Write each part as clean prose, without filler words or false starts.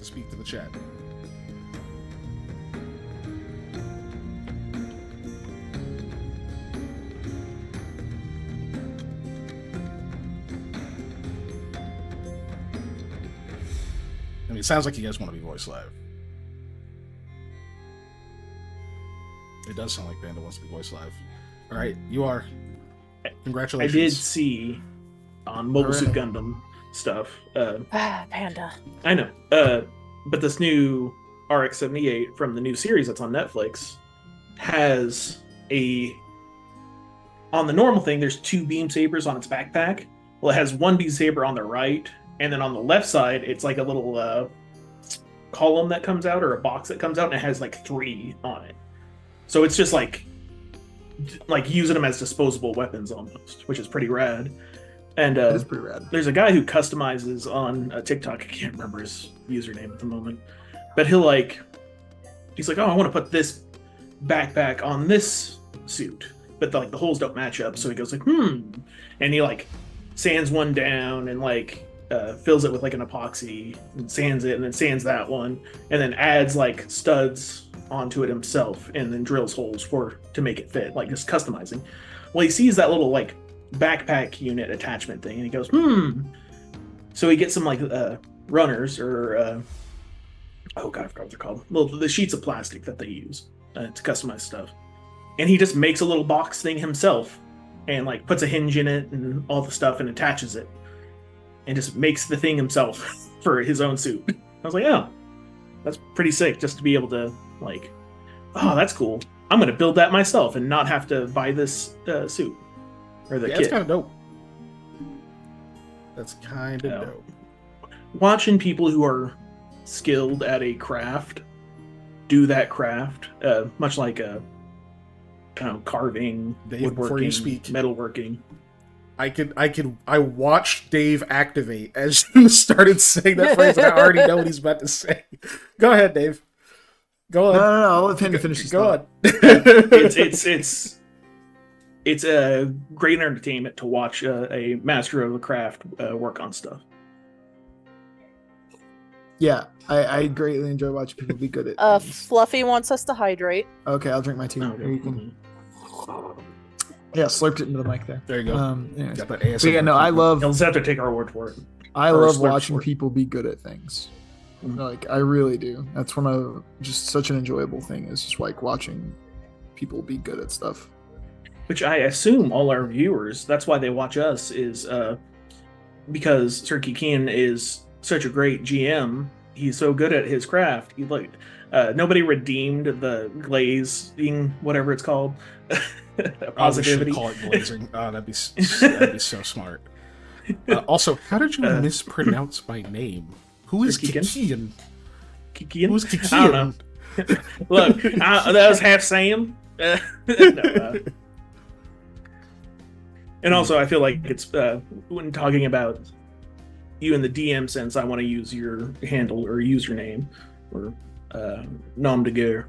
to speak to the chat. I mean, it sounds like you guys want to be voice live. It does sound like Panda wants to be voice live. All right, you are. Congratulations. I did see on Mobile Suit Gundam stuff. Panda. I know. But this new RX-78 from the new series that's on Netflix has on the normal thing, there's 2 beam sabers on its backpack. Well, it has 1 beam saber on the right, and then on the left side, it's like a little column that comes out, or a box that comes out, and it has like 3 on it. So it's just like using them as disposable weapons almost, which is pretty rad. And That is pretty rad. there's a guy who customizes on TikTok. I can't remember his username at the moment, but he's like, oh, I want to put this backpack on this suit, but the holes don't match up. So he goes like, and he like sands one down and like fills it with like an epoxy and sands it, and then sands that one, and then adds like studs onto it himself, and then drills holes to make it fit, like just customizing. Well, he sees that little like backpack unit attachment thing, and he goes, So he gets some like runners, or oh god, I forgot what they're called. The sheets of plastic that they use to customize stuff, and he just makes a little box thing himself, and like puts a hinge in it and all the stuff, and attaches it, and just makes the thing himself for his own suit. I was like, oh, that's pretty sick, just to be able to like, oh, that's cool. I'm gonna build that myself and not have to buy this suit or the kit. That's kind of dope. That's kind of dope. Watching people who are skilled at a craft do that craft, much like carving, Dave, woodworking, before you speak, metalworking. I watched Dave activate as you started saying that phrase, and I already know what he's about to say. Go ahead, Dave. Go on. No, I'll let Panda finish his Go thought. on. It's a great entertainment to watch a master of the craft work on stuff. Yeah, I greatly enjoy watching people be good at things. Fluffy wants us to hydrate. Okay, I'll drink my tea. Here you can. Yeah, slurped it into the mic there. There you go. Anyways. Got that But ASMR. yeah, no, I love. You'll just have to take our word for it. I Or love slurp watching for it. people be good at things. Mhm. Like, I really do. That's one of just such an enjoyable thing, is just like watching people be good at stuff. Which I assume all our viewers, that's why they watch us, is because Turkey Keen is such a great GM. He's so good at his craft. He like nobody redeemed the glazing, whatever it's called. Positivity. Call it glazing. Oh, that'd be so smart. Also, how did you mispronounce my name? Who is Kikian? Kikian? Who's Kikian? I don't know. Look, that was half Sam. And also, I feel like it's when talking about you in the DM sense, I want to use your handle or username or nom de guerre.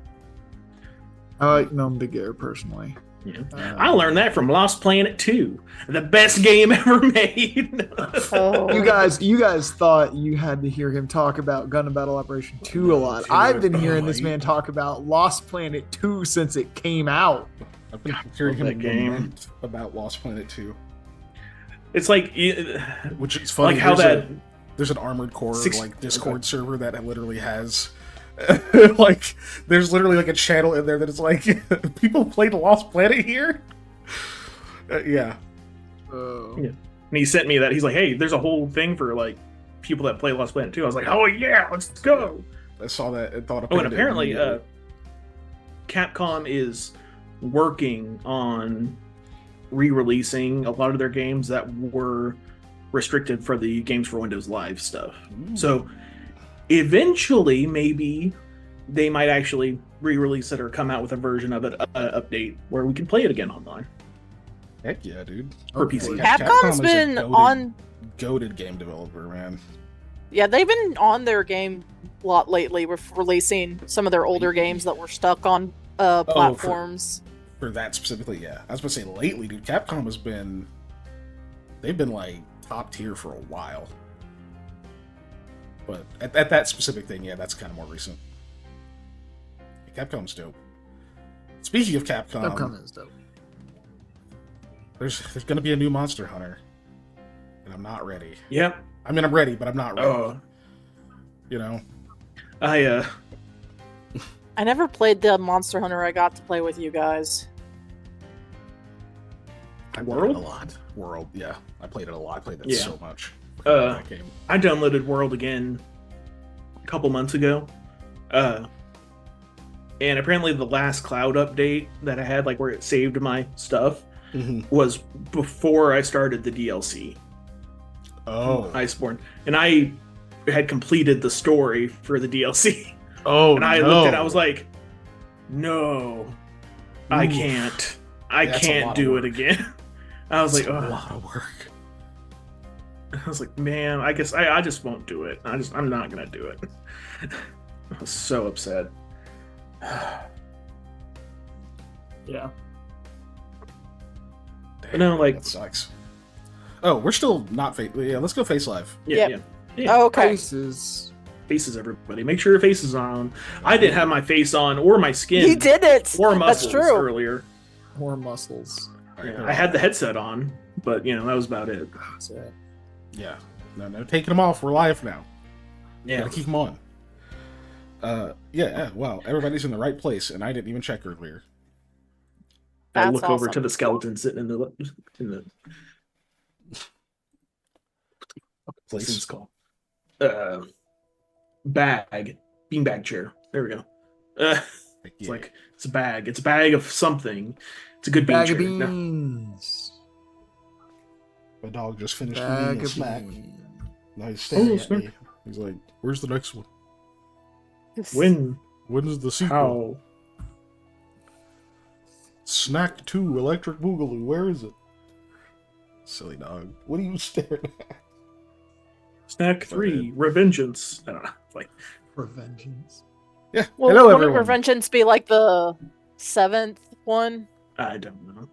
I like Nom de Guerre personally. Yeah. I learned that from Lost Planet 2, the best game ever made. Oh. You guys thought you had to hear him talk about Gundam Battle Operation 2 a lot. I've been hearing this man talk about Lost Planet 2 since it came out. I've been hearing him that game. lament about Lost Planet 2. It's like, Which is funny. like how there's an Armored Core Discord okay. server that literally has like there's literally like a channel in there that is like people played Lost Planet here. Yeah. And he sent me that. He's like, hey, there's a whole thing for like people that play Lost Planet 2. I was like, oh yeah, let's go. I saw that and thought. Oh, and apparently, Capcom is working on re-releasing a lot of their games that were restricted for the Games for Windows Live stuff. So eventually, maybe they might actually re-release it or come out with a version of it, update where we can play it again online. Heck yeah, dude. For PC. Capcom's is a been on. goated game developer, man. Yeah, they've been on their game a lot lately with releasing some of their older games that were stuck on platforms. For that specifically, yeah. I was going to say lately, dude, Capcom has been... They've been, like, top tier for a while. But at that specific thing, yeah, that's kind of more recent. Capcom's dope. Speaking of Capcom is dope. There's going to be a new Monster Hunter, and I'm not ready. Yep. I mean, I'm ready, but I'm not ready. Oh. You know? I never played the Monster Hunter I got to play with you guys. I World? played it a lot. World, yeah. I played it a lot. I played it so much. That game. I downloaded World again a couple months ago. And apparently the last cloud update that I had, like where it saved my stuff, was before I started the DLC. Oh. Iceborne. And I had completed the story for the DLC. Oh, and I looked at it, I was like, no, I can't. I can't do it again. I was like, a lot of work. I was like, man, I guess I just won't do it. I'm not gonna do it. I was so upset. Yeah. Damn, No, like that sucks. Oh, we're still not face. Yeah, let's go face live. yeah. Oh, okay. Faces. Faces, everybody. Make sure your face is on. I didn't have my face on or my skin. You did it. Or muscles That's true. earlier. More muscles. Yeah, I had the headset on, but that was about it. That's it. Yeah. No, taking them off. We're live now. Yeah. Gotta keep them on. Yeah. Wow, everybody's in the right place, and I didn't even check earlier. I That's look over awesome. to the skeleton sitting in the what's Place. this called? Beanbag chair. There we go. It's like it's a bag. It's a bag of something. It's a good bean Bag chair. of No. beans. My dog just finished Bag eating a of snack. beans. Now he's staring at snack. me. He's like, "Where's the next one? When's the sequel? How? Snack 2, Electric Boogaloo. Where is it? Silly dog. What are you staring at? Snack 3, Revengeance. I don't know. It's like Revengeance. Yeah. Well, Hello, wouldn't everyone. Revengeance be like the 7th one? I don't know.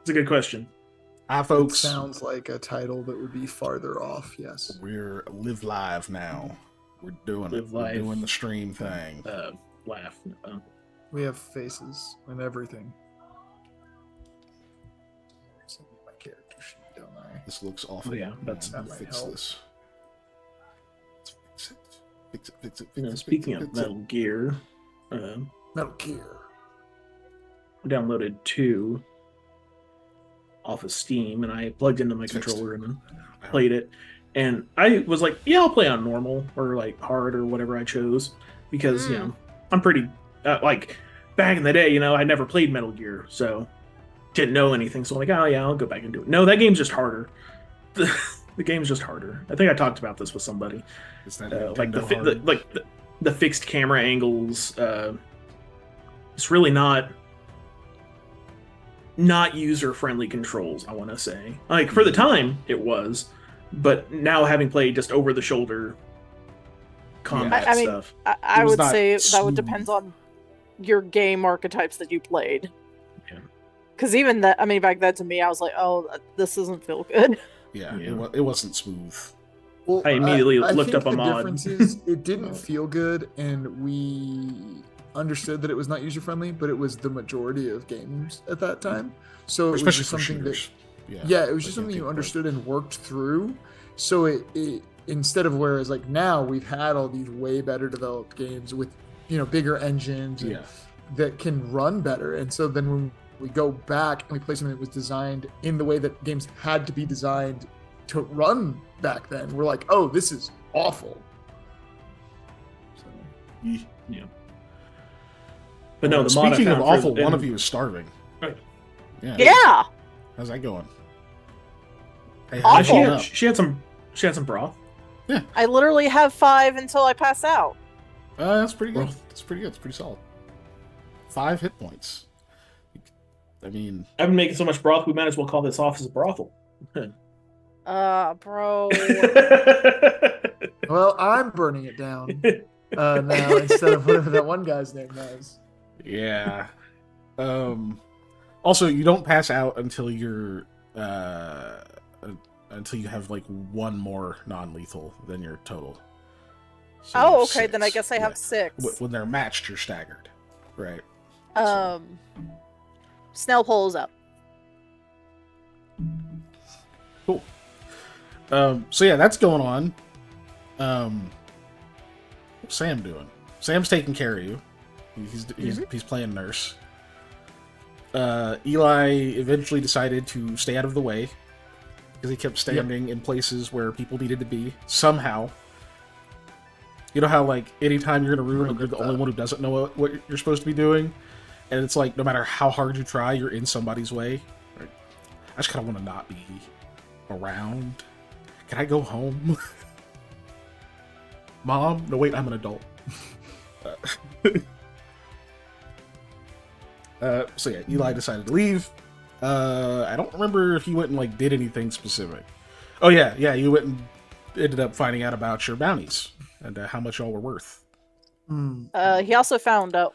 It's a good question. Hi, It folks. sounds like a title that would be farther off, yes. We're live live now. We're doing Live it. We're live. doing the stream thing. Laugh. We have faces and everything. Send me my character sheet, don't I? This looks awful. Oh, yeah, that's- that might fix help. this. Let's fix it. Fix it. Speaking of Metal Gear, Metal Gear. I downloaded 2 off of Steam, and I plugged into my It's fixed. controller and played it. And I was like, yeah, I'll play on normal or like hard or whatever I chose because I'm pretty like back in the day. I never played Metal Gear, so didn't know anything. So I'm like, oh yeah, I'll go back and do it. No, that game's just harder. The game's just harder. I think I talked about this with somebody. Is that Like Nintendo hard? the fixed camera angles. It's really not user friendly controls. I want to say, like for the time it was, but now having played just over the shoulder combat I mean, stuff. I was would not say that smooth. would depend on your game archetypes that you played. Yeah. Because even that, I mean, back then to me, I was like, oh, this doesn't feel good. Yeah, Yeah. it wasn't smooth. Well, I immediately looked think up a the mod. difference is it didn't feel good, and we understood that it was not user friendly, but it was the majority of games at that time. So it was Especially just for something shooters. that it was just Like, something you think understood and worked through. So it instead of whereas like now we've had all these way better developed games with bigger engines and Yeah. that can run better, and so then when we go back and we play something that was designed in the way that games had to be designed to run back then, we're like, oh, this is awful. So, Yeah. But no, the mod I speaking of found for awful, the- one of you is starving. Right. Yeah. Yeah. How's that going? Hey, Awful. how's She it had, going? she had some broth. I literally have 5 until I pass out. That's pretty good. Well- That's pretty good. It's pretty solid. 5 hit points. I mean, I've been making so much broth, we might as well call this office a brothel. Bro. well, I'm burning it down now instead of whatever that one guy's name was. yeah. Also, you don't pass out until you're until you have like one more non-lethal than your total. So Oh, you okay. have Then I 6. guess I have Yeah. 6. When they're matched, you're staggered, right? Snell pulls up. Cool. So yeah, that's going on. What's Sam doing? Sam's taking care of you. He's playing nurse. Eli eventually decided to stay out of the way because he kept standing in places where people needed to be somehow. You know how like anytime you're in a room and you're the only one who doesn't know what you're supposed to be doing, and it's like no matter how hard you try, you're in somebody's way. Right? I just kind of want to not be around. Can I go home? Mom? No, wait, I'm an adult. So yeah, Eli decided to leave. I don't remember if he went and like did anything specific. Oh yeah, you went and ended up finding out about your bounties and how much y'all were worth. He also found out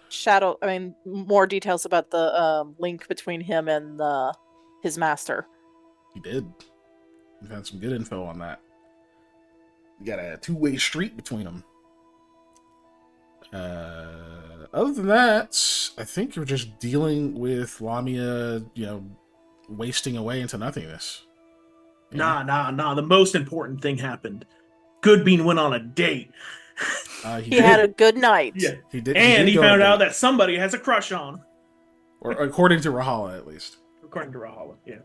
more details about the link between him and his master. He did. We found some good info on that. You got a two-way street between them. Other than that, I think you're just dealing with Lamia, wasting away into nothingness. Yeah. Nah. The most important thing happened. Goodbean went on a date. He had a good night. Yeah, he did. And he found out that that somebody has a crush on. Or according to Rahala, at least. According to Rahala, yeah.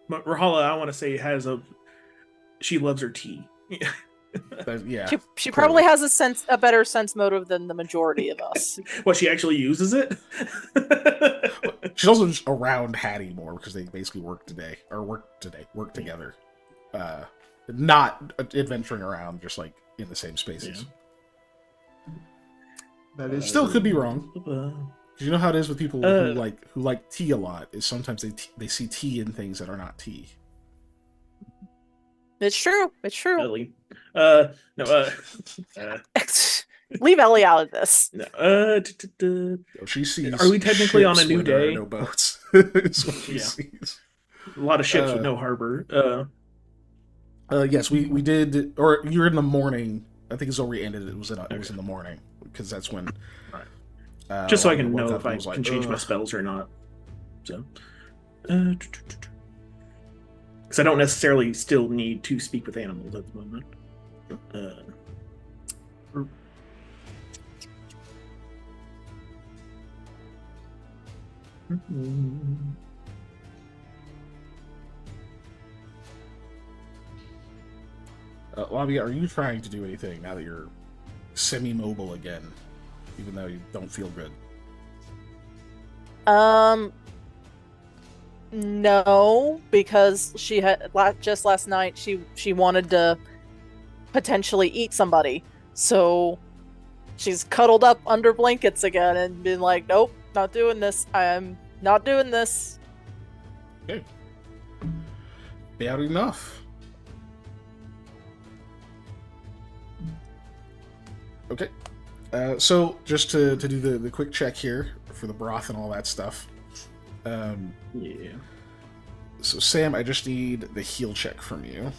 But Rahala, I want to say, she loves her tea. Yeah. She probably has a better sense motive than the majority of us. Well, she actually uses it. She's also just around Hattie more because they basically work together. Not adventuring around, just like in the same spaces. Yeah. That is Still true. could be wrong. You know how it is with people who like tea a lot. Is sometimes they see tea in things that are not tea. It's true. Ellie. Leave Ellie out of this. She sees. Are we technically on a new there are day? no boats. Is what she sees. A lot of ships with no harbor. Yes, we did. Or you're in the morning. I think it's where we ended. It was in the morning because that's when. Right. Just so I can know woke if up I and was can change my spells or not. So, because I don't necessarily still need to speak with animals at the moment. Lamia, are you trying to do anything now that you're semi-mobile again, even though you don't feel good? No, because she had just last night she wanted to potentially eat somebody, so she's cuddled up under blankets again and been like, "Nope, not doing this. I'm not doing this." Okay. Bad enough. Okay. So just to do the quick check here for the broth and all that stuff. Yeah. So Sam, I just need the heal check from you.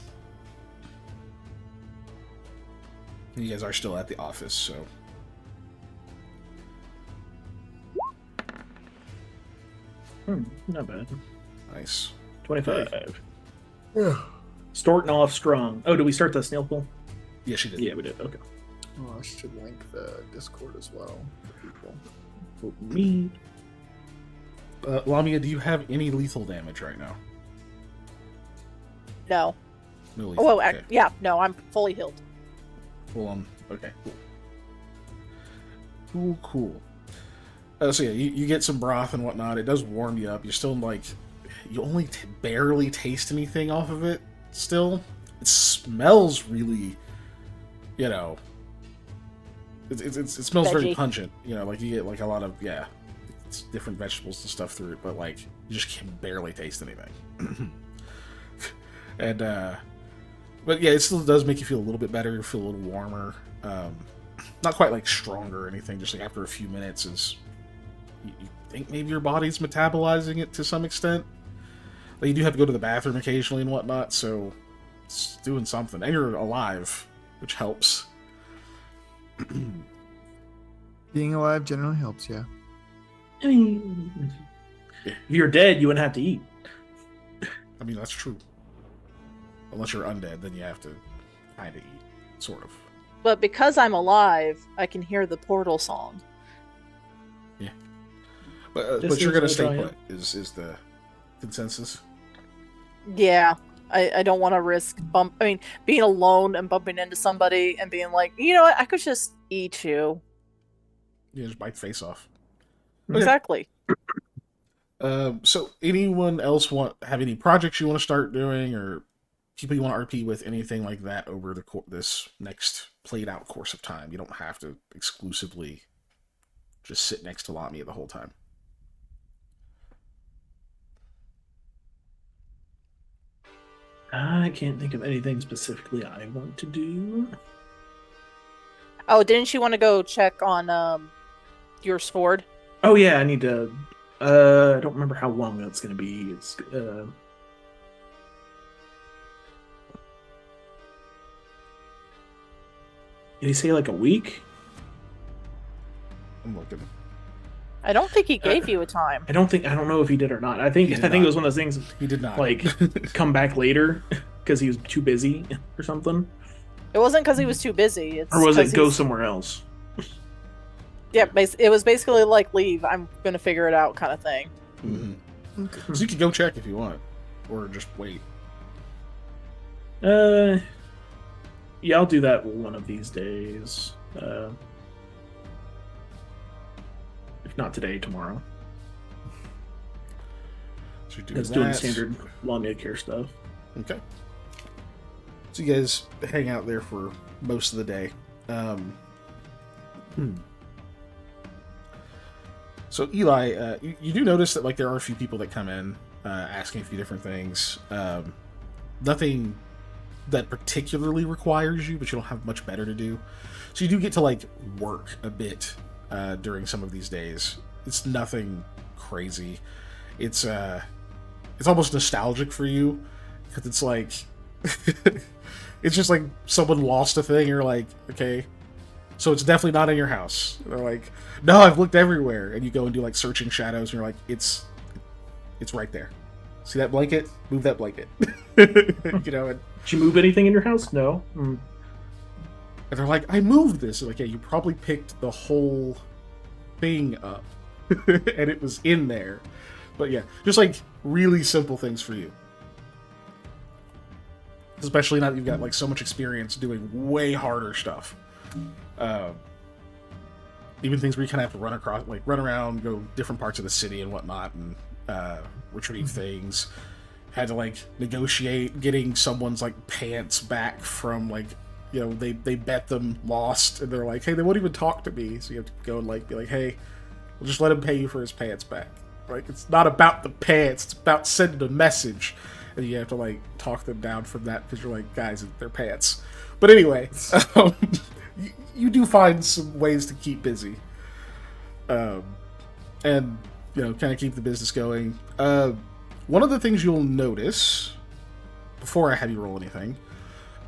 You guys are still at the office, so. Not bad. Nice. 25. Starting off strong. Oh, did we start the snail pool? Yes, you did. Yeah, we did. Okay. Oh, I should link the Discord as well for people. For me. Lamia, do you have any lethal damage right now? No. No lethal. Oh, okay. yeah, no, I'm fully healed. Well, okay, cool. So yeah, you get some broth and whatnot. It does warm you up. You're still you only barely taste anything off of it. Still, it smells really, it smells very Veggie. pungent. You get a lot of it's different vegetables and stuff through it, but you just can barely taste anything. And but yeah, it still does make you feel a little bit better. You feel a little warmer. Not quite stronger or anything. Just after a few minutes, you think maybe your body's metabolizing it to some extent. Like, you do have to go to the bathroom occasionally and whatnot, so it's doing something. And you're alive, which helps. Being alive generally helps, yeah. I mean, if you're dead, you wouldn't have to eat. I mean, that's true. Unless you're undead, then you have to kind of eat, sort of. But because I'm alive, I can hear the portal song. Yeah. But Just you're going to seems stay like put, is the consensus. Yeah. I don't want to risk being alone and bumping into somebody and being like, you know what, I could just eat you. Yeah, just bite face off. Okay. Exactly. So anyone else have any projects you want to start doing, or people you want to RP with, anything like that over this next played out course of time? You don't have to exclusively just sit next to Lamia the whole time. I can't think of anything specifically I want to do. Oh, didn't you want to go check on your sword? Oh yeah, I need to. I don't remember how long that's going to be. It's did he say like a week? I'm looking. I don't think he gave you a time. I don't know if he did or not. I think He did it was not. one of those things He did not. like come back later because he was too busy or something, It wasn't because he was too busy. It's or was 'cause it go he's- somewhere else? Yeah, it was basically like leave. I'm gonna figure it out, kind of thing. Mm-hmm. So you could go check if you want, or just wait. Yeah, I'll do that one of these days. If not today, tomorrow. So you do It's doing that. standard Lamia care stuff. Okay. So you guys hang out there for most of the day. So Eli, you do notice that like there are a few people that come in asking a few different things. Nothing that particularly requires you, but you don't have much better to do. So you do get to like work a bit during some of these days. It's nothing crazy. It's almost nostalgic for you because it's like it's just like someone lost a thing. And you're like, okay, so it's definitely not in your house. And they're like, no, I've looked everywhere, and you go and do like searching shadows, and you're like, it's right there. See that blanket? Move that blanket. You know. And Did you move anything in your house? No. and they're like, I moved this. And like, yeah, you probably picked the whole thing up, and it was in there. But yeah, just like really simple things for you. Especially now that you've got like so much experience doing way harder stuff. Even things where you kind of have to run around, go different parts of the city and whatnot, and retrieve things. Had to like negotiate getting someone's like pants back from like, you know, they bet them lost, and they're like, hey, they won't even talk to me. So you have to go and like be like, hey, we'll just let him pay you for his pants back. Like, it's not about the pants, it's about sending a message. And you have to like talk them down from that because you're like, guys, they're pants. But anyway, you do find some ways to keep busy, and you know, kind of keep the business going. One of the things you'll notice before I have you roll anything,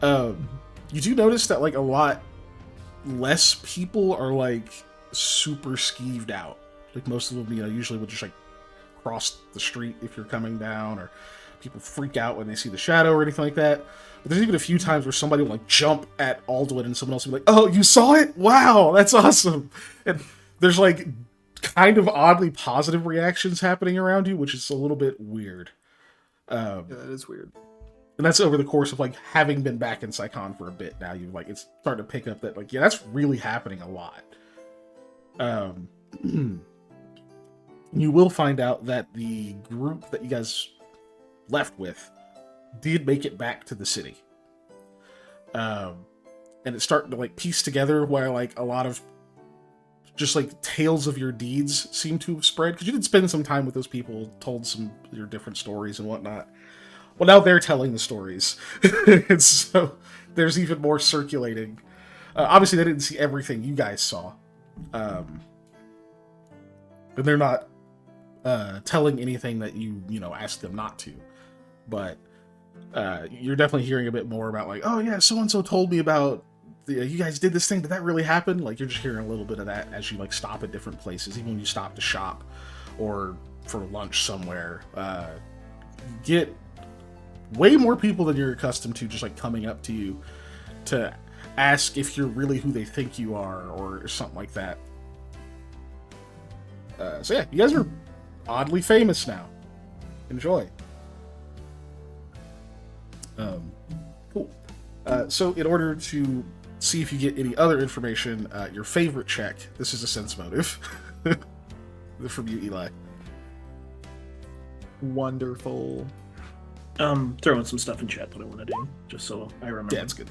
you do notice that like a lot less people are like super skeeved out. Like most of them, you know, usually would just like cross the street if you're coming down, or people freak out when they see the shadow or anything like that. But there's even a few times where somebody will like jump at Alduin and someone else will be like, oh, you saw it? Wow, that's awesome. And there's like kind of oddly positive reactions happening around you, which is a little bit weird. Yeah, that is weird. And that's over the course of like having been back in Psychon for a bit now. You like, it's starting to pick up that like, yeah, that's really happening a lot. You will find out that the group that you guys left with did make it back to the city. And it's starting to like piece together where like a lot of just like tales of your deeds seem to have spread, because you did spend some time with those people, told some of your different stories and whatnot. Well, now they're telling the stories. And so there's even more circulating. Obviously, they didn't see everything you guys saw. And they're not telling anything that you know, asked them not to. but you're definitely hearing a bit more about like, oh yeah, so and so told me about you guys did this thing. Did that really happen? Like you're just hearing a little bit of that as you like stop at different places, even when you stop to shop or for lunch somewhere. You get way more people than you're accustomed to just like coming up to you to ask if you're really who they think you are or something like that. So yeah, you guys are oddly famous now. Enjoy. Cool. So in order to see if you get any other information, your favorite check, this is a sense motive. From you, Eli. Wonderful. Throwing some stuff in chat that I want to do, just so I remember. Yeah, it's good.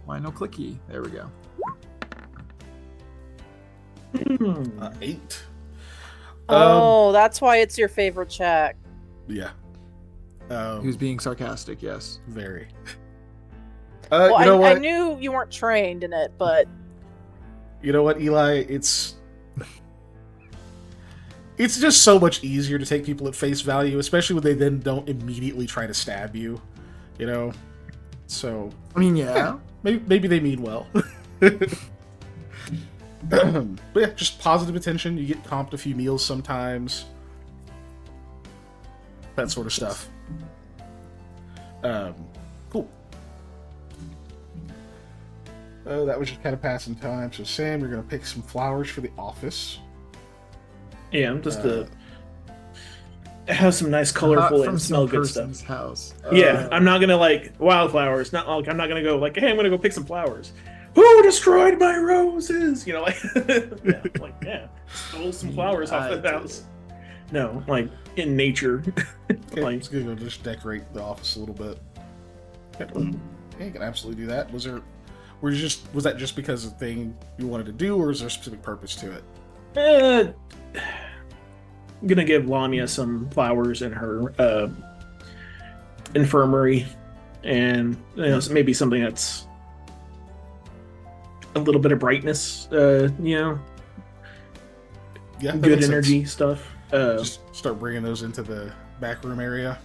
Why no clicky? There we go. 8. Oh, that's why it's your favorite check. Yeah. He was being sarcastic, yes. Very. Well, you know I what? knew you weren't trained in it, but You know what, Eli? It's just so much easier to take people at face value, especially when they then don't immediately try to stab you. You know? So I mean, yeah. maybe they mean well. But yeah, just positive attention. You get comped a few meals sometimes. That sort of stuff. Cool. Oh, that was just kind of passing time. So Sam, you're gonna pick some flowers for the office. Yeah, I'm just to have some nice, colorful, Not from and smell some good stuff. person's house. Yeah, I'm not gonna like wildflowers. Not like I'm not gonna go like, hey, I'm gonna go pick some flowers. Who destroyed my roses? You know, like, yeah, like yeah, stole some flowers off the house. No, like in nature. Okay, Like, it's gonna just decorate the office a little bit. Okay, you can absolutely do that. Was that just because of the thing you wanted to do, or is there a specific purpose to it? I'm gonna give Lamia some flowers in her infirmary, and maybe something that's a little bit of brightness. Yeah, that Good makes energy sense. stuff. Just start bringing those into the back room area.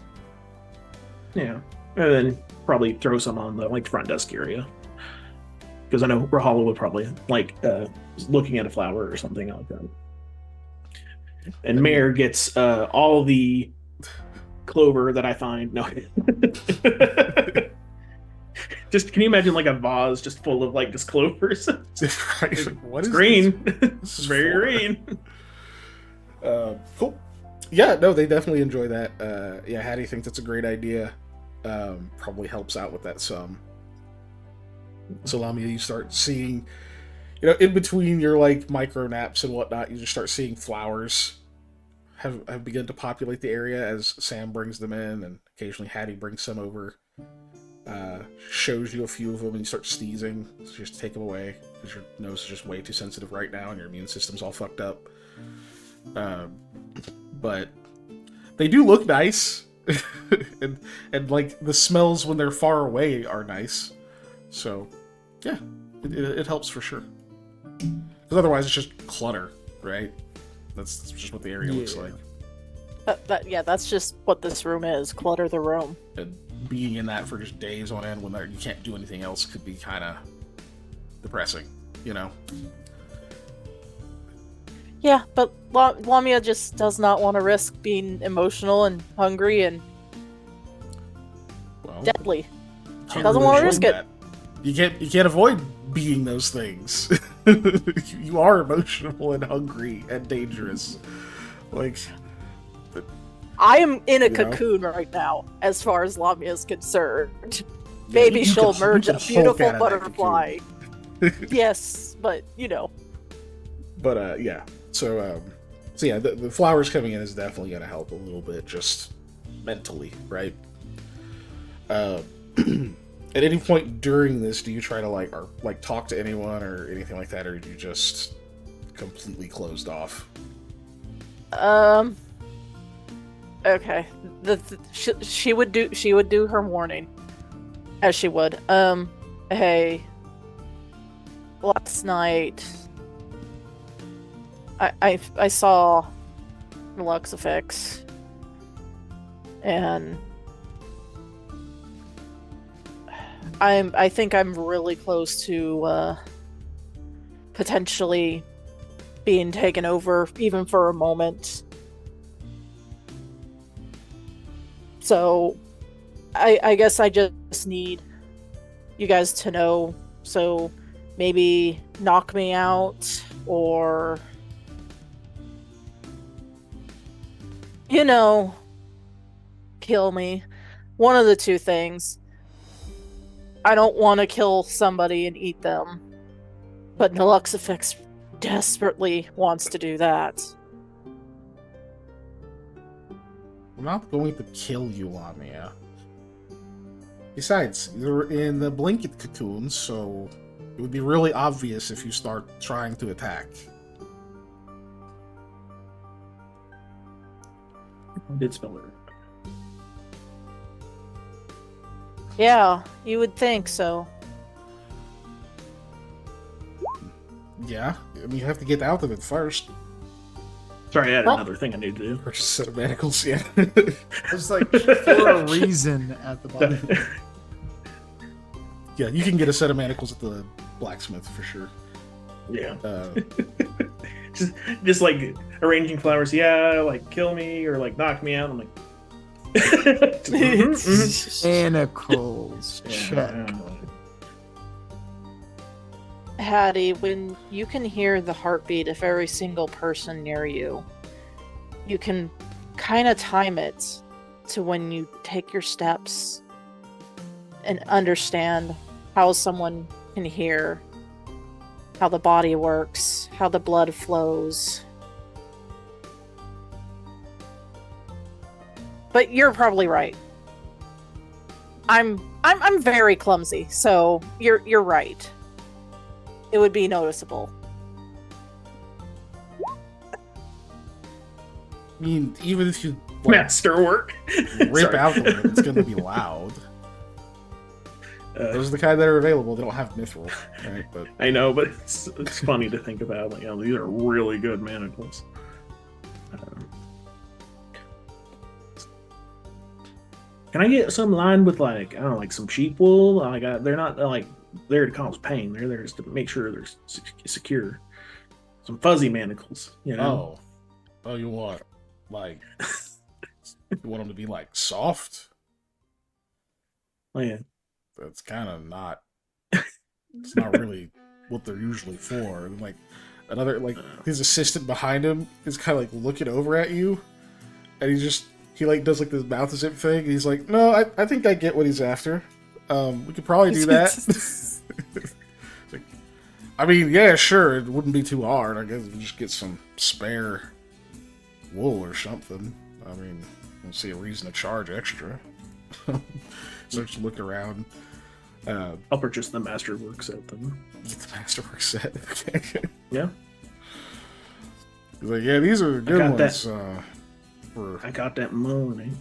Yeah, and then probably throw some on the front desk area, because I know Rahala would probably like looking at a flower or something like that. And Mare gets all the clover that I find. No, just can you imagine like a vase just full of like just clovers? Right? What It's is green. This It's is very for? green. Cool. Yeah, no, they definitely enjoy that. Yeah, Hattie thinks that's a great idea. Probably helps out with that some. So Lamia, you start seeing, in between your like micro naps and whatnot, you just start seeing flowers have begun to populate the area as Sam brings them in, and occasionally Hattie brings some over. Shows you a few of them, and you start sneezing. So you just take them away because your nose is just way too sensitive right now, and your immune system's all fucked up. But they do look nice, and like the smells when they're far away are nice. So yeah, it helps for sure. Because otherwise it's just clutter, right? That's just what the area looks like. That's just what this room is. Clutter the room. And being in that for just days on end when you can't do anything else could be kind of depressing, Yeah, but Lamia just does not want to risk being emotional and hungry and Well, deadly. can't doesn't wanna avoid risk it. that. You can't avoid being those things. You are emotional and hungry and dangerous. Like, I am in a You know? cocoon right now, as far as Lamia is concerned. yeah, Maybe you she'll can- merge you a can beautiful Hulk out of that butterfly. Yes, but But yeah, so yeah, the flowers coming in is definitely gonna help a little bit, just mentally, right? At any point during this, do you try to talk to anyone or anything like that, or do you just completely closed off? Okay. She would do her morning, as she would. Hey, last night I saw Luxifix. And I think I'm really close to potentially being taken over, even for a moment. So I guess I just need you guys to know. So maybe knock me out, or kill me. One of the two things. I don't want to kill somebody and eat them, but Luxifix desperately wants to do that. I'm not going to kill you, Lamia. Besides, you're in the blanket cocoon, so it would be really obvious if you start trying to attack. I did spell it. Yeah, you would think so. Yeah, I mean, you have to get out of it first. Sorry, I had another thing I need to do. Purchase a set of manacles, yeah. It's like for a reason at the bottom. Yeah, you can get a set of manacles at the blacksmith for sure. Yeah. Just like arranging flowers. Yeah, like kill me or like knock me out. I'm like. Manacles. Check. Hattie, when you can hear the heartbeat of every single person near you, you can kind of time it to when you take your steps and understand how someone can hear, how the body works, how the blood flows. But you're probably right. I'm very clumsy, so you're right. It would be noticeable. I mean, even if you masterwork rip out the lid, it's going to be loud. Those are the kind that are available. They don't have mithril, right? But I know, but it's funny to think about. Like, these are really good manacles. Can I get some lined with like I don't know, like some sheep wool? Like they're not like there to cause pain. They're there just to make sure they're secure. Some fuzzy manacles, you know. Oh, you want like you want them to be like soft? Oh yeah. That's kind of not. It's not really what they're usually for. And like another like his assistant behind him is kind of like looking over at you, and he like does like this mouth zip thing, and he's like, "No, I think I get what he's after. We could probably do that." Like, I mean, yeah, sure, it wouldn't be too hard. I guess we just get some spare wool or something. I mean, I don't see a reason to charge extra. Starts to look around. I'll purchase the masterwork set then. Get the masterwork set. Okay. Yeah. He's like, yeah, these are good ones. I got that money.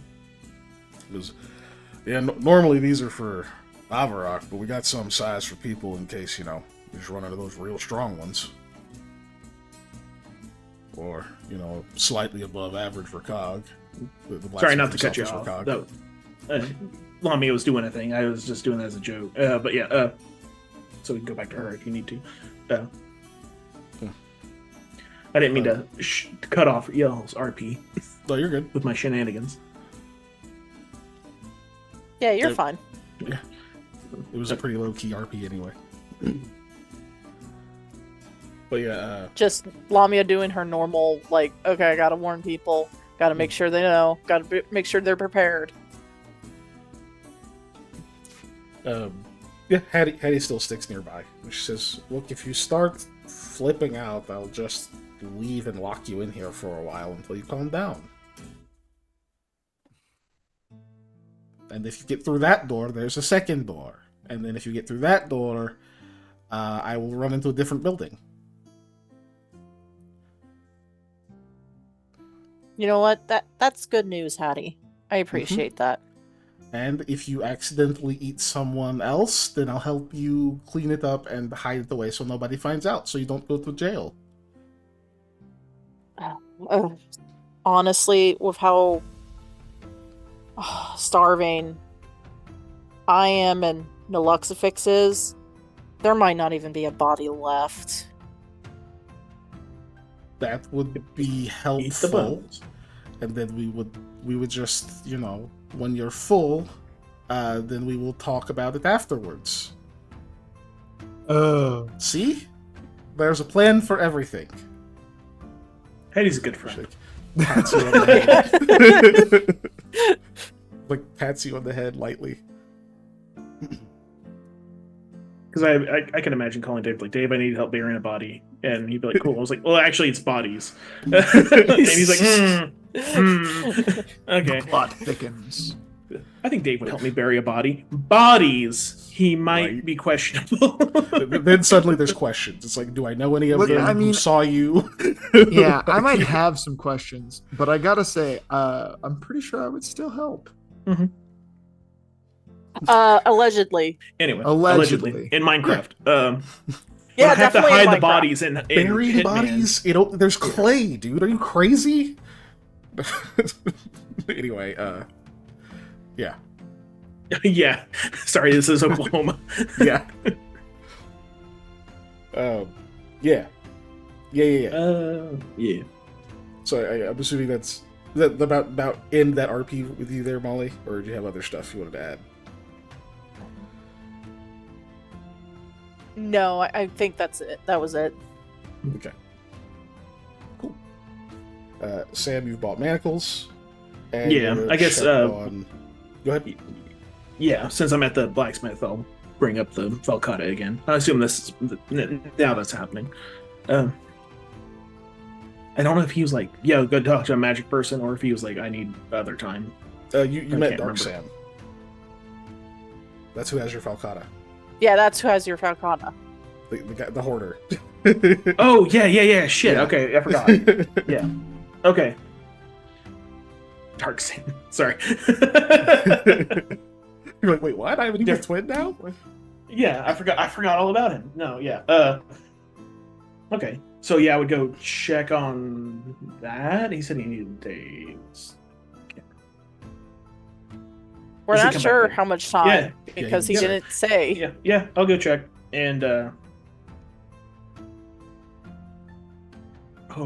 Normally these are for Avarok, but we got some size for people in case, you just run into those real strong ones. Or, slightly above average for Cog. Sorry, not to cut you off. No. Lamia was doing a thing. I was just doing that as a joke. But yeah, so we can go back to her if you need to. I didn't mean to cut off y'all's RP. No, you're good. With my shenanigans. Yeah, you're fine. Yeah. It was a pretty low-key RP anyway. But yeah, just Lamia doing her normal, like, okay, I gotta warn people, gotta make sure they know, gotta make sure they're prepared. Yeah, Hattie still sticks nearby. She says, look, if you start flipping out, I'll just leave and lock you in here for a while until you calm down. And if you get through that door, there's a second door. And then if you get through that door, I will run into a different building. You know what? That's good news, Hattie. I appreciate that. And if you accidentally eat someone else, then I'll help you clean it up and hide it away so nobody finds out, so you don't go to jail. honestly, with how starving I am and Naloxifix is, there might not even be a body left. That would be Eat the helpful. bones. And then we would just, when you're full, then we will talk about it afterwards. Oh. See? There's a plan for everything. Eddie's a good friend. Like, pats you on the head. Like, pats you on the head lightly. Because I can imagine calling Dave, like, Dave, I need help burying a body. And he'd be like, cool. I was like, well, actually, it's bodies. And he's like, okay. The plot thickens. I think Dave would help me bury a body. Bodies, he might Right. be questionable. Then suddenly there's questions. It's like, do I know any of Look, them I who mean- saw you? Yeah, I might have some questions, but I gotta say, I'm pretty sure I would still help. Allegedly. Anyway, Allegedly. in Minecraft. Yeah, I have to definitely in hide the Minecraft. bodies in Burying Hitman. bodies? There's clay, dude. Are you crazy? Anyway, yeah. Yeah. Sorry, this is Oklahoma. Yeah. Yeah. Yeah. So I'm assuming that's about end that RP with you there, Molly, or do you have other stuff you wanted to add? No, I think that's it. That was it. Okay. Cool. Sam, you've bought manacles. And Yeah, you're I guess, set on... Go ahead. Yeah, since I'm at the blacksmith, I'll bring up the Falcata again. I assume this is now that's happening. I don't know if he was like, "Yo, go talk to a magic person," or if he was like, "I need other time." You I met can't Dark remember. Sam. That's who has your Falcata. Yeah, that's who has your Falcona. The guy, the hoarder. Oh yeah. Shit. Yeah. Okay, I forgot. Yeah. Okay. Dark Sam. Sorry. You're like, wait, what? I have an evil twin now? Yeah, I forgot all about him. No, yeah. Okay. So yeah, I would go check on that. He said he needed days. We're Does he not come sure back? how much time Yeah. because he Yeah. didn't say. Yeah, I'll go check. And oh,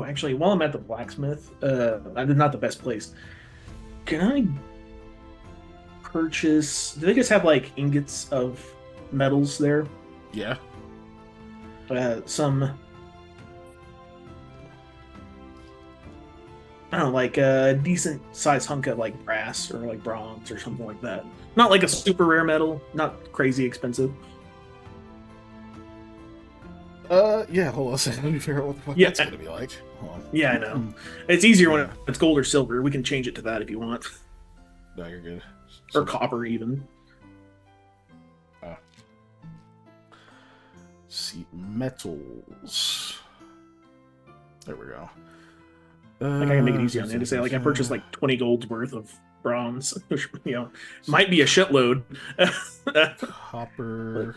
actually, while I'm at the blacksmith, I'm not the best place. Can I purchase? Do they just have like ingots of metals there? Yeah. Some. I don't know, like a decent sized hunk of like brass or like bronze or something like that. Not like a super rare metal, not crazy expensive. Yeah, hold on a second. Let me figure out what the fuck Yeah. that's gonna be like. Hold on. Yeah, I know. It's easier when it's gold or silver. We can change it to that if you want, No, you're good. or copper even. See, metals. There we go. Like I can make it easier on you to say like I purchased like 20 gold's worth of bronze. Which, might be a shitload. Copper.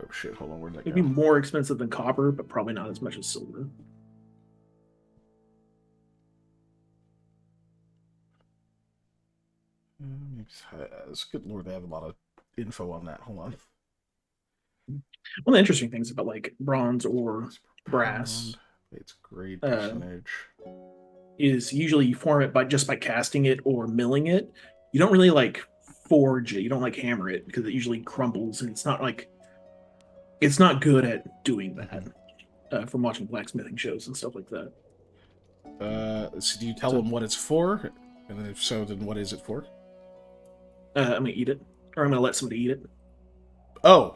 Oh shit! Hold on, where'd that It'd go? be more expensive than copper, but probably not as much as silver. It's good lord, they have a lot of info on that. Hold on. One of the interesting things about like bronze or brass It's great Uh, percentage. is usually you form it by casting it or milling it. You don't really like forge it. You don't like hammer it because it usually crumbles, and it's not good at doing that. From watching blacksmithing shows and stuff like that. So do you tell them what it's for? And then if so, then what is it for? I'm gonna eat it, or I'm gonna let somebody eat it. Oh.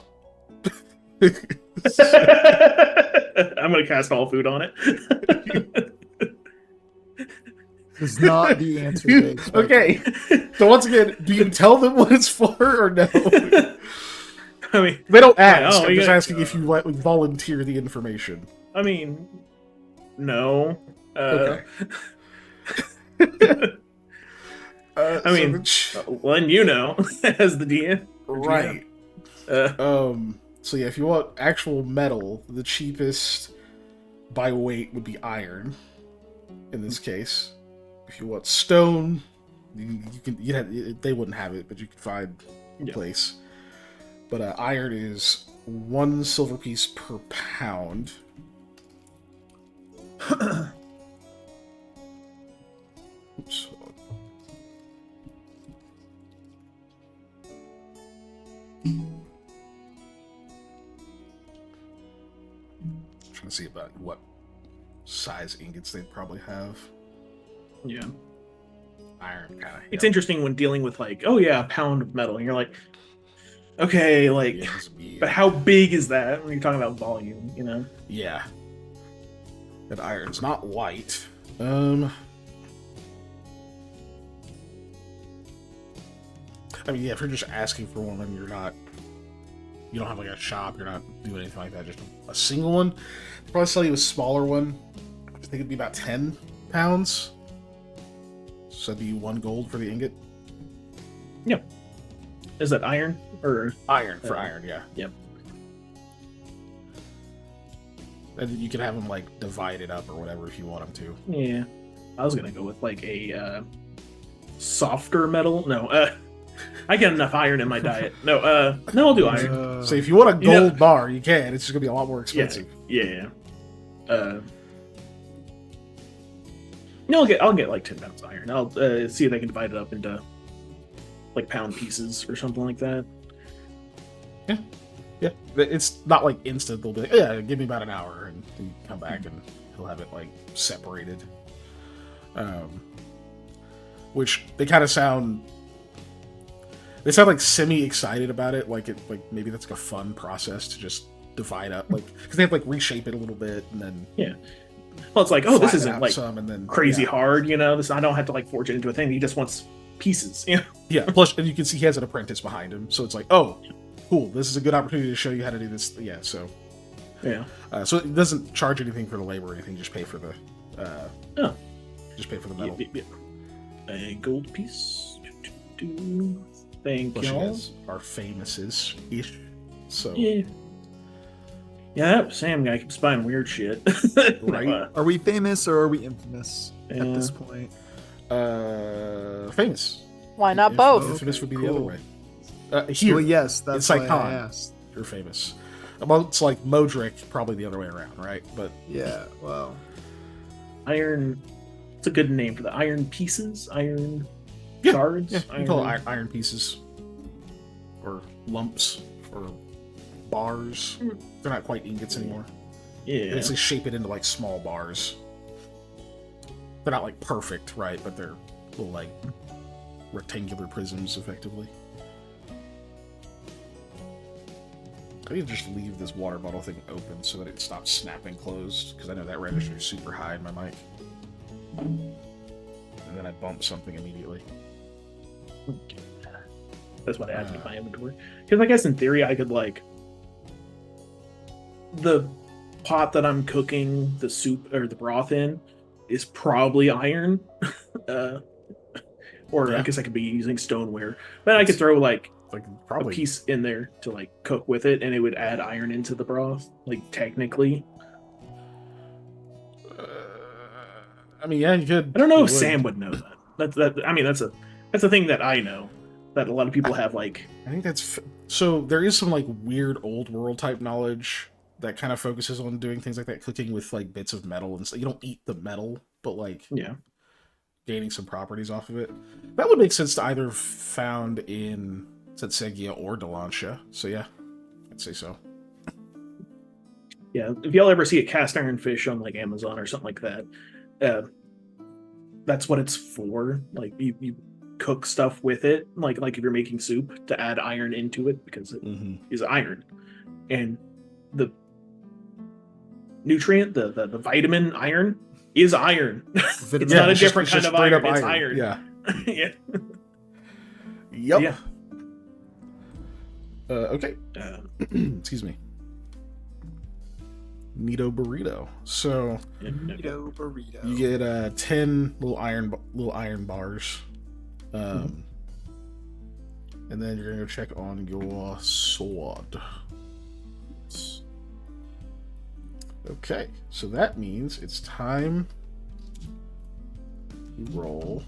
I'm gonna cast all food on it. Is not the answer. they expected. Okay. So once again, do you tell them what it's for or no? I mean, They don't ask. Oh, I'm just yeah. asking if you would volunteer the information. No. Okay. I mean, when as the DM, right. So yeah, if you want actual metal, the cheapest by weight would be iron in this case. If you want stone, they wouldn't have it, but you could find a place. But iron is 1 silver piece per pound. Oops. Trying to see about what size ingots they'd probably have. Yeah. Iron kind of. It's interesting when dealing with like, oh yeah, a pound of metal, and you're like, okay, like, Yeah, but how big is that when you're talking about volume? You know? Yeah. That iron's not white. I mean, yeah, if you're just asking for one and you don't have like a shop, you're not doing anything like that, just a single one, they'll probably sell you a smaller one. I think it'd be about 10 pounds. So that'd be 1 gold for the ingot. Yeah. Is that iron or Iron for iron, yeah. Yep. And you can have them like divided up or whatever if you want them to. Yeah. I was gonna go with like a softer metal. No, I get enough iron in my diet. No, I'll do iron. So if you want a gold bar, you can. It's just gonna be a lot more Yeah, expensive. yeah. No, I'll get like 10 pounds of iron. I'll see if I can divide it up into like pound pieces or something like that. Yeah, it's not like instant. They'll be like, yeah, give me about an hour, and then you come back and he'll have it like separated. Which they kind of sound. They sound like semi-excited about it, like maybe that's like a fun process to just divide up, like because they have to like reshape it a little bit and then Well, it's like, oh, this flatten isn't out like some and then crazy hard, you know. This I don't have to like forge it into a thing. He just wants pieces, you know. Yeah. Plus, and you can see he has an apprentice behind him, so it's like, oh, cool. This is a good opportunity to show you how to do this. Yeah. So. Yeah. So it doesn't charge anything for the labor or anything. Just pay for the. Just pay for the metal. Yep. A gold piece. Thank Plus, you you. guys are famouses-ish. So. Yeah. Yeah, that Sam guy keeps buying weird shit. Right. Are we famous or are we infamous at Yeah. this point? Famous. Why not If- both? Infamous would be the Cool. other way. Here, Well, yes, that's it's why like I Han. asked. You're famous. Well, it's like Modric, probably the other way around, right? But Yeah, well, Iron. It's a good name for the iron pieces. Iron Yeah, shards. yeah, you can call it iron pieces, or lumps, or bars. They're not quite ingots anymore. Yeah. They basically shape it into like small bars. They're not like perfect, right? But they're little like rectangular prisms, effectively. I need to just leave this water bottle thing open so that it stops snapping closed, because I know that register is super high in my mic. And then I bump something immediately. That's what I added to my inventory. Because I guess in theory I could like the pot that I'm cooking the soup or the broth in is probably iron. Or Yeah. I guess I could be using stoneware. But I could throw like Like a probably. piece in there to like cook with it and it would add iron into the broth. Like technically. I mean, yeah, you could. I don't know you if Sam would know that. That's a thing that I know. That a lot of people have like I think that's so. There is some like weird old world type knowledge that kind of focuses on doing things like that, cooking with like bits of metal and stuff. You don't eat the metal, but like yeah. gaining some properties off of it. That would make sense to either found in Setsegia or Delancia. So yeah, I'd say so. Yeah, if y'all ever see a cast iron fish on like Amazon or something like that, that's what it's for. Like you cook stuff with it, like if you're making soup to add iron into it because it is iron, and the nutrient, the vitamin iron is iron. It's not a different kind of iron. It's iron. Yeah. Yeah. Yep. Yeah. Okay. Excuse me. Nito burrito. So burrito, burrito. you get 10 little iron bars, and then you're gonna go check on your sword. Okay, so that means it's time to roll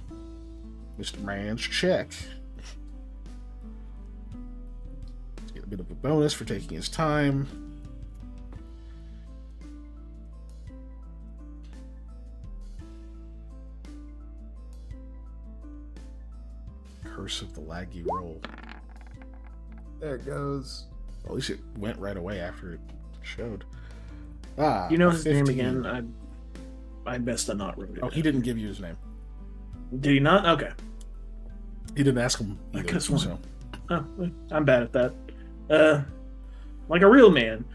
Mr. Man's check. Let's get a bit of a bonus for taking his time. Curse of the laggy roll. There it goes. Well, at least it went right away after it showed. You know his name 15. again? I best have not wrote it. Oh, he didn't give you his name. Did he not? Okay. He didn't ask him I either, could've sworn. so. Oh, I'm bad at that. Like a real man,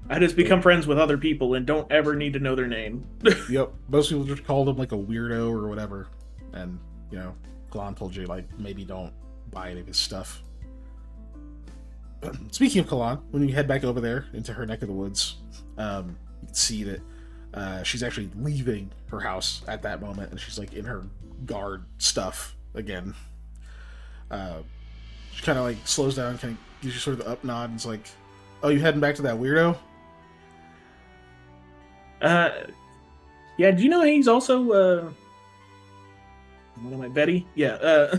I just become friends with other people and don't ever need to know their name. Yep, most people just called him like a weirdo or whatever. And, you know, Kalan told you, like, maybe don't buy any of his stuff. Speaking of Kalan, when you head back over there into her neck of the woods, you can see that she's actually leaving her house at that moment, and she's like in her guard stuff again. She kind of like slows down, kind of gives you sort of the up nod, and is like, "Oh, you heading back to that weirdo?" Yeah. Do you know he's also what am I, Betty? Yeah.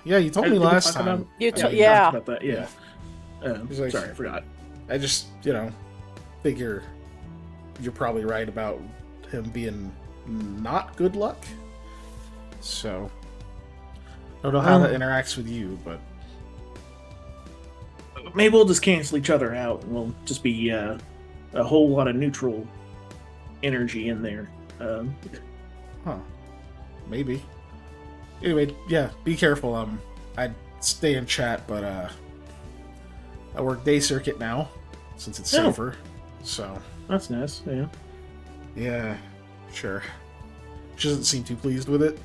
Yeah, you told Did me we last talk time. about- You Yeah, we yeah. talked about that. Yeah. He's like- Sorry, I forgot. I just, you know, figure you're probably right about him being not good luck. So, I don't know how that interacts with you, but Maybe we'll just cancel each other out, and we'll just be a whole lot of neutral energy in there. maybe. Anyway, yeah, be careful. I'd stay in chat, but I work day circuit now since it's Oh. safer. So, That's nice. Yeah. yeah, sure. She doesn't seem too pleased with it.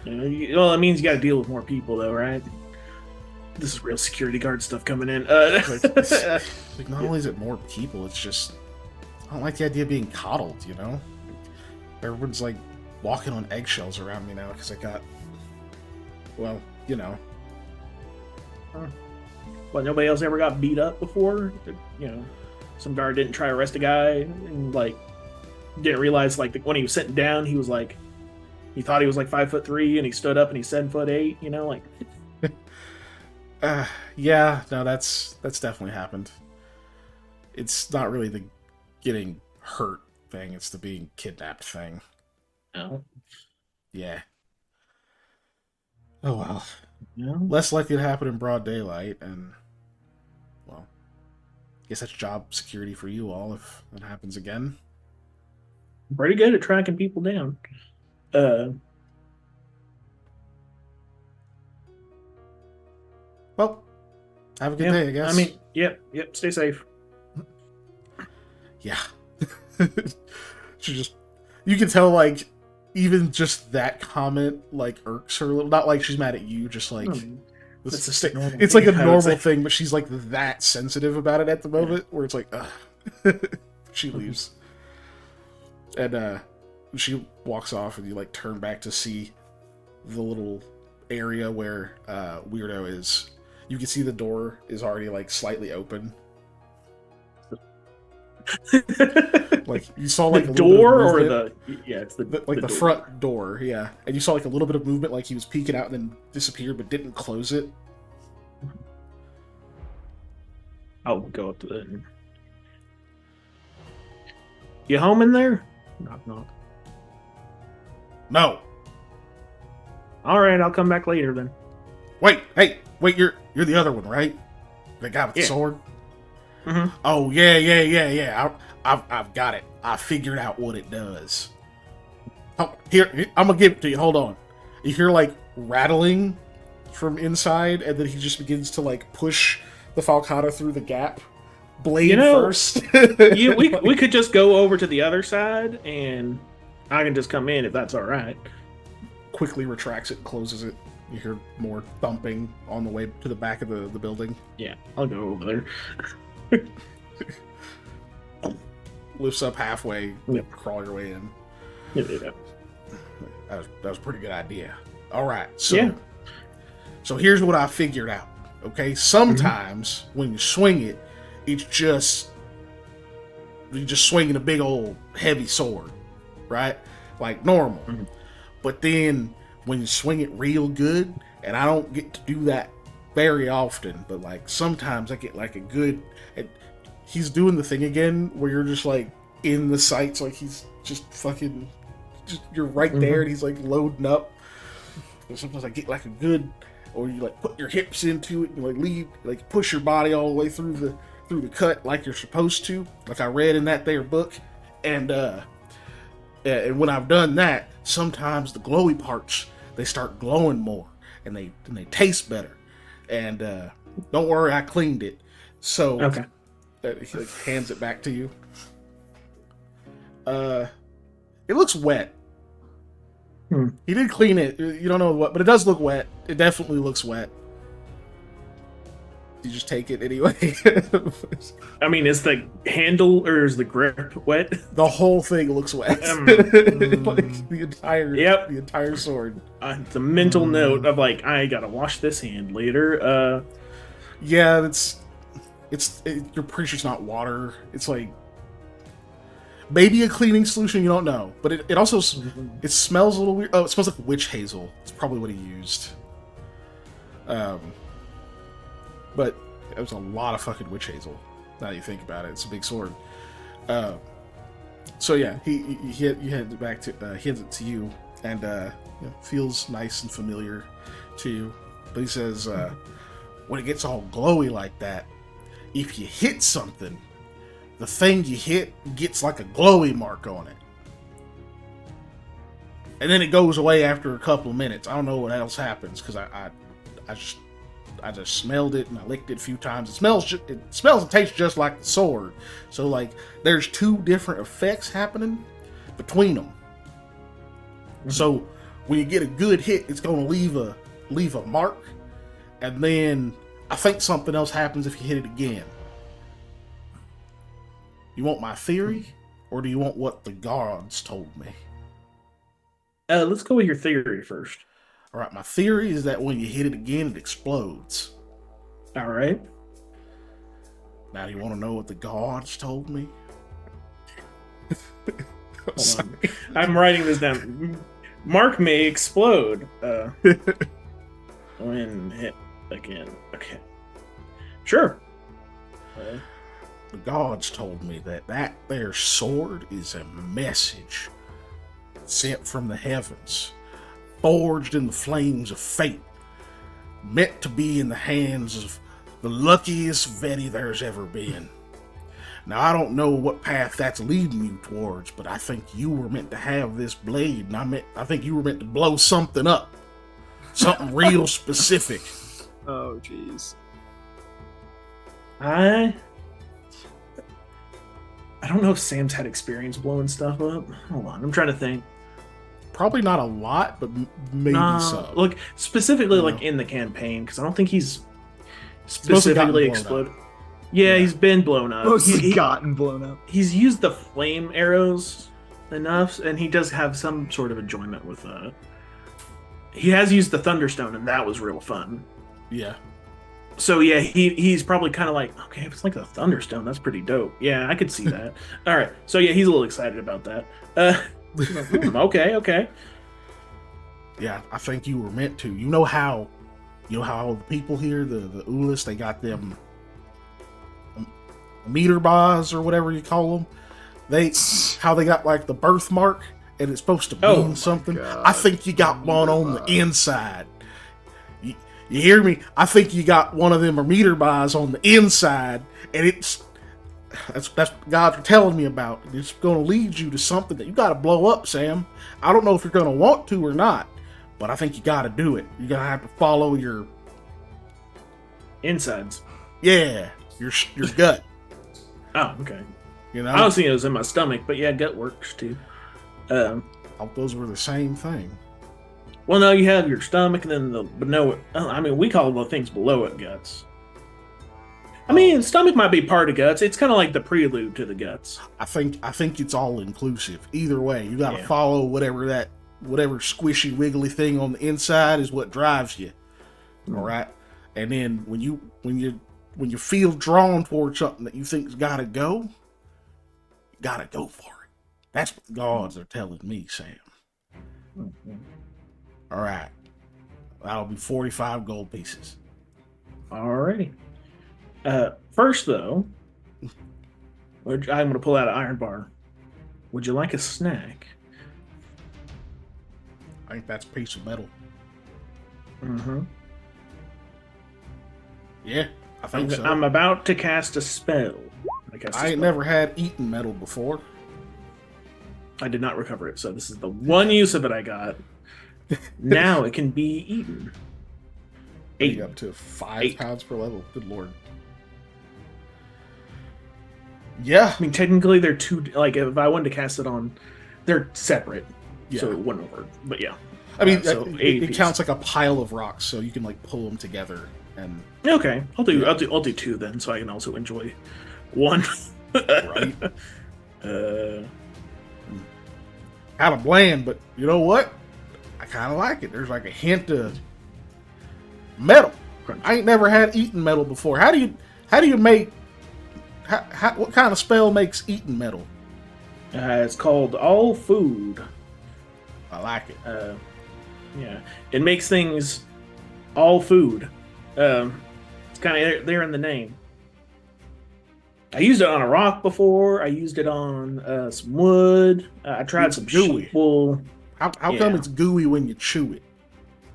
Well, it means you got to deal with more people, though, right? This is real security guard stuff coming in. Like, not only is it more people, it's just I don't like the idea of being coddled. You know, everyone's like walking on eggshells around me now because I got, well, you know. Well, nobody else ever got beat up before. You know, some guard didn't try to arrest a guy and like didn't realize like when he was sitting down, he was like he thought he was like 5'3" and he stood up and he's 7'8". You know, like Yeah, no, that's definitely happened. It's not really the getting hurt thing; it's the being kidnapped thing. no, Yeah. Oh well. no. Less likely to happen in broad daylight, and well, I guess that's job security for you all if that happens again. Pretty good at tracking people down. Well, have a good Yeah, day, I guess. I mean, yep. Stay safe. yeah. She just, you can tell, like, even just that comment, like, irks her a little. Not like she's mad at you, just like, It's just a normal it's like a thing, I would normal say. thing, but she's like that sensitive about it at the moment, where it's like, ugh. She leaves. And she walks off, and you, like, turn back to see the little area where Weirdo is. You can see the door is already, like, slightly open. Like, you saw, like, the a little bit of door or movement. it's the Like the door. front door, yeah. And you saw like a little bit of movement, like he was peeking out and then disappeared, but didn't close it. I'll go up to the. You home in there? Knock knock. No, All right, I'll come back later then. wait, hey, wait, you're the other one, right? The guy with the Yeah. sword. Mm-hmm. Oh yeah. I've got it. I figured out what it does. Oh, here, I'm gonna give it to you. Hold on. You hear like rattling from inside, and then he just begins to like push the falcata through the gap. Blade You know, first. we could just go over to the other side, and I can just come in if that's all right. Quickly retracts it and closes it. You hear more thumping on the way to the back of the building. Yeah, I'll go over there. Lifts up halfway, Yep. crawl your way in. Yeah. That was a pretty good idea. All right, so Yeah. so here's what I figured out. Okay, sometimes when you swing it, it's just you're just swinging a big old heavy sword, right? Like normal. Mhm. But then when you swing it real good, and I don't get to do that very often, but like sometimes I get like a good. He's doing the thing again where you're just like in the sights, like he's just fucking. You're right there, and he's like loading up. And sometimes I get like a good, or you like put your hips into it, and like push your body all the way through the cut like you're supposed to, like I read in that there book, and when I've done that, sometimes the glowy parts they start glowing more, and they taste better. And don't worry, I cleaned it. So Okay. he like, hands it back to you. It looks wet. He did clean it. You don't know what, but it does look wet. It definitely looks wet. You just take it anyway. I mean, is the handle or is the grip wet? The whole thing looks wet. Like the entire sword. It's a mental note of like, I gotta wash this hand later. Yeah, you're pretty sure it's not water. It's like maybe a cleaning solution. You don't know, but it also it smells a little weird. Oh, it smells like witch hazel. It's probably what he used. But it was a lot of fucking witch hazel. Now that you think about it, it's a big sword. So yeah, he hands it back to hands it to you, and feels nice and familiar to you. But he says, when it gets all glowy like that, if you hit something, the thing you hit gets like a glowy mark on it, and then it goes away after a couple of minutes. I don't know what else happens because I just smelled it and I licked it a few times. It smells and tastes just like the sword. So like, there's two different effects happening between them. So when you get a good hit, it's going to leave a mark, and then I think something else happens if you hit it again. You want my theory, or do you want what the gods told me? Let's go with your theory first. All right, my theory is that when you hit it again, it explodes. All right. Now, do you want to know what the gods told me? Hold on. I'm writing this down. Mark may explode when hit again. Okay. Sure. The gods told me that there sword is a message sent from the heavens, forged in the flames of fate, meant to be in the hands of the luckiest Veti there's ever been. Now, I don't know what path that's leading you towards, but I think you were meant to have this blade, and I think you were meant to blow something up. Something real specific. Oh, jeez. I don't know if Sam's had experience blowing stuff up. Hold on, I'm trying to think. Probably not a lot, but maybe some. Look, specifically like in the campaign, because I don't think he's specifically exploded. Yeah, he's been blown up. Mostly gotten blown up. He's used the flame arrows enough, and he does have some sort of enjoyment with he has used the Thunderstone, and that was real fun. Yeah. So yeah, he's probably kind of like, okay, if it's like the Thunderstone, that's pretty dope. Yeah, I could see that. All right, so yeah, he's a little excited about that. Okay. Yeah, I think you were meant to. You know how the people here, the Ulis, they got them meter bars or whatever you call them. How they got like the birthmark, and it's supposed to mean something. God. I think you got one on the inside. You hear me? I think you got one of them or meter bars on the inside, and that's what God's telling me about. It's going to lead you to something that you got to blow up, Sam. I don't know if you're going to want to or not, but I think you got to do it. You're going to have to follow your insides. Yeah, your gut. Oh, okay. You know, I was thinking it was in my stomach, but yeah, gut works too. I thought those were the same thing. Well, no, you have your stomach, and then I mean, we call the things below it guts. I mean, stomach might be part of guts. It's kind of like the prelude to the guts. I think it's all inclusive. Either way, you got to follow whatever squishy, wiggly thing on the inside is what drives you. Mm-hmm. All right, and then when you feel drawn towards something that you think's got to go, Gotta go for it. That's what the gods are telling me, Sam. All right. That'll be 45 gold pieces. Alrighty. First, though, I'm going to pull out an iron bar. Would you like a snack? I think that's a piece of metal. Mm-hmm. Yeah, I think so. I'm about to cast a spell. I ain't never had eaten metal before. I did not recover it, so this is the one use of it I got. Now it can be eaten. 8. Up to 5 8 pounds per level. Good lord. Yeah. I mean, technically they're two. Like, if I wanted to cast it on, they're separate, so it wouldn't work. But yeah, I mean, so it counts like a pile of rocks, so you can like pull them together. And okay, I'll do 2 then, so I can also enjoy 1. Right. Uh, Kind of bland, but you know what? I kind of like it. There's like a hint of metal. I ain't never had eaten metal before. How do you make? What kind of spell makes eaten metal? it's called all food. I like it. Yeah, it makes things all food. It's kind of there in the name. I used it on a rock before. I used it on some wood. I tried It's some gooey. sheep wool. How come it's gooey when you chew it?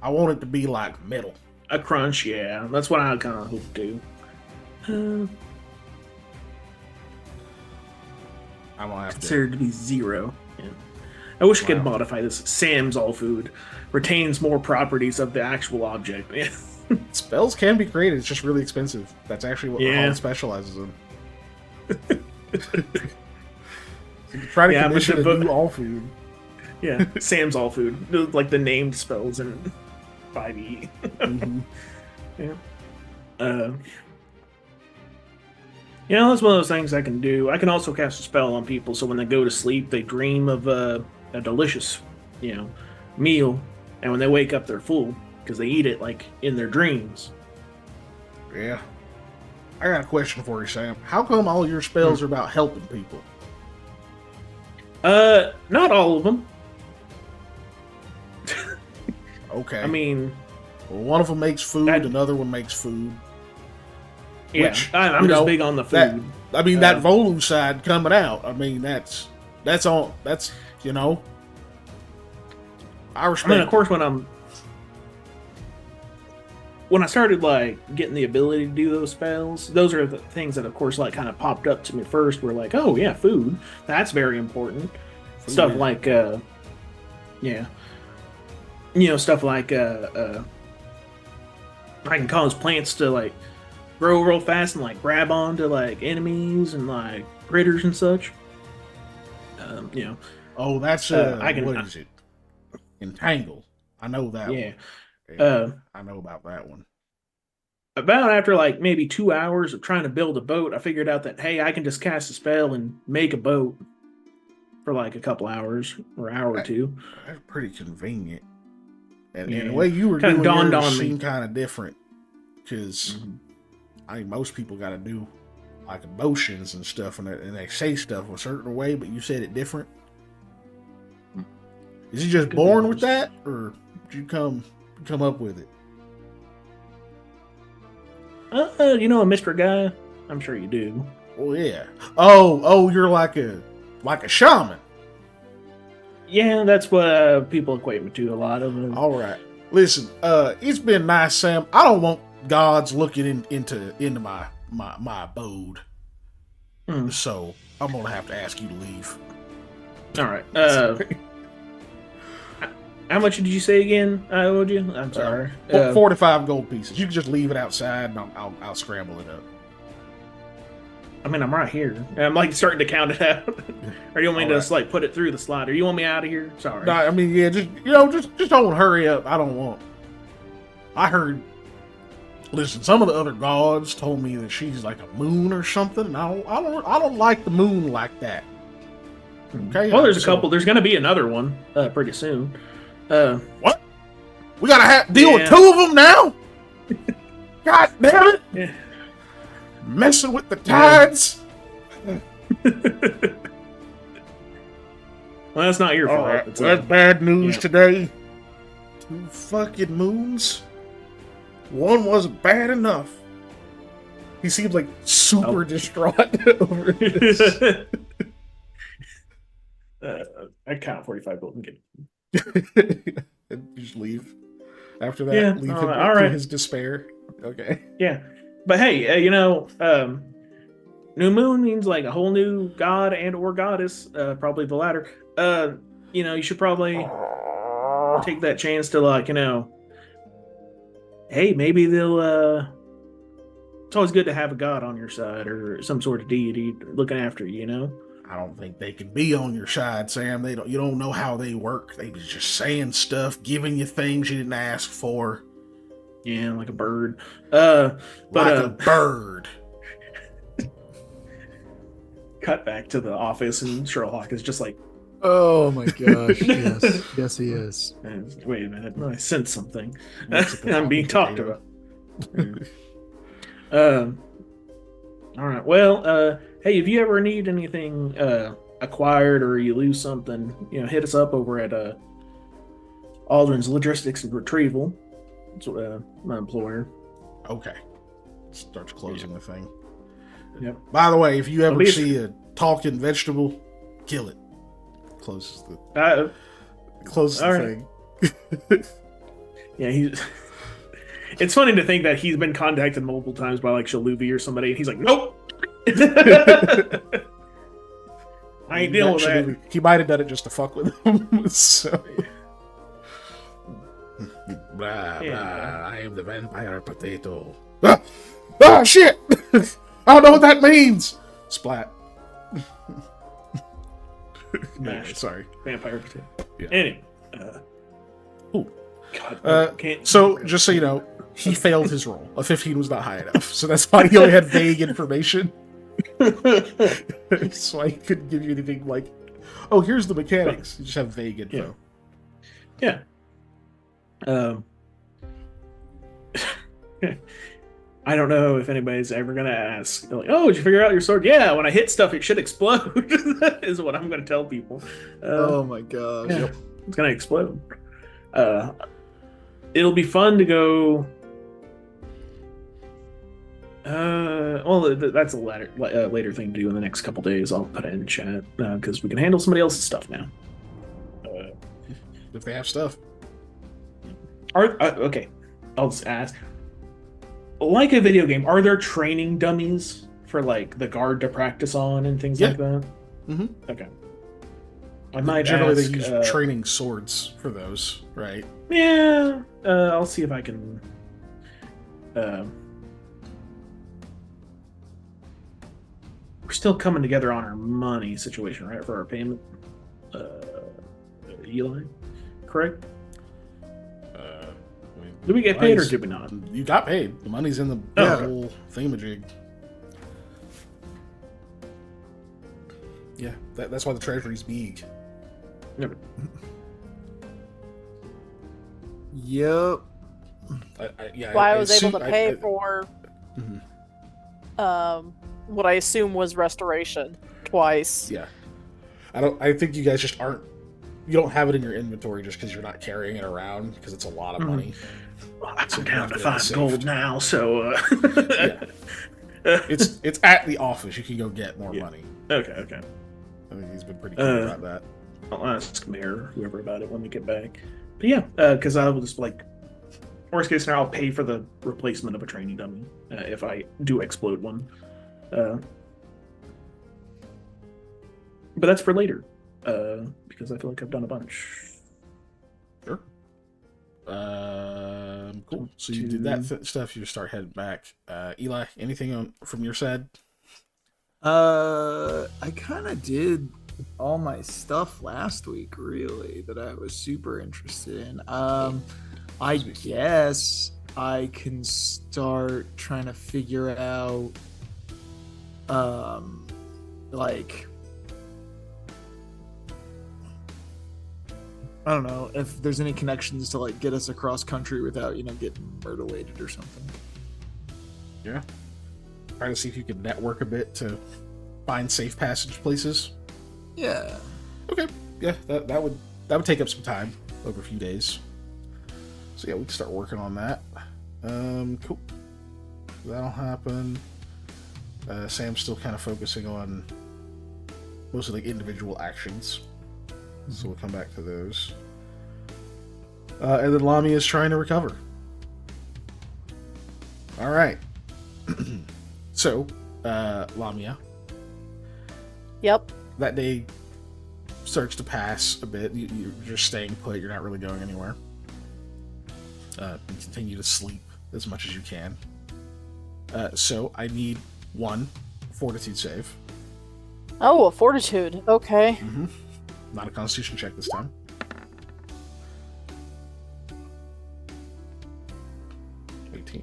I want it to be like metal. A crunch, yeah. That's what I kind of hope to do. I'm gonna have to. Considered to be 0. Yeah. I wish I could Wow. modify this. Sam's all food retains more properties of the actual object. Yeah. Spells can be created. It's just really expensive. That's actually what Yeah. Hall specializes in. Try to Yeah, but commission the a new book- all food. Yeah, Sam's all food. Like the named spells in 5e. Mhm. Yeah. That's one of those things I can do. I can also cast a spell on people, so when they go to sleep, they dream of a delicious, meal, and when they wake up, they're full because they eat it like in their dreams. Yeah. I got a question for you, Sam. How come all your spells are about helping people? Not all of them. Okay. I mean, well, one of them makes food, that- another one makes food. yeah, Which, I'm you just know, big on the that- food. I mean, that Volu side coming out. I mean, that's all. That's I respect. I mean, of course, when I started like getting the ability to do those spells, those are the things that, of course, like kind of popped up to me first. Were like, oh yeah, food. That's very important. Food Stuff is- like, stuff like I can cause plants to like grow real fast and like grab onto like enemies and like critters and such. Oh, that's I can- what is it? Entangle. I know that Yeah. one. I know about that one. About after like maybe 2 hours of trying to build a boat, I figured out that hey, I can just cast a spell and make a boat for like a couple hours or hour or two. That's pretty convenient. And, Yeah. and the way you were Kinda doing dawned yours on me. seemed kind of different, because I think most people got to do like emotions and stuff, and they say stuff a certain way, but you said it different. Is he just Could be born with those. that, or did you come up with it? A mystery guy? I'm sure you do. Oh yeah. Oh, you're like a shaman. Yeah, that's what people equate me to a lot of them. All right. Listen, it's been nice, Sam. I don't want gods looking into my abode. Hmm. So I'm gonna have to ask you to leave. All right. How much did you say again? I owed you. I'm sorry. 45 gold pieces. You can just leave it outside, and I'll scramble it up. I mean, I'm right here. I'm like starting to count it out. Or you want me All to right. just like put it through the slider? You want me out of here? Sorry. No, I mean, yeah, just don't hurry up. I don't want. I heard. Listen, some of the other gods told me that she's like a moon or something. And I don't like the moon like that. Okay. Well, there's a so- couple. There's going to be another one pretty soon. What? We gotta deal with Yeah. 2 of them now? God damn it! Yeah. Messing with the tides. Well, that's not your fault. Alright, It's, well, that's bad news yeah. today. 2 fucking moons? One wasn't bad enough. He seems like super distraught over this. I count 45 golden game. And you just leave after that? Yeah, Leave him all to right. his despair? Okay. Yeah. But hey, new moon means like a whole new god and or goddess, probably the latter. You should probably take that chance to like, hey, maybe they'll it's always good to have a god on your side or some sort of deity looking after you. I don't think they can be on your side, Sam. You don't know how they work. They was just saying stuff, giving you things you didn't ask for. Yeah, like a bird. Like a bird. Cut back to the office and Sherlock is just like, Oh my gosh! Yes, yes, he is. wait a minute, I sense something. Mexican I'm being talked potato. about. All right. Well, hey, if you ever need anything acquired or you lose something, hit us up over at Aldrin's Logistics and Retrieval. That's my employer. Okay. Starts closing the thing. Yep. By the way, if you ever be- see a talking vegetable, kill it. Closes the All right. thing. Yeah, it's funny to think that he's been contacted multiple times by like Shaluvi or somebody, and he's like, nope. I ain't dealing with that. He might have done it just to fuck with him. So. Blah, Yeah. blah, I am the vampire potato. Shit! I don't know what that means! Splat. Anyway, sorry. Vampire potato. Yeah. Anyway. Ooh. God, can't. So, just so you know, he failed his roll. A 15 was not high enough, so that's why he only had vague information. That's why he couldn't give you anything like, oh, here's the mechanics. You just have vague info. Yeah. I don't know if anybody's ever gonna ask. They're like, oh, did you figure out your sword? Yeah, when I hit stuff, it should explode. Is what I'm gonna tell people. Oh my gosh! Yeah, it's gonna explode. It'll be fun to go. Well, that's a later thing to do in the next couple days. I'll put it in chat because we can handle somebody else's stuff now. If they have stuff. Okay, I'll just ask. Like a video game, are there training dummies for like the guard to practice on and things like that? Mm-hmm. Okay. I might Generally, ask, they use training swords for those, right? Yeah, I'll see if I can. We're still coming together on our money situation, right? For our payment, Eli, correct? Did we get paid or did we not? You got paid. The money's in the whole thingamajig. Yeah, that's why the treasury's big. Yep. Yep. Why I was able to pay for Mhm. What I assume was restoration twice. Yeah. I think you guys just aren't. You don't have it in your inventory just because you're not carrying it around because it's a lot of money. Well, I'm So you down have to to 5 save. gold now, so. Yeah. It's at the office. You can go get more money. Okay. I think he's been pretty cool about that. I'll ask Mayor or whoever about it when we get back. But yeah, because I will just like, worst case scenario, I'll pay for the replacement of a training dummy if I do explode one. But that's for later, because I feel like I've done a bunch. Sure. Cool. So you did that stuff. You start heading back. Eli, anything from your side? I kind of did all my stuff last week, really, that I was super interested in. I guess I can start trying to figure out, like, I don't know if there's any connections to like get us across country without, getting murder-related or something. Yeah. Try to see if you can network a bit to find safe passage places. Yeah. Okay. Yeah, that would take up some time over a few days. So yeah, we can start working on that. Cool. That'll happen. Sam's still kind of focusing on mostly like individual actions, so we'll come back to those. And then Lamia is trying to recover. All right. So, Lamia. Yep. That day starts to pass a bit. You're staying put. You're not really going anywhere. You continue to sleep as much as you can. So I need one fortitude save. Oh, a fortitude. Okay. Mm-hmm. Not a constitution check this time.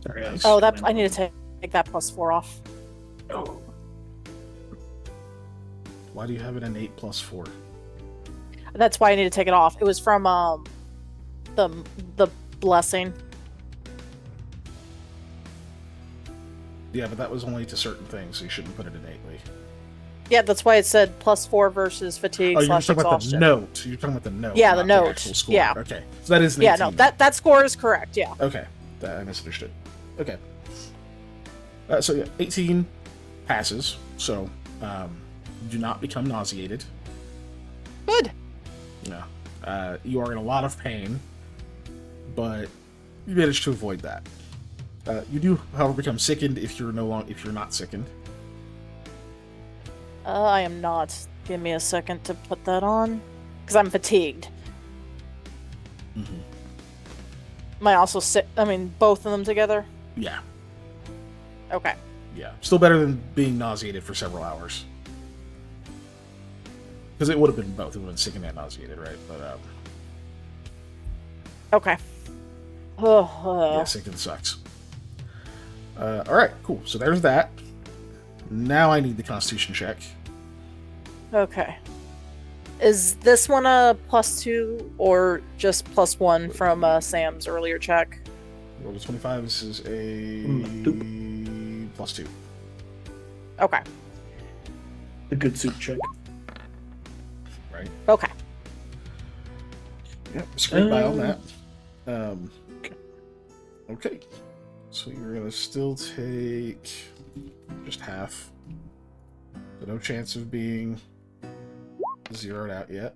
Sorry, Nice. Oh, that I need to take that +4 off. Oh. Why do you have it an 8 + 4? That's why I need to take it off. It was from the blessing. Yeah, but that was only to certain things, so you shouldn't put it innately. Yeah, that's why it said +4 versus fatigue Oh, you're / talking about the exhaustion. note. You're talking about the note. Yeah, not the note. actual score. Yeah. Okay. So that is an Yeah, 18. no, that score is correct. Yeah. Okay. I misunderstood. Okay. So yeah, 18 passes. So you do not become nauseated. Good. No. You are in a lot of pain, but you managed to avoid that. You do, however, become sickened if you're not sickened. I am not. Give me a second to put that on, because I'm fatigued. Mm-hmm. Am I also sick? I mean, both of them together. Yeah. Okay. Yeah. Still better than being nauseated for several hours. Because it would have been both. It would have been sickened and nauseated, right? But Okay. Oh. yeah, sickened sucks. All right, cool. So there's that. Now I need the Constitution check. Okay. Is this one a +2 or just +1 from Sam's earlier check? Roll to 25. This is a +2. Okay. The good suit check. Right. Okay. Yep. Scrape by on that. Okay. So you're gonna still take just half. So no chance of being zeroed out yet.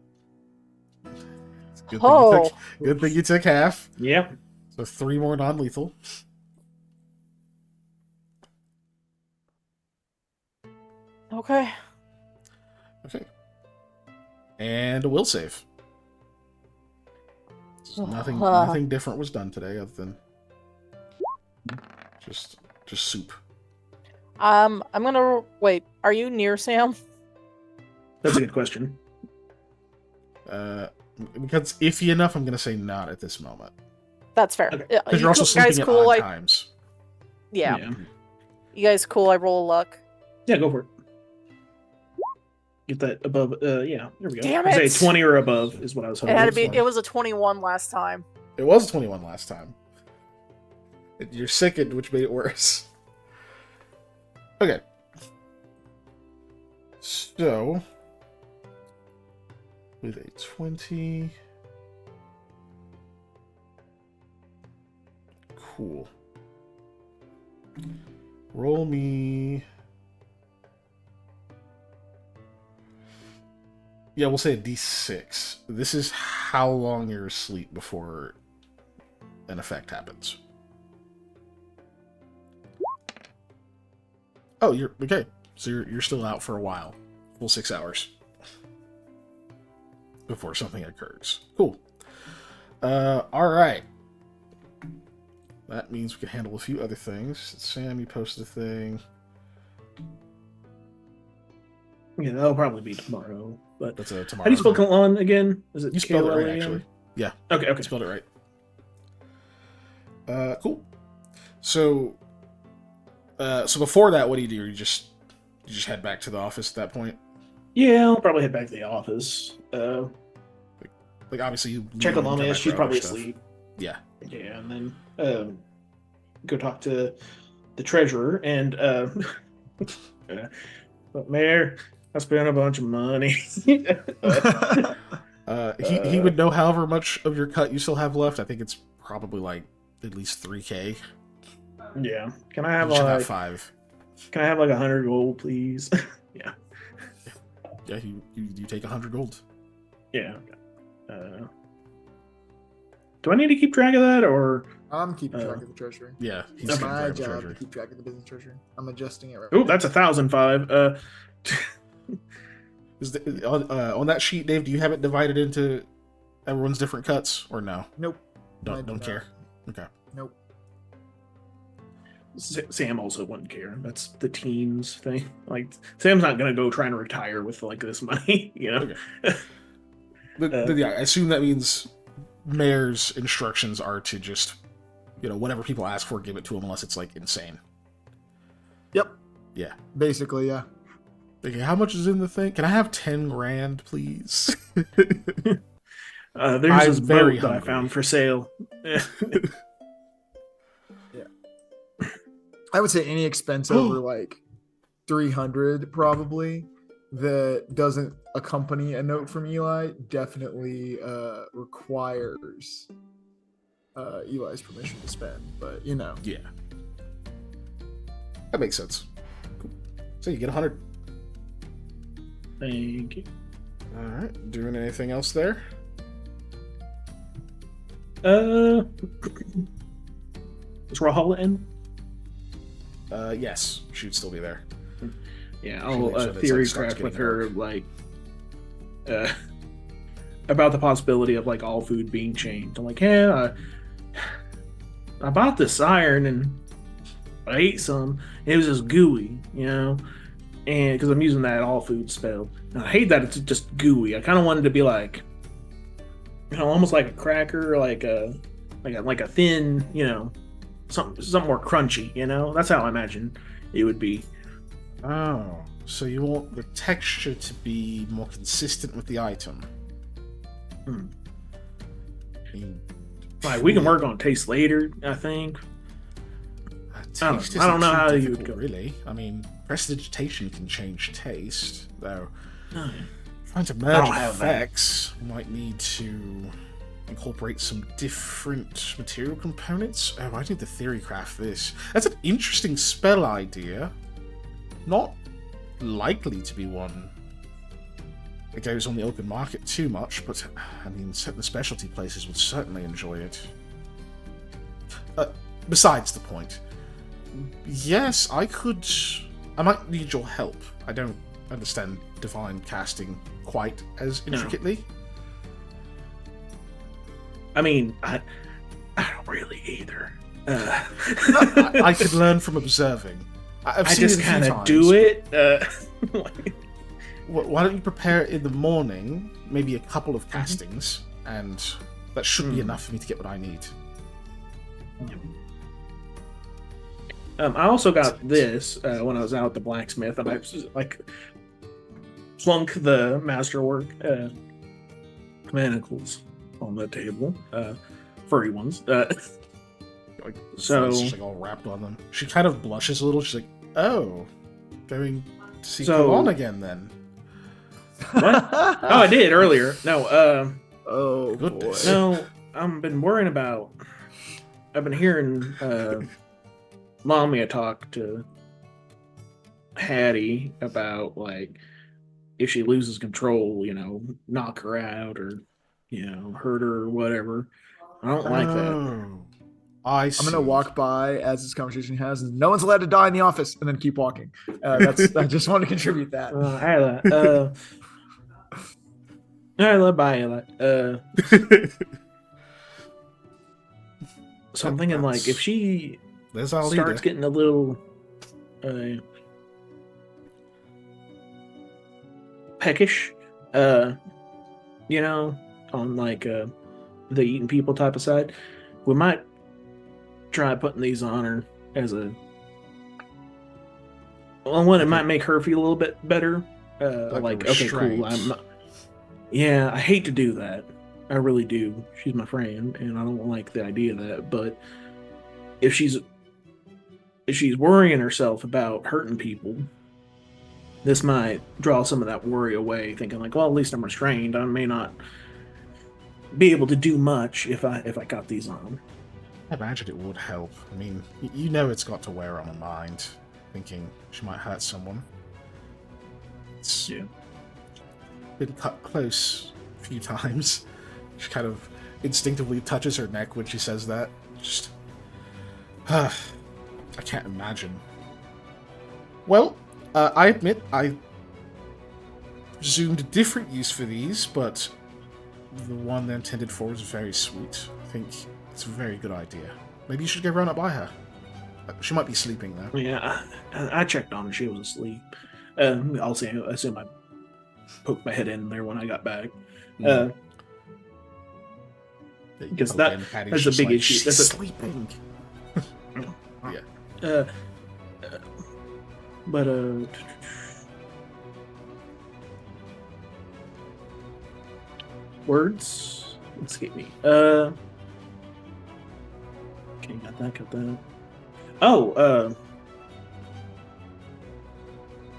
Good thing you took half. Yeah. So 3 more non-lethal. Okay. Okay. And a will save. So nothing different was done today other than just soup. I'm gonna wait. Are you near Sam? That's a good question. Because iffy enough, I'm gonna say not at this moment. That's fair. Okay. Yeah, Because you're also sleeping at odd times. Yeah. You guys cool? I roll a luck. Yeah, go for it. Get that above. Yeah, there we go. Damn Say it! 20 or above is what I was hoping. It had to be. fine. It was a 21 last time. It was 21 last time. You're sickened, which made it worse. Okay. So, with a 20. Cool. Roll me. Yeah, we'll say a d6. This is how long you're asleep before an effect happens. Oh, you're okay. So you're still out for a while, full 6 hours before something occurs. Cool. All right. That means we can handle a few other things. Sam, you posted a thing. Yeah, that'll probably be tomorrow. But That's a tomorrow. how do you spell Kalan again? Is it You spelled it right, K-O-L-A-N? actually. Yeah. Okay. You spelled it right. Cool. So before that, what do? You just head back to the office at that point? Yeah, I'll probably head back to the office. Like obviously you Check on Lamia. She's probably stuff. asleep. Yeah. Yeah, and then go talk to the treasurer and but Mayor, I spent a bunch of money. He would know however much of your cut you still have left. I think it's probably like at least 3K. Yeah. Can I have You should like have 5. Can I have like 100 gold, please? Yeah. Yeah, you take 100 gold. Yeah. Do I need to keep track of that, or? I'm keeping track of the treasury. Yeah, he's It's keeping my track of job treasury. to keep track of the business treasury. I'm adjusting it right Oh, now. that's 1,005. On that sheet, Dave, do you have it divided into everyone's different cuts, or no? Nope. I do Don't not. care. Okay. Nope. Sam also wouldn't care. That's the teens thing. Like, Sam's not gonna go trying to retire with like this money, you know. Okay. But yeah, I assume that means Mayor's instructions are to just, whatever people ask for, give it to them unless it's like insane. Yep. Yeah. Basically, yeah. Okay, how much is in the thing? Can I have 10 grand, please? There's I'm this very boat that I hungry. found for sale. I would say any expense over like 300 probably that doesn't accompany a note from Eli definitely requires Eli's permission to spend. But Yeah. That makes sense. Cool. So you get 100. Thank you. Alright. Doing anything else there? Is Rahala in? Yes. She'd still be there. Yeah, She I'll lives when it's, theory starts craft with getting her, like, about the possibility of, like, all food being changed. I'm like, yeah, I bought this iron and I ate some. And it was just gooey, and because I'm using that all food spell. And I hate that it's just gooey. I kind of wanted to be like, almost like a cracker, like a thin, something more crunchy. That's how I imagine it would be. Oh. So you want the texture to be more consistent with the item. Like, we can work on taste later, I think. Taste I don't isn't know too how you difficult, would go. really. I mean, prestidigitation can change taste, though. Oh, Trying to I merge don't have that. effects, you might need to incorporate some different material components. Oh, I need to theory craft this. That's an interesting spell idea. Not likely to be one that goes on the open market too much, but I mean, certain specialty places would certainly enjoy it. Besides the point, yes, I might need your help. I don't understand divine casting quite as intricately. I mean, I don't really either. I could learn from observing. I've I seen just it a few kind of times, do it. Why don't you prepare it in the morning, maybe a couple of castings, and that should be enough for me to get what I need. I also got this when I was out at the blacksmith, and I like plunk the masterwork manacles on the table, furry ones. Like, So- it's just, like, all wrapped on them. She kind of blushes a little. She's like, "Oh, going to see So- Kalon again then." What? Oh, I did earlier. No, Oh, Goodness. boy. no, I've been worrying about. I've been hearing Lamia talk to Hattie about, like, if she loses control, knock her out or hurt her or whatever. I don't like that. Oh, I see. I'm gonna walk by as this conversation has, and no one's allowed to die in the office, and then keep walking. I just want to contribute that. Ayla, bye, Ayla. So I'm thinking, like, if she There's our starts leader. getting a little peckish, on like the eating people type of side, we might try putting these on her as a. Well, one, it might make her feel a little bit better. Like a Okay, cool. restraint. Yeah, I hate to do that. I really do. She's my friend, and I don't like the idea of that. But if she's worrying herself about hurting people, this might draw some of that worry away. Thinking like, well, at least I'm restrained. I may not be able to do much if I got these on. I imagine it would help. I mean, you know it's got to wear on her mind, thinking she might hurt someone. It's been cut close a few times. She kind of instinctively touches her neck when she says that. Just... I can't imagine. Well, I admit I presumed a different use for these, but the one they're intended for is very sweet. I think it's a very good idea. Maybe you should go run up by her. She might be sleeping though. Yeah, I checked on her. She was asleep. I'll say, I assume I poked my head in there when I got back. Because that's a big issue. She's That's sleeping. yeah. But words escape me. Okay, got that. Oh,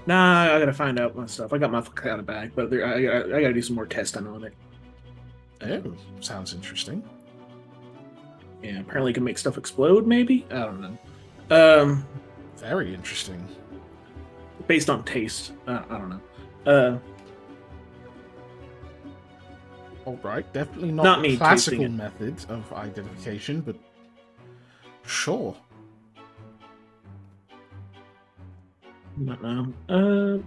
nah, I gotta find out my stuff. I got my cloud back, but I gotta do some more testing on it. Oh, sounds interesting. Yeah, apparently it can make stuff explode, maybe? I don't know. Very interesting. Based on taste. I don't know. Alright, definitely not, Not the me classical tasting it. method of identification, but sure. I don't know. I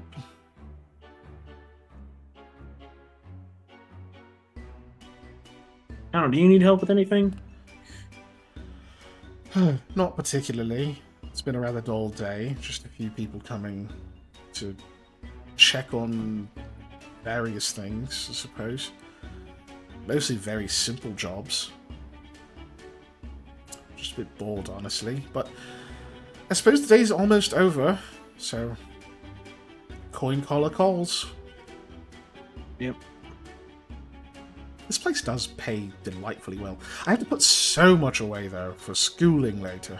don't know. Do you need help with anything? Not particularly. It's been a rather dull day. Just a few people coming to check on various things, I suppose. Mostly very simple jobs. Just a bit bored, honestly. But I suppose the day's almost over, so coin collar calls. Yep. This place does pay delightfully well. I have to put so much away, though, for schooling later.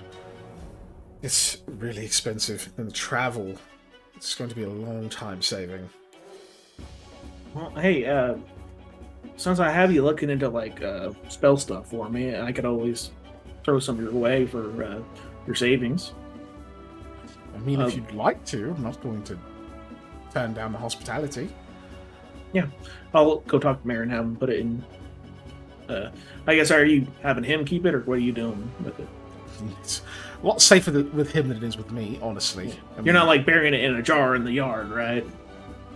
It's really expensive, and the travel, it's going to be a long time saving. Well, hey, since I have you looking into like spell stuff for me, I could always throw some your way for your savings. I mean, if you'd like to, I'm not going to turn down the hospitality. Yeah, I'll go talk to Mayor and have him put it in. I guess, are you having him keep it, or what are you doing with it? It's a lot safer with him than it is with me, honestly. I You're mean, not like burying it in a jar in the yard, right?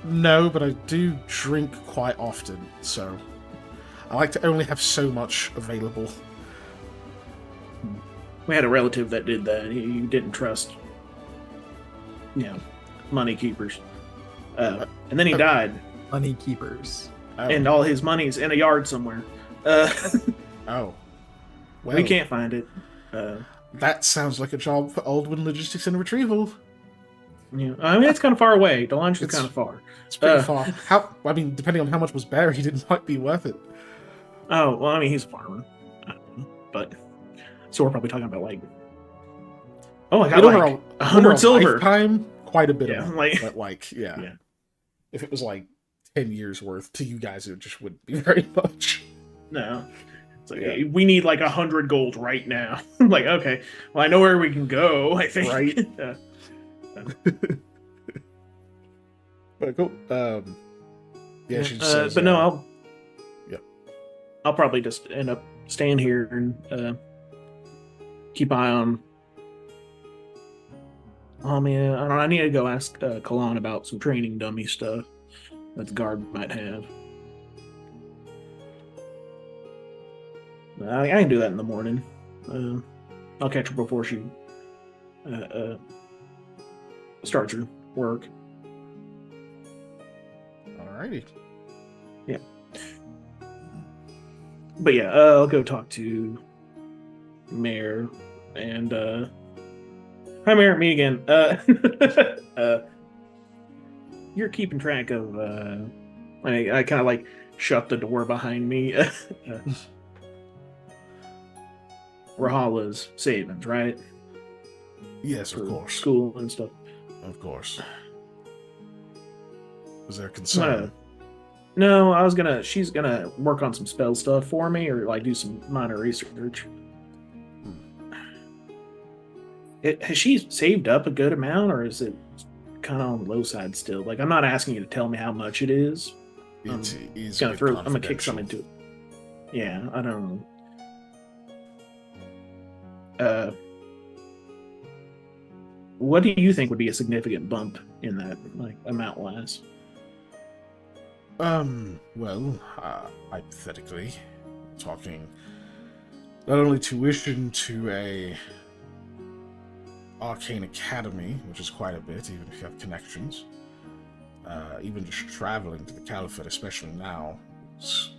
No, but I do drink quite often, so I like to only have so much available. We had a relative that did that. He didn't trust, money keepers. And then he died, Money keepers. Oh. and all his money's in a yard somewhere. Oh. Well, We can't find it. that sounds like a job for Aldwin Logistics and Retrieval. Yeah, I mean, it's kind of far away. Delange is It's- kind of far. It's pretty far. I mean, depending on how much was buried, it might be worth it. Oh, well, I mean, he's a farmer. But, so we're probably talking about like, oh, I got Over like a- 100 over a silver. lifetime, quite a bit Yeah, of it. like- But yeah. Yeah. If it was like 10 years worth, to you guys, it just wouldn't be very much. No. It's like, Yeah. hey, we need like 100 gold right now. Like, okay, well, I know where we can go, I think. Right. Yeah. But cool. Yeah, she just says, but no, I'll. Yep. I'll probably just end up staying here and keep eye on. I mean, I don't know. I need to go ask Kalan about some training dummy stuff that the guard might have. I can do that in the morning. I'll catch her before she starts her work. Alrighty. But yeah, I'll go talk to Mayor and hi Mayor, me again. You're keeping track of I kind of like shut the door behind me. Rahala's savings, right? Yes, of For course. school and stuff. Of course. Was there concern? No, she's gonna work on some spell stuff for me, or like do some minor research. Has she saved up a good amount, or is it kind of on the low side still? Like, I'm not asking you to tell me how much it is. It is I'm gonna kick some into it. Yeah, I don't know. What do you think would be a significant bump in that, like, amount wise? Well, hypothetically, talking not only tuition to a arcane academy, which is quite a bit, even if you have connections, even just traveling to the Caliphate, especially now, is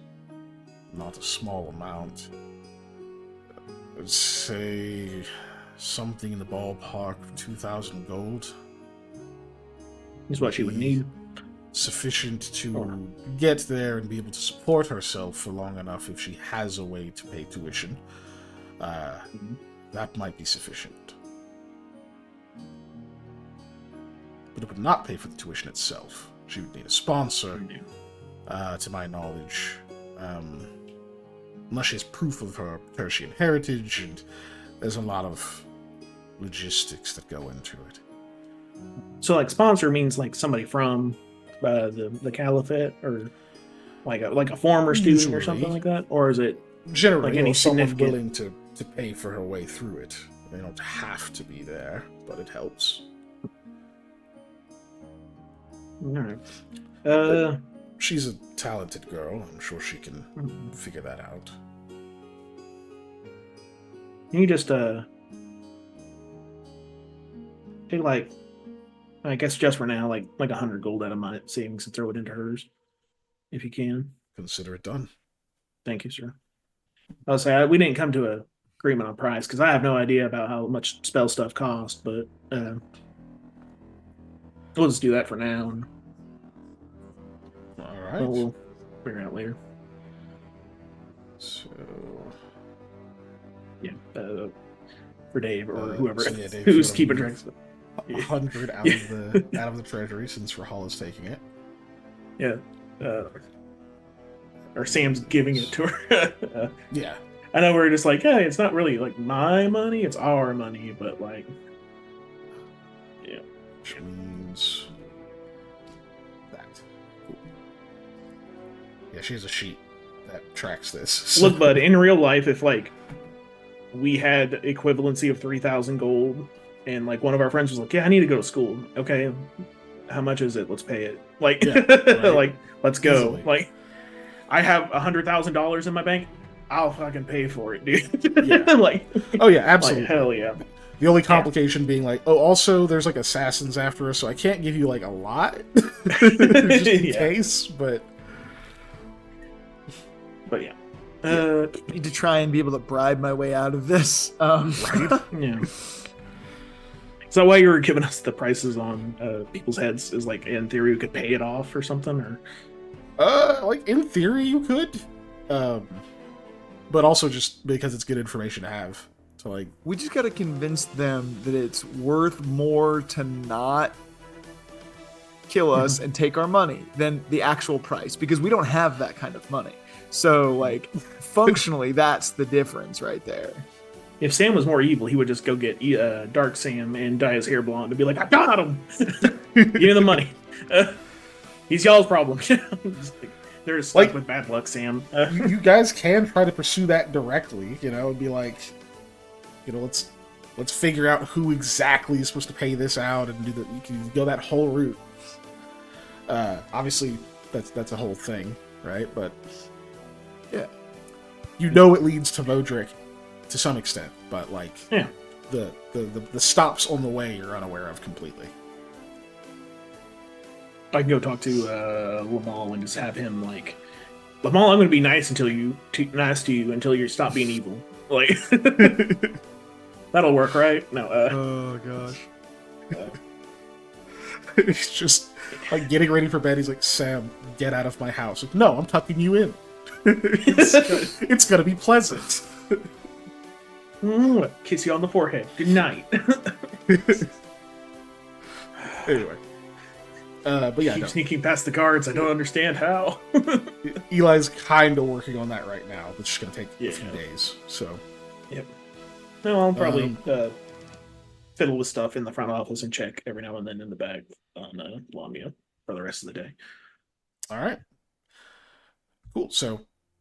not a small amount. I'd say something in the ballpark of 2,000 gold. Is what she would need. Sufficient to get there and be able to support herself for long enough if she has a way to pay tuition. That might be sufficient. But it would not pay for the tuition itself. She would need a sponsor, to my knowledge. Unless she has proof of her Tertian heritage, and there's a lot of logistics that go into it. So, like, sponsor means like somebody from the Caliphate, or like a former student Usually. or something like that, or is it Generally, like any someone significant willing to pay for her way through it. They don't have to be there, but it helps. All right. She's a talented girl. I'm sure she can figure that out. Can you just take, like, I guess just for now, like 100 gold out of my savings and throw it into hers, if you can. Consider it done. Thank you, sir. I'll say we didn't come to an agreement on price because I have no idea about how much spell stuff costs, but we'll just do that for now, and All right. we'll figure it out later. So, Yeah, for Dave or whoever so yeah, Dave, who's you keeping wanna track of it. 100 out of the treasury, since Rahal is taking it. Yeah. Or Sam's giving it to her. Yeah. I know we're just like, hey, it's not really like my money, it's our money, but like, yeah. Which means that. Cool. Yeah, she has a sheet that tracks this. So. Look, bud, in real life, if like we had equivalency of 3,000 gold, and like one of our friends was like, yeah, I need to go to school. Okay, how much is it? Let's pay it. Like, Yeah, right. like, let's go. Easily. Like, I have $100,000 in my bank. I'll fucking pay for it, dude. Yeah. Like, Oh yeah, absolutely. like, hell yeah. The only complication being like, oh, also there's like assassins after us, so I can't give you like a lot, just in Yeah. case. But yeah. I need to try and be able to bribe my way out of this. Yeah. Is that why you were giving us the prices on people's heads? Is like, in theory, we could pay it off or something? Or like in theory you could, but also just because it's good information to have. So like, We just got to convince them that it's worth more to not kill us and take our money than the actual price, because we don't have that kind of money. So like, functionally, that's the difference right there. if Sam was more evil, he would just go get Dark Sam and dye his hair blonde and be like, I got him! Give me the money. He's y'all's problem. Just like, they're just stuck Like- with bad luck, Sam. you guys can try to pursue that directly, you know, and be like, you know, let's figure out who exactly is supposed to pay this out, and you can go that whole route. Obviously, that's a whole thing, right? But Yeah. you know it leads to Vodrick to some extent, but like, Yeah. the stops on the way you're unaware of completely. I can go talk to Lamal and just have him like, Lamal, I'm going to be nice to you until you stop being evil. Like, that'll work, right? No. Oh gosh. He's just like getting ready for bed. He's like, Sam, get out of my house. Like, no, I'm tucking you in. It's gonna be pleasant. Kiss you on the forehead. Good night. Anyway, But yeah, Keep no. sneaking past the guards. I don't understand how. Eli's kind of working on that right now. It's just going to take a few Yeah. days. So, Yep. No, I'll probably Um, fiddle with stuff in the front office and check every now and then in the back on Lamia for the rest of the day. all right, cool. So,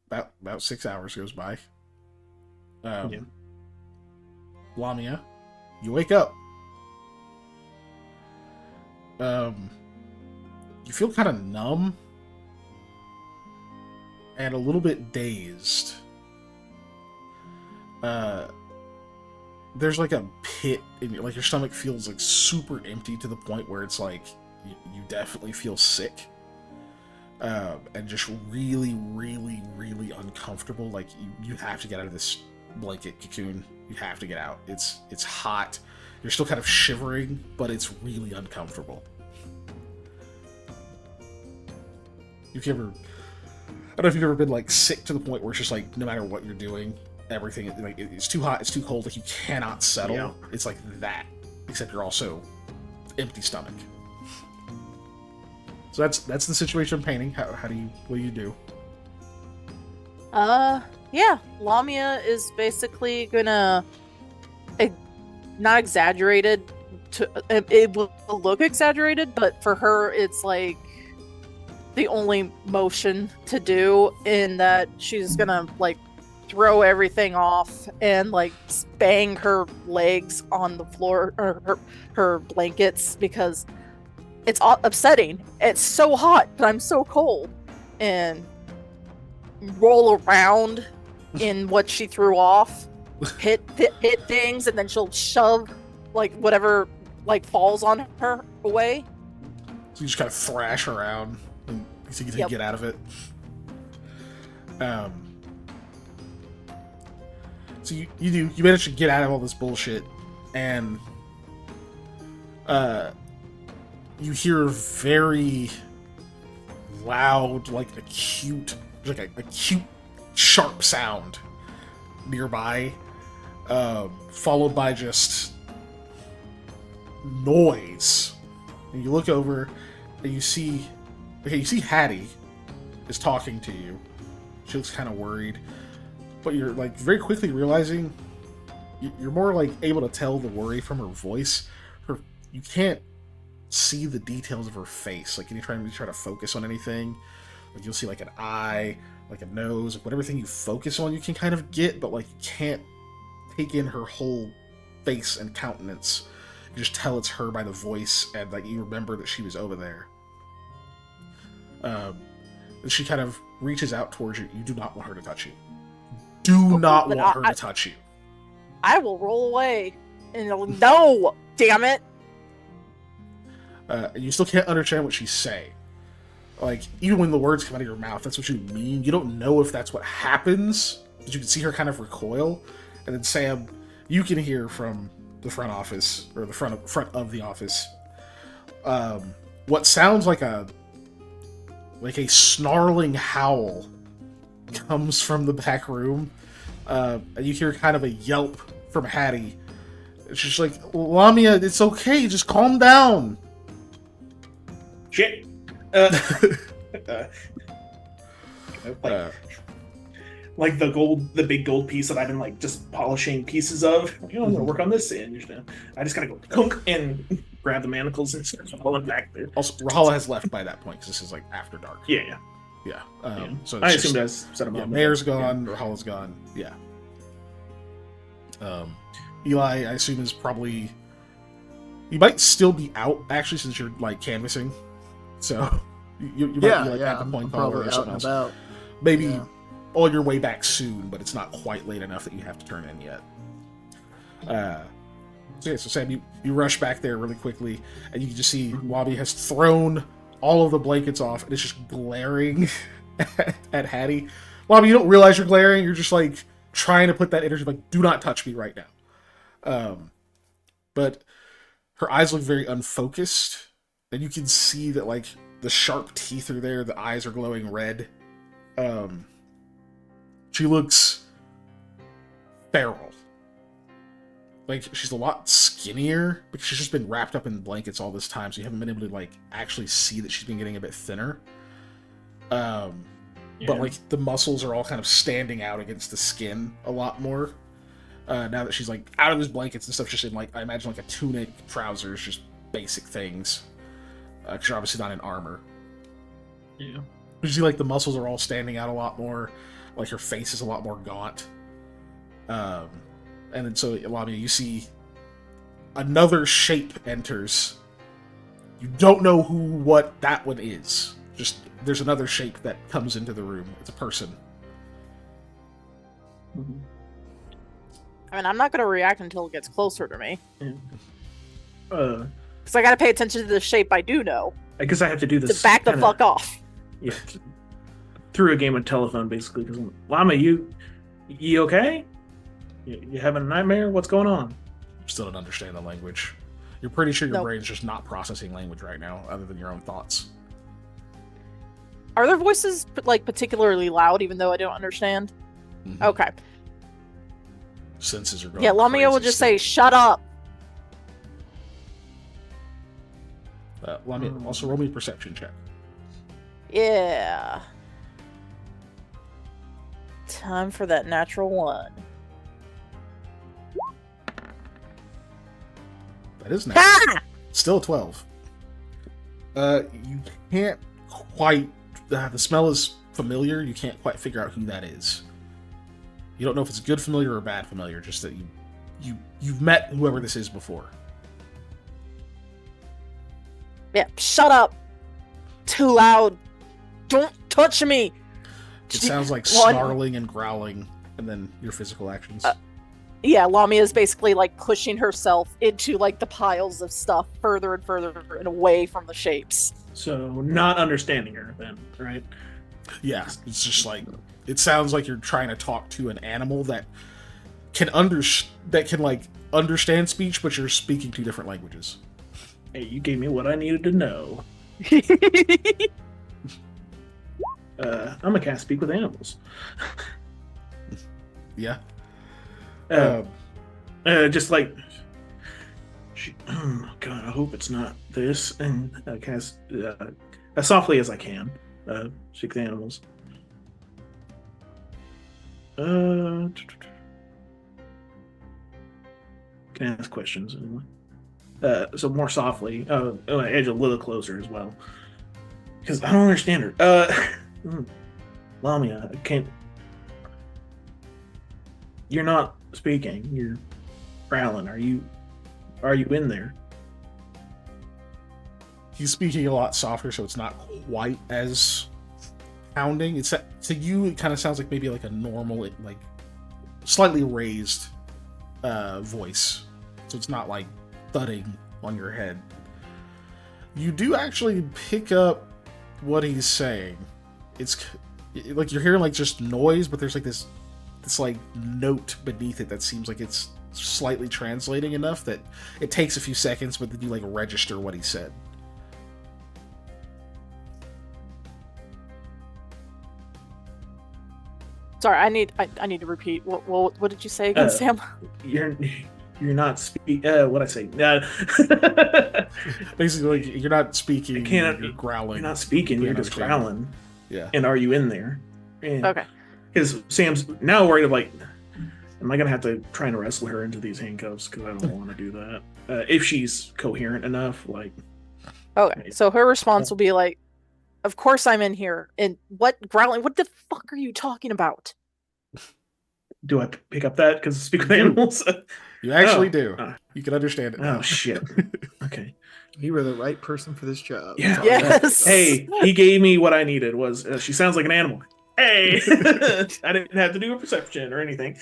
about 6 hours goes by. Yeah. Lamia, you wake up. You feel kind of numb and a little bit dazed. There's like a pit in your, like your stomach feels like super empty to the point where it's like you definitely feel sick. And just really, really, really uncomfortable. Like you have to get out of this blanket cocoon. You have to get out. It's hot. You're still kind of shivering, but it's really uncomfortable. I don't know if you've ever been like sick to the point where it's just like no matter what you're doing, everything like it's too hot, it's too cold, like you cannot settle. Yeah. It's like that, except you're also empty stomach. So that's the situation I'm painting. What do you do? Yeah, Lamia is basically gonna, not exaggerated, it will look exaggerated, but for her it's like the only motion to do, in that she's gonna like throw everything off and like bang her legs on the floor, or her blankets, because it's upsetting. It's so hot, but I'm so cold, and roll around in what she threw off, hit things, and then she'll shove like whatever like falls on her away. So you just kind of thrash around and see if you can get out of it. So you manage to get out of all this bullshit, and you hear a very loud, like acute sharp sound nearby, followed by just noise. And you look over and you see Hattie is talking to you. She looks kind of worried, but you're like very quickly realizing you're more like able to tell the worry from her voice. You can't see the details of her face. Like anytime you try to focus on anything, like you'll see like an eye, like a nose, like whatever thing you focus on you can kind of get, but like you can't take in her whole face and countenance. You just tell it's her by the voice, and like you remember that she was over there. And she kind of reaches out towards you. You do not want her to touch you. Do not want her to touch you. I will roll away. And no, damn it. And you still can't understand what she's saying. Like, even when the words come out of your mouth, that's what you mean. You don't know if that's what happens, but you can see her kind of recoil. And then Sam, you can hear from the front office, or the front of the office, what sounds like a snarling howl comes from the back room. And you hear kind of a yelp from Hattie. It's just like, Lamia, it's okay, just calm down. Shit. Like the big gold piece that I've been like just polishing pieces of. I'm gonna work on this, and I just gotta go kunk and grab the manacles and start pulling back there. Also, Rahala has left by that point because this is like after dark. Yeah. So I assumed I set him up. Mayor's gone, Rahala's gone. Yeah. Eli, I assume, is probably. You might still be out actually, since you're like canvassing. So you might be like at the point caller or something else. About. Maybe on your way back soon, but it's not quite late enough that you have to turn in yet. So Sam, you rush back there really quickly, and you can just see Wabi has thrown all of the blankets off, and it's just glaring at Hattie. Wabi, you don't realize you're glaring. You're just like trying to put that energy, like, do not touch me right now. But her eyes look very unfocused, and you can see that like the sharp teeth are there, the eyes are glowing red. She looks feral. like she's a lot skinnier because she's just been wrapped up in blankets all this time, so you haven't been able to like actually see that she's been getting a bit thinner. But like the muscles are all kind of standing out against the skin a lot more. Now that she's like out of those blankets and stuff, just in like, I imagine like a tunic, trousers, just basic things. Because you're obviously not in armor. Yeah. You see like the muscles are all standing out a lot more. Like her face is a lot more gaunt. And then so Lamia, you see another shape enters. You don't know what that one is. Just there's another shape that comes into the room. It's a person. Mhm. I mean, I'm not going to react until it gets closer to me. Yeah. Because I got to pay attention to the shape I do know. I guess I have to do this To back the kinda- fuck off. Yeah, through a game of telephone, basically. Because Llama, you okay? You having a nightmare? What's going on? Still don't understand the language. You're pretty sure your Nope. brain's just not processing language right now, other than your own thoughts. Are their voices like particularly loud, even though I don't understand? Mhm. Okay. Senses are going. Yeah, Lamia will crazy just still. say, "Shut up." Lamia, also roll me a perception check. Yeah. Time for that natural one. That is natural. Ha! Still 12. You can't quite. The smell is familiar. You can't quite figure out who that is. You don't know if it's good familiar or bad familiar. Just that you've met whoever this is before. Yeah, shut up. Too loud. Don't touch me. It sounds like One- snarling and growling, and then your physical actions. Yeah, Lamia is basically like pushing herself into like the piles of stuff further and further and away from the shapes. So not understanding her then, right? Yeah, it's just like it sounds like you're trying to talk to an animal that can like understand speech, but you're speaking two different languages. Hey, you gave me what I needed to know. I'm a cast speak with animals. Yeah. Just like, oh God, I hope it's not this. And cast as softly as I can. Speak with animals. Can ask questions anyway. So more softly. Edge a little closer as well, because I don't understand her. Lamia, I can't. You're not speaking. You're growling. Are you in there? He's speaking a lot softer, so it's not quite as pounding. It's to you, it kind of sounds like maybe like a normal, like slightly raised voice. So it's not like thudding on your head. You do actually pick up what he's saying. It's like you're hearing like just noise, but there's like this like note beneath it that seems like it's slightly translating enough that it takes a few seconds, but then you like register what he said. Sorry, I need to repeat. What did you say again, Sam? You're not speak. What I say? Basically, like, you're not speaking. You're growling. You're not speaking. You're just understand. growling. Yeah. And are you in there? Okay. Because Sam's now worried of like, am I gonna have to try and wrestle her into these handcuffs? Because I don't want to do that. If she's coherent enough, like. Okay. So her response will be like, "Of course I'm in here." And what growling? What the fuck are you talking about? Do I pick up that because speak with You do. animals? You actually Oh. do. You can understand it now. Oh shit. Okay. You were the right person for this job. Yeah. That's all I have to Yes. say. Hey, he gave me what I needed. Was she sounds like an animal? Hey, I didn't have to do a perception or anything.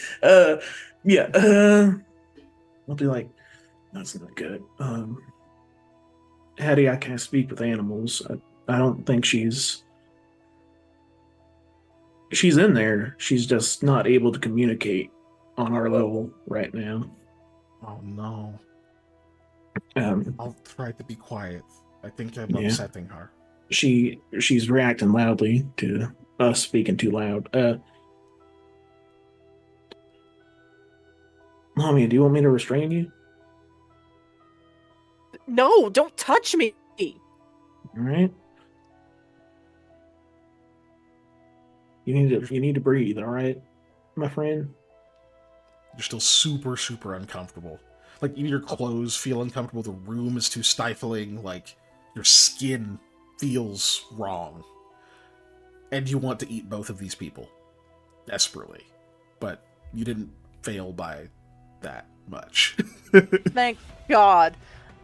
Yeah. I'll be like, that's not good. Hattie, I can't speak with animals. I don't think she's in there. She's just not able to communicate on our level right now. Oh no. Um, I'll try to be quiet. I think I'm Yeah. upsetting her. she's reacting loudly to us speaking too loud. Mommy, do you want me to restrain you? No, don't touch me. All right. You need to breathe. All right, my friend. You're still super, super uncomfortable. Like, even your clothes feel uncomfortable. The room is too stifling. Like, your skin feels wrong. And you want to eat both of these people desperately. But you didn't fail by that much. Thank God.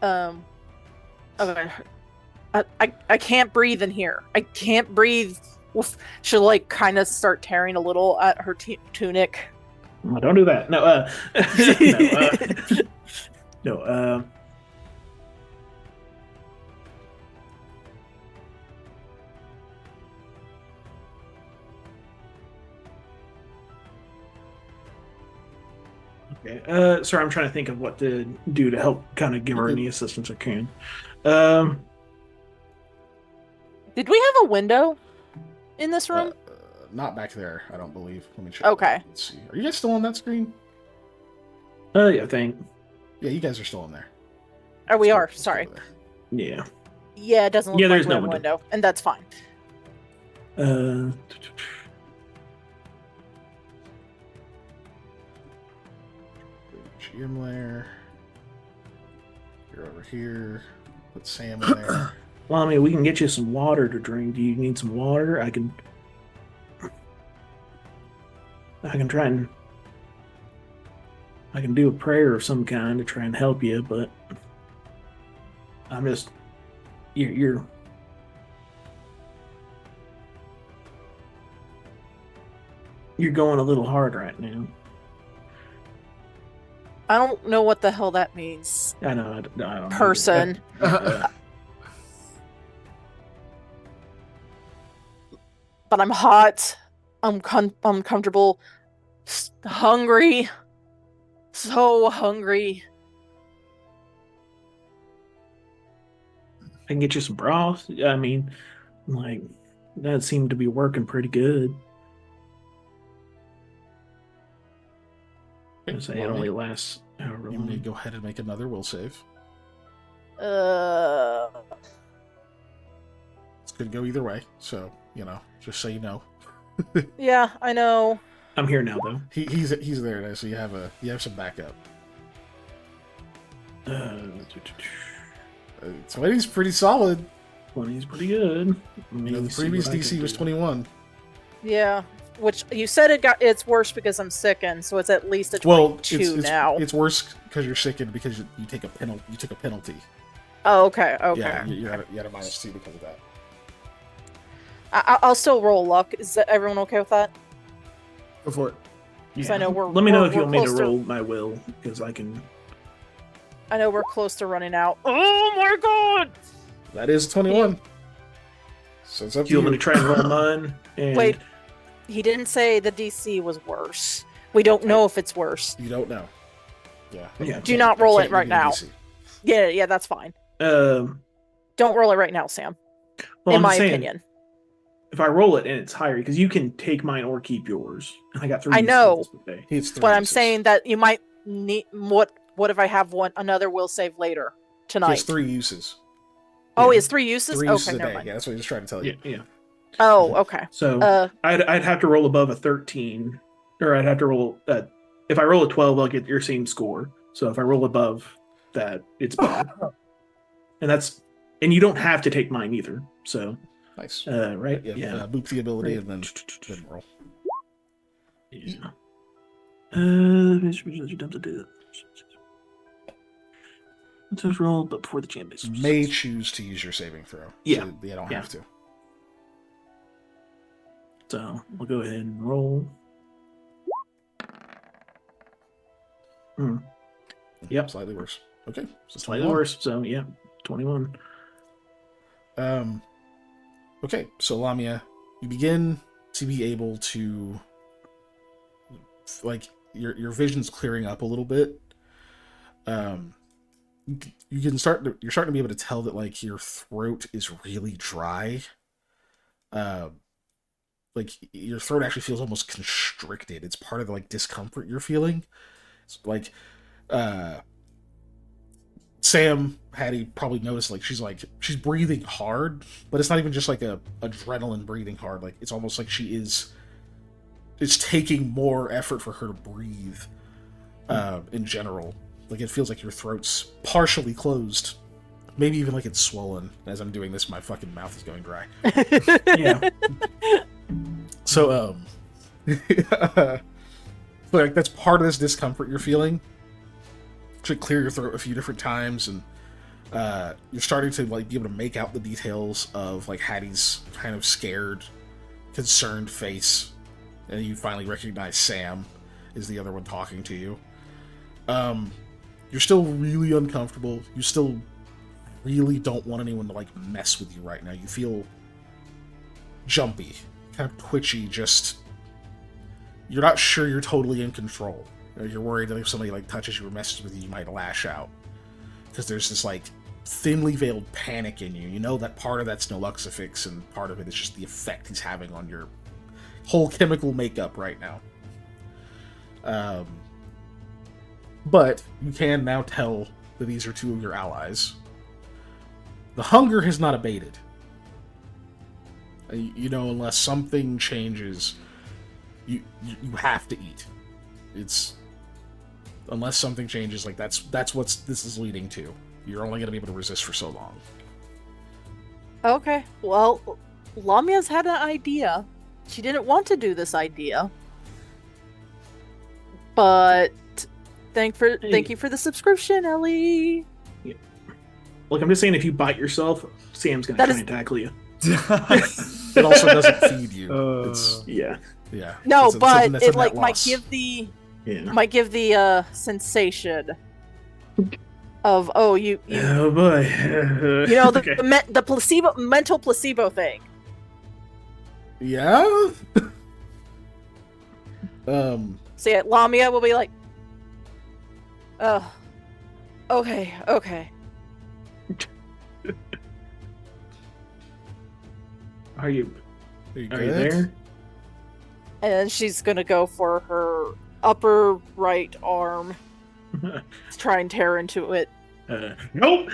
Okay. I can't breathe in here. I can't breathe. She'll like kind of start tearing a little at her tunic. Oh, don't do that. No, no, no. Okay. Sorry, I'm trying to think of what to do to help kind of give her any assistance I can. Did we have a window in this room? Not back there, I don't believe. Let me check. Okay. Let's see. Are you guys still on that screen? Yeah, I think. Yeah, you guys are still in there. Oh, we are. Let's go Sorry. over there. Yeah. Yeah, it doesn't look Yeah, like there's we no have a window. window, and that's fine. GM layer. You're over here. Put Sam in there. Well, I mean, we can get you some water to drink. Do you need some water? I can try and I can do a prayer of some kind to try and help you, but I'm just you're going a little hard right now. I don't know what the hell that means. I know. I don't. Person. Yeah. But I'm hot. I'm uncomfortable. Hungry. So hungry. I can get you some broth. I mean, like that seemed to be working pretty good. I say it only lasts however You may long. go ahead and make another will save. Uh, It's going to go either way, so, just so you know. yeah, I know. I'm here now, though. He's there now, so you have some backup. 20's pretty solid. 20 is pretty good. The previous DC was 21. Yeah, which you said it's worse because I'm sickened, so it's at least a Well, 22 now. it's worse because you're sickened because you take a penalty. You took a penalty. Oh, okay, okay. Yeah, you had a -2 because of that. I'll still roll luck. Is everyone okay with that? Go for it. I know Let me know we're- if you we're want me to close to- roll my will, because I can. I know we're close to running out. Oh my god! That is 21. So it's up Do to you want me you. to try and roll mine? And Wait, he didn't say the DC was worse. We don't know if it's worse. You don't know. Yeah. Yeah. I Do can't- not I roll can't it right give you a now. DC. Yeah, that's fine. Um, Don't roll it right now, Sam. well, in I'm my just saying, opinion. if I roll it and it's higher, because you can take mine or keep yours. And I got 3. I know. uses this day. It's 3 But I'm uses. saying that you might need what if I have another will save later He tonight? has 3 uses. Oh, Yeah. it's 3 uses? 3 uses Okay, a never day. mind. Yeah, that's what he was trying to tell you. Yeah, yeah. Oh, okay. So I'd have to roll above a 13, or I'd have to roll. If I roll a 12, I'll get your same score. So if I roll above that, it's better. and you don't have to take mine either. So Nice. right, Yeah. Boop the ability Right. and then roll. yeah. Let's just roll, but before the champ is May choose to use your saving throw. Yeah. So you don't Yeah. have to. So we'll go ahead and roll. Yep. Slightly worse. Okay. So Slightly 21. worse. So yeah, 21. Okay, so Lamia, you begin to be able to, like, your vision's clearing up a little bit. You're starting to be able to tell that, like, your throat is really dry. Like, your throat actually feels almost constricted. It's part of the, like, discomfort you're feeling. Like, Sam Hattie probably noticed she's breathing hard, but it's not even just like a adrenaline breathing hard. Like it's almost like it's taking more effort for her to breathe in general. Like it feels like your throat's partially closed, maybe even like it's swollen. As I'm doing this, my fucking mouth is going dry. Yeah. So like that's part of this discomfort you're feeling. Should clear your throat a few different times, and you're starting to like be able to make out the details of like Hattie's kind of scared, concerned face, and you finally recognize Sam is the other one talking to you. You're still really uncomfortable. You still really don't want anyone to like mess with you right now. You feel jumpy, kind of twitchy. Just you're not sure you're totally in control. You're worried that if somebody like touches you or messes with you, you might lash out. Because there's this like thinly veiled panic in you. You know that part of that's Naloxifix and part of it is just the effect he's having on your whole chemical makeup right now. But you can now tell that these are two of your allies. The hunger has not abated. You know, unless something changes, you have to eat. It's unless something changes, like that's what this is leading to. You're only going to be able to resist for so long. Okay, well, Lamia's had an idea. She didn't want to do this idea, but thank you for the subscription, Ellie. Yeah. Look, I'm just saying, if you bite yourself, Sam's gonna try and tackle you. It also doesn't feed you. It's Yeah. No, it's but something that's it a like net might loss. give the sensation of you Oh boy. you know Okay. the mental placebo thing. Yeah. So yeah, Lamia will be like, oh, okay. Are you Are you there? And then she's gonna go for her upper right arm to try and tear into it. Nope.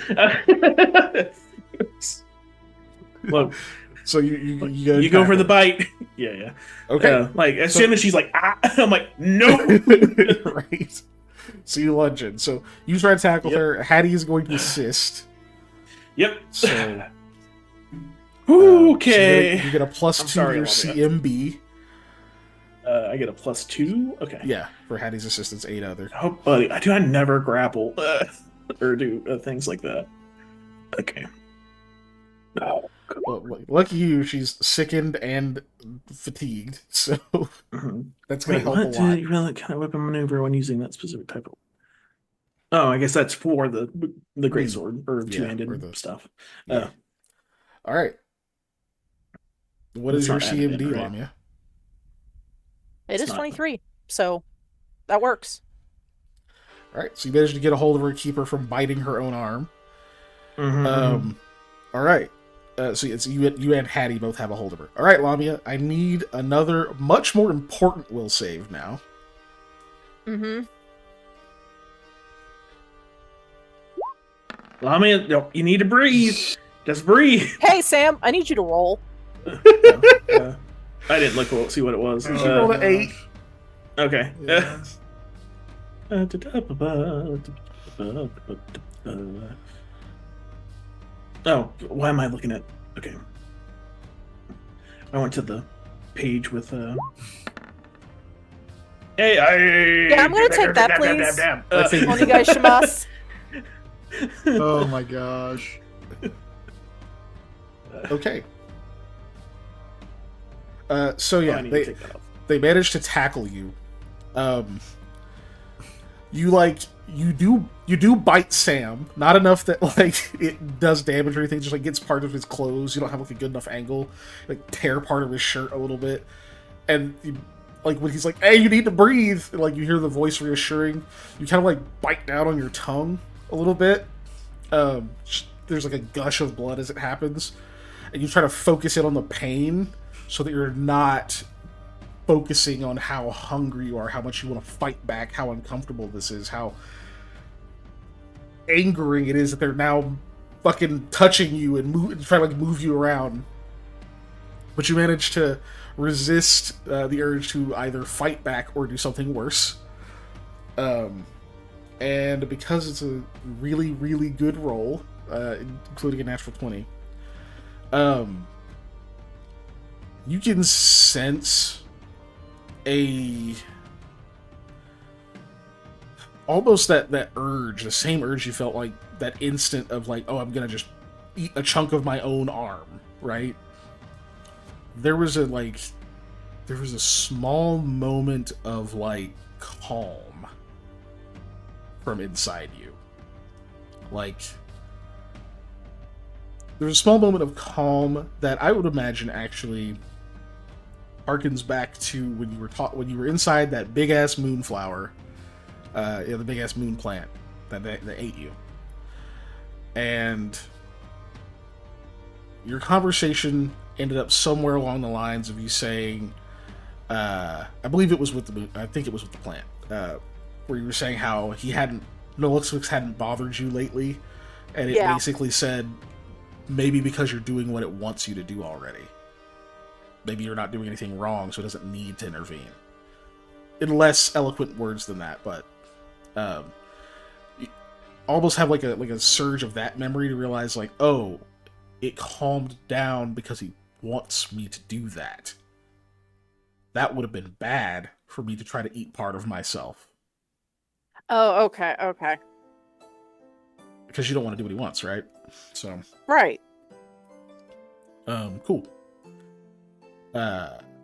Look, So you go for the bite. Yeah. Okay. Like as soon as she's like, I'm like, no. Right. So you lunge in. So you try to tackle her. Hattie is going to assist. Yep. So okay. so you get a plus I'm 2 sorry, to your Olivia. CMB. I get a +2. Okay. Yeah, for Hattie's assistance, 8 other. Oh, buddy, I never grapple or do things like that. Okay. Oh, Well, lucky you, she's sickened and fatigued, so that's going to help a lot. You really kind of weapon maneuver when using that specific type of. Oh, I guess that's for the greatsword or two-handed or the stuff. Yeah. All right. What It's is your not added in, CMD, right? Lamia? It is not- 23, so that works. All right, so you managed to get a hold of her, keep her from biting her own arm. All right. So it's you and Hattie both have a hold of her. All right, Lamia, I need another much more important will save now. Mm-hmm. Lamia, you need to breathe. Just breathe. Hey, Sam, I need you to roll. I didn't see what it was. She rolled an 8. Okay. Yeah. Oh, why am I looking at? Okay. I went to the page with. Hey, Yeah, I'm gonna take that, please. Onegaishimasu. Oh my gosh. Okay. So I yeah, need to take that off. they managed to tackle you. You do bite Sam, not enough that like it does damage or anything, just like gets part of his clothes. You don't have like a good enough angle, like tear part of his shirt a little bit, and like when he's like, "Hey, you need to breathe," and, like you hear the voice reassuring, you kind of like bite down on your tongue a little bit. There's like a gush of blood as it happens, and you try to focus in on the pain so that you're not focusing on how hungry you are, how much you want to fight back, how uncomfortable this is, how angering it is that they're now fucking touching you and trying to like move you around. But you manage to resist the urge to either fight back or do something worse. And because it's a really, really good roll, including a natural 20, you can sense almost that urge, the same urge you felt like that instant of like, oh, I'm gonna just eat a chunk of my own arm, right? There was a small moment of like calm from inside you. Like, there's a small moment of calm that I would imagine actually harkens back to when you were inside that big ass moonflower, the big ass moon plant that ate you, and your conversation ended up somewhere along the lines of you saying, I believe it was with the moon. I think it was with the plant, where you were saying how Nolixix hadn't bothered you lately, and it basically said maybe because you're doing what it wants you to do already. Maybe you're not doing anything wrong, so it doesn't need to intervene. In less eloquent words than that, but you almost have like a surge of that memory to realize like, oh, it calmed down because he wants me to do that. That would have been bad for me to try to eat part of myself. Oh, okay. Because you don't want to do what he wants, right? So. Right. Cool.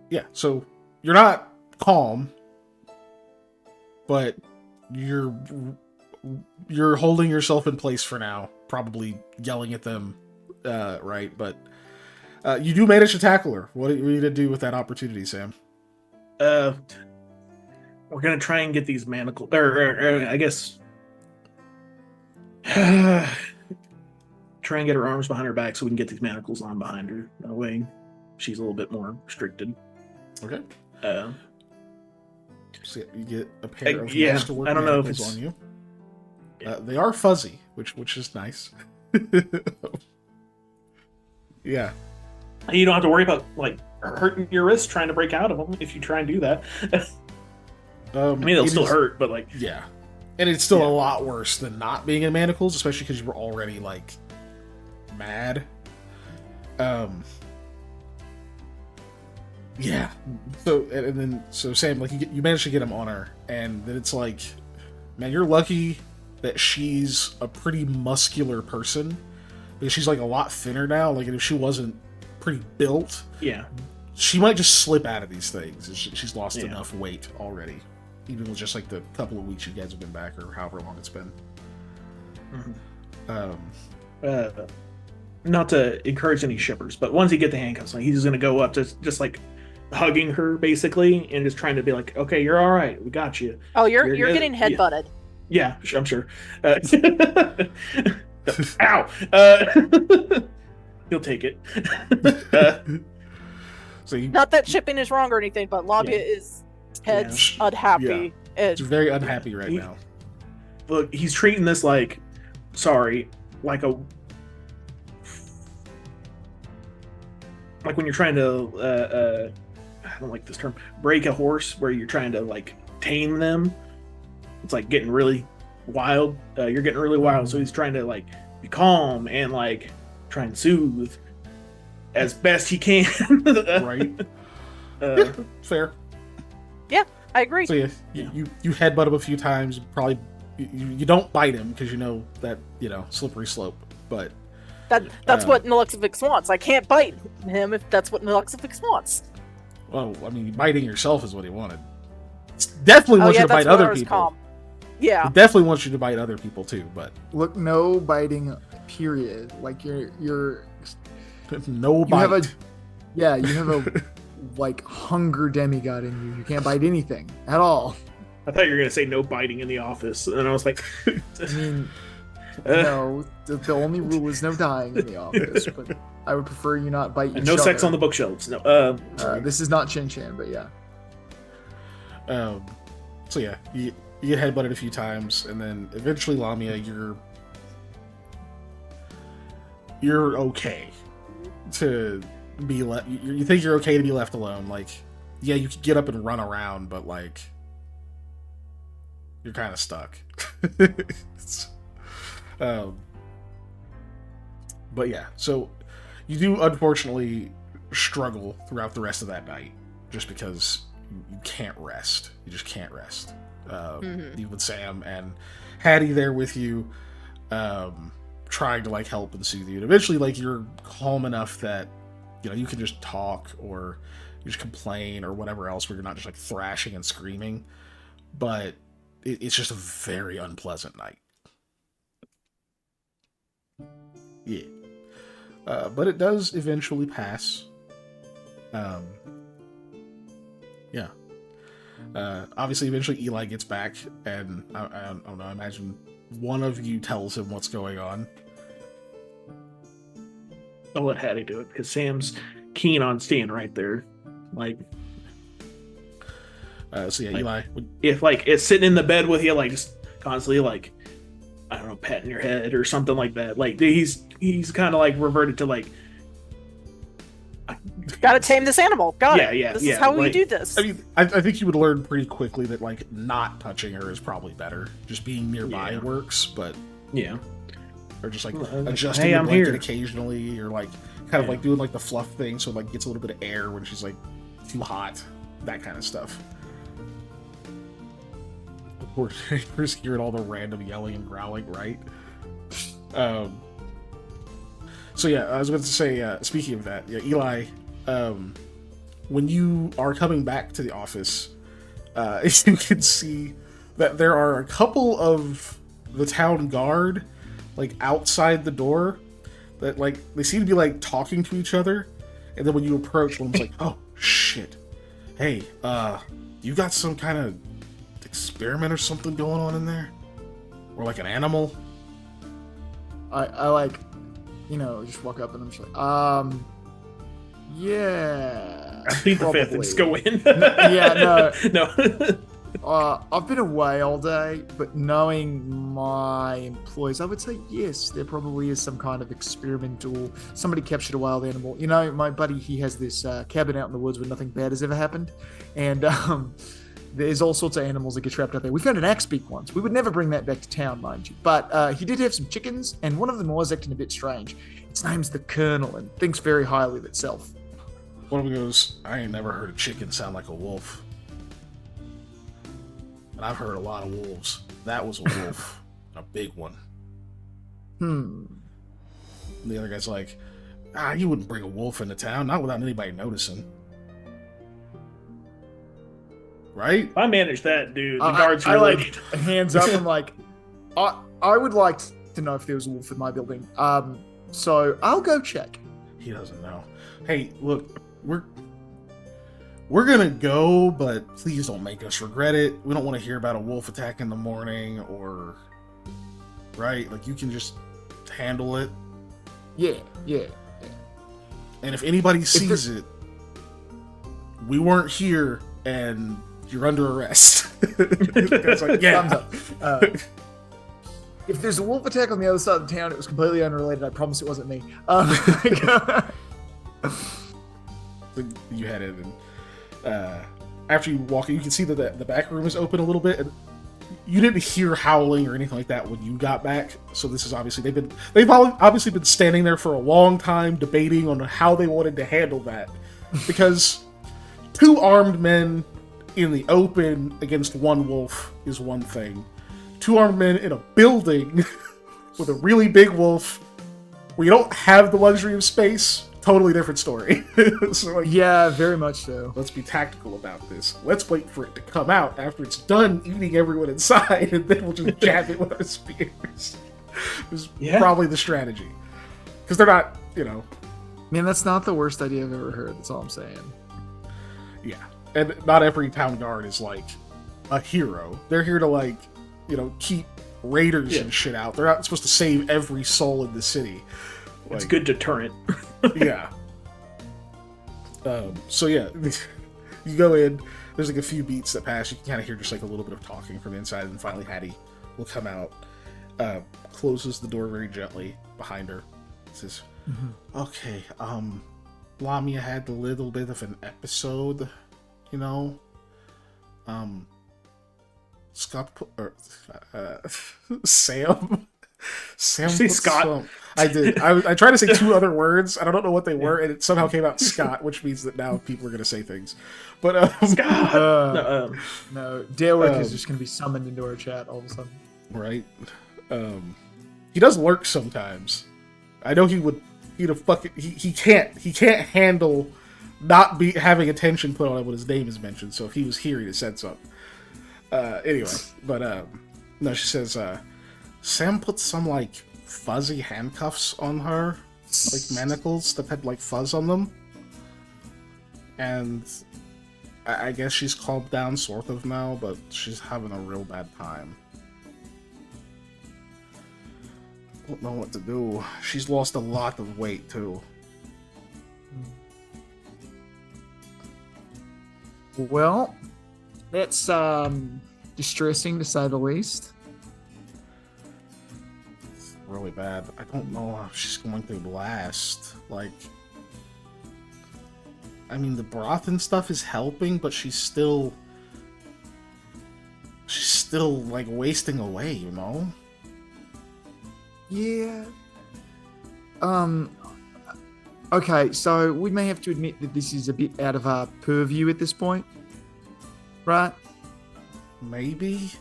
Yeah, so you're not calm, but you're holding yourself in place for now, probably yelling at them, right? But you do manage to tackle her. What are you gonna do with that opportunity, Sam? We're gonna try and get these manacles, or I guess try and get her arms behind her back so we can get these manacles on behind her. That way she's a little bit more restricted. Okay. So you get a pair of masterwork I don't know if manacles it's on you. They are fuzzy, which is nice. Yeah. You don't have to worry about like hurting your wrist trying to break out of them if you try and do that. I mean, it'll still hurt, but like, yeah, and it's still a lot worse than not being in manacles, especially because you were already like mad. Yeah. So Sam, like you managed to get him on her, and then it's like, man, you're lucky that she's a pretty muscular person, because she's like a lot thinner now. Like, if she wasn't pretty built, she might just slip out of these things. She's lost enough weight already, even with just like the couple of weeks you guys have been back, or however long it's been. Mm-hmm. Not to encourage any shippers, but once you get the handcuffs on, he's gonna go up to just like hugging her basically, and just trying to be like, "Okay, you're all right. We got you." Oh, you're getting headbutted. Yeah, I'm sure. Ow! He'll take it. Not that shipping is wrong or anything, but Labia is unhappy. Yeah. It's very unhappy right now. Look, he's treating this like when you're trying to I don't like this term, break a horse, where you're trying to like tame them. It's like getting really wild. You're getting really wild, so he's trying to like be calm and like try and soothe as best he can. Right. Fair. Yeah, I agree. So you headbutt him a few times. Probably you don't bite him because you know that slippery slope. But that's what Nolixix wants. I can't bite him if that's what Nolixix wants. Well, I mean, biting yourself is what he wanted. Definitely wants you to bite other people. Calm. Yeah. He definitely wants you to bite other people too, but look, no biting, period. Like you're no bite. You have a like hunger demigod in you. You can't bite anything at all. I thought you were gonna say no biting in the office, and I was like, I mean, no. The only rule is no dying in the office, but I would prefer you not bite each and no other. sex on the bookshelves. No. This is not Chin Chan, but yeah. So yeah, you get headbutted a few times, and then eventually, Lamia, you're okay to be left. You think you're okay to be left alone. Like, yeah, you could get up and run around, but like, you're kind of stuck. But yeah, so you do unfortunately struggle throughout the rest of that night, just because you can't rest. You just can't rest. Even with Sam and Hattie there with you, trying to like help and soothe you. And eventually, like, you're calm enough that you can just talk or you just complain or whatever else, where you're not just like thrashing and screaming. But it's just a very unpleasant night. Yeah. But it does eventually pass. Yeah. Obviously, eventually Eli gets back, and I don't know, I imagine one of you tells him what's going on. I'll let Hattie do it, because Sam's keen on staying right there. Like, so yeah, like, Eli. if like it's sitting in the bed with you, like just constantly, like, I don't know, patting your head or something like that. Like, he's kind of like reverted to like, Gotta tame this animal. Got it. Yeah, This is how we do this. I mean, I think you would learn pretty quickly that like not touching her is probably better. Just being nearby works, but yeah. Or just like Well, adjusting hey, the I'm blanket here. occasionally, or like kind of like doing like the fluff thing, so it like gets a little bit of air when she's like too hot, that kind of stuff. Of course, you're just hearing all the random yelling and growling, right? So yeah, I was going to say, speaking of that, yeah, Eli, when you are coming back to the office, you can see that there are a couple of the town guard, like, outside the door, that, like, they seem to be, like, talking to each other, and then when you approach, one's like, oh, shit. Hey, you got some kind of experiment or something going on in there? Or, like, an animal? I like, just walk up and I'm just like, yeah. I think the fifth and just go in. No. I've been away all day, but knowing my employees, I would say yes, there probably is some kind of experimental, somebody captured a wild animal. My buddy, he has this cabin out in the woods where nothing bad has ever happened. And there's all sorts of animals that get trapped out there. We found an axe beak once. We would never bring that back to town, mind you. But he did have some chickens, and one of them was acting a bit strange. Its name's the Colonel, and thinks very highly of itself. One of them goes, I ain't never heard a chicken sound like a wolf. And I've heard a lot of wolves. That was a wolf. A big one. And the other guy's like, you wouldn't bring a wolf into town, not without anybody noticing. Right? If I manage that, dude, the guards I really like hands up. I'm like, I would like to know if there was a wolf in my building. So I'll go check. He doesn't know. Hey, look, we're gonna go, but please don't make us regret it. We don't want to hear about a wolf attack in the morning, or right? Like, you can just handle it. Yeah. And if anybody sees it, we weren't here, and you're under arrest. It's like, yeah. Thumbs up. If there's a wolf attack on the other side of the town, it was completely unrelated. I promise it wasn't me. You head in, and after you walk in, you can see that the back room is open a little bit, and you didn't hear howling or anything like that when you got back. So this is obviously they've obviously been standing there for a long time debating on how they wanted to handle that, because two armed men in the open against one wolf is one thing. Two armed men in a building with a really big wolf where you don't have the luxury of space, totally different story. So, like, yeah, very much so. let's be tactical about this. Let's wait for it to come out after it's done eating everyone inside, and then we'll just jab it with our spears. Is probably the strategy. Because they're not, Man, that's not the worst idea I've ever heard. That's all I'm saying. Yeah. And not every town guard is, like, a hero. They're here to, like, keep raiders and shit out. They're not supposed to save every soul in the city. It's a good deterrent. Yeah. So yeah, you go in. there's like a few beats that pass. You can kind of hear just like a little bit of talking from inside, and finally Hattie will come out, closes the door very gently behind her, says, "Okay, Lamia had a little bit of an episode, you know. Scott put, or Sam." Sam Did you say put Scott? some- I did. I tried to say two other words. I don't know what they were, and it somehow came out Scott, which means that now people are going to say things. But Scott. No, Dalewick is just going to be summoned into our chat all of a sudden. right? He does lurk sometimes. I know he'd have fucking he can't handle not be having attention put on him when his name is mentioned. So if he was here, he'd have said something. Anyway, but no, she says Sam put some like fuzzy handcuffs on her, like manacles that had like fuzz on them, and I guess she's calmed down sort of now, but she's having a real bad time. Don't know what to do. She's lost a lot of weight too. Well, that's distressing to say the least. It's really bad. I don't know how she's going to last. Like, I mean, the broth and stuff is helping, but she's still like wasting away, you know? Yeah. Okay, so we may have to admit that this is a bit out of our purview at this point, right? Maybe?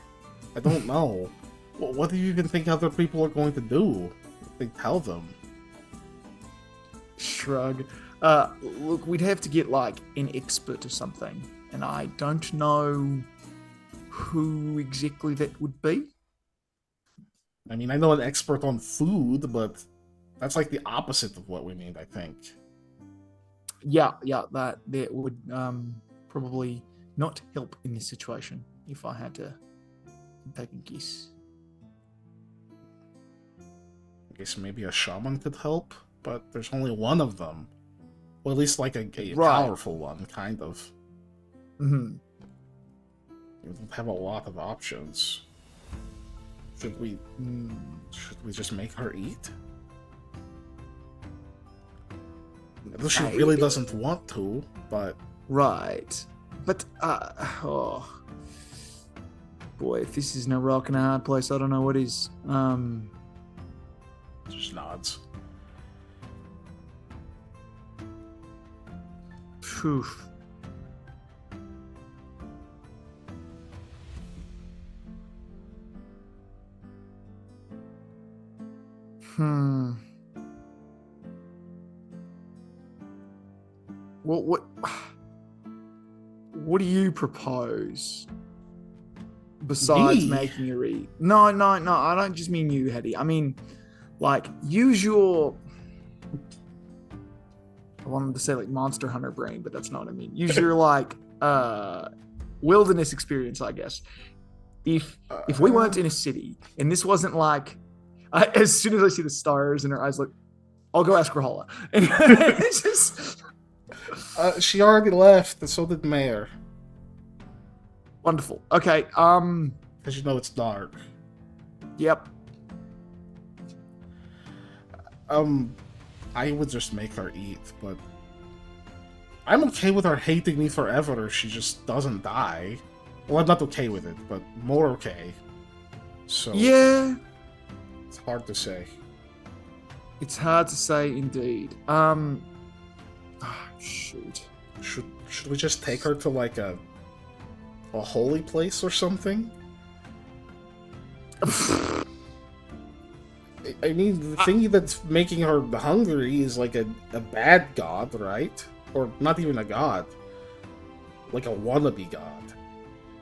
I don't know. What do you even think other people are going to do? They tell them. Shrug. Look, we'd have to get like an expert or something, and I don't know who exactly that would be. I mean, I know an expert on food, but that's like the opposite of what we need, I think. Yeah, that would probably not help in this situation if I had to take a guess. I guess maybe a shaman could help, but there's only one of them. Well, at least like a powerful one, kind of. Mm-hmm. We don't have a lot of options. Should we just make her eat? She really doesn't want to, but... Right. But, oh... Boy, if this isn't a rock and a hard place, I don't know what is. Just nods. Phew. What do you propose besides Me? making her eat? No, I don't just mean you, Hetty. I mean, like, use your... I wanted to say, like, Monster Hunter brain, but that's not what I mean. Use your, like, wilderness experience, I guess. If we weren't in a city, and this wasn't like... as soon as I see the stars in her eyes, like, I'll go ask Rahala. And it's just... She already left, and so did Mayor. Wonderful. Okay, Because you know it's dark. Yep. I would just make her eat, but... I'm okay with her hating me forever if she just doesn't die. Well, I'm not okay with it, but more okay. So... Yeah. It's hard to say. It's hard to say indeed. Shoot. Should we just take her to like a holy place or something? I mean, the thing that's making her hungry is like a bad god, right? Or not even a god. Like a wannabe god.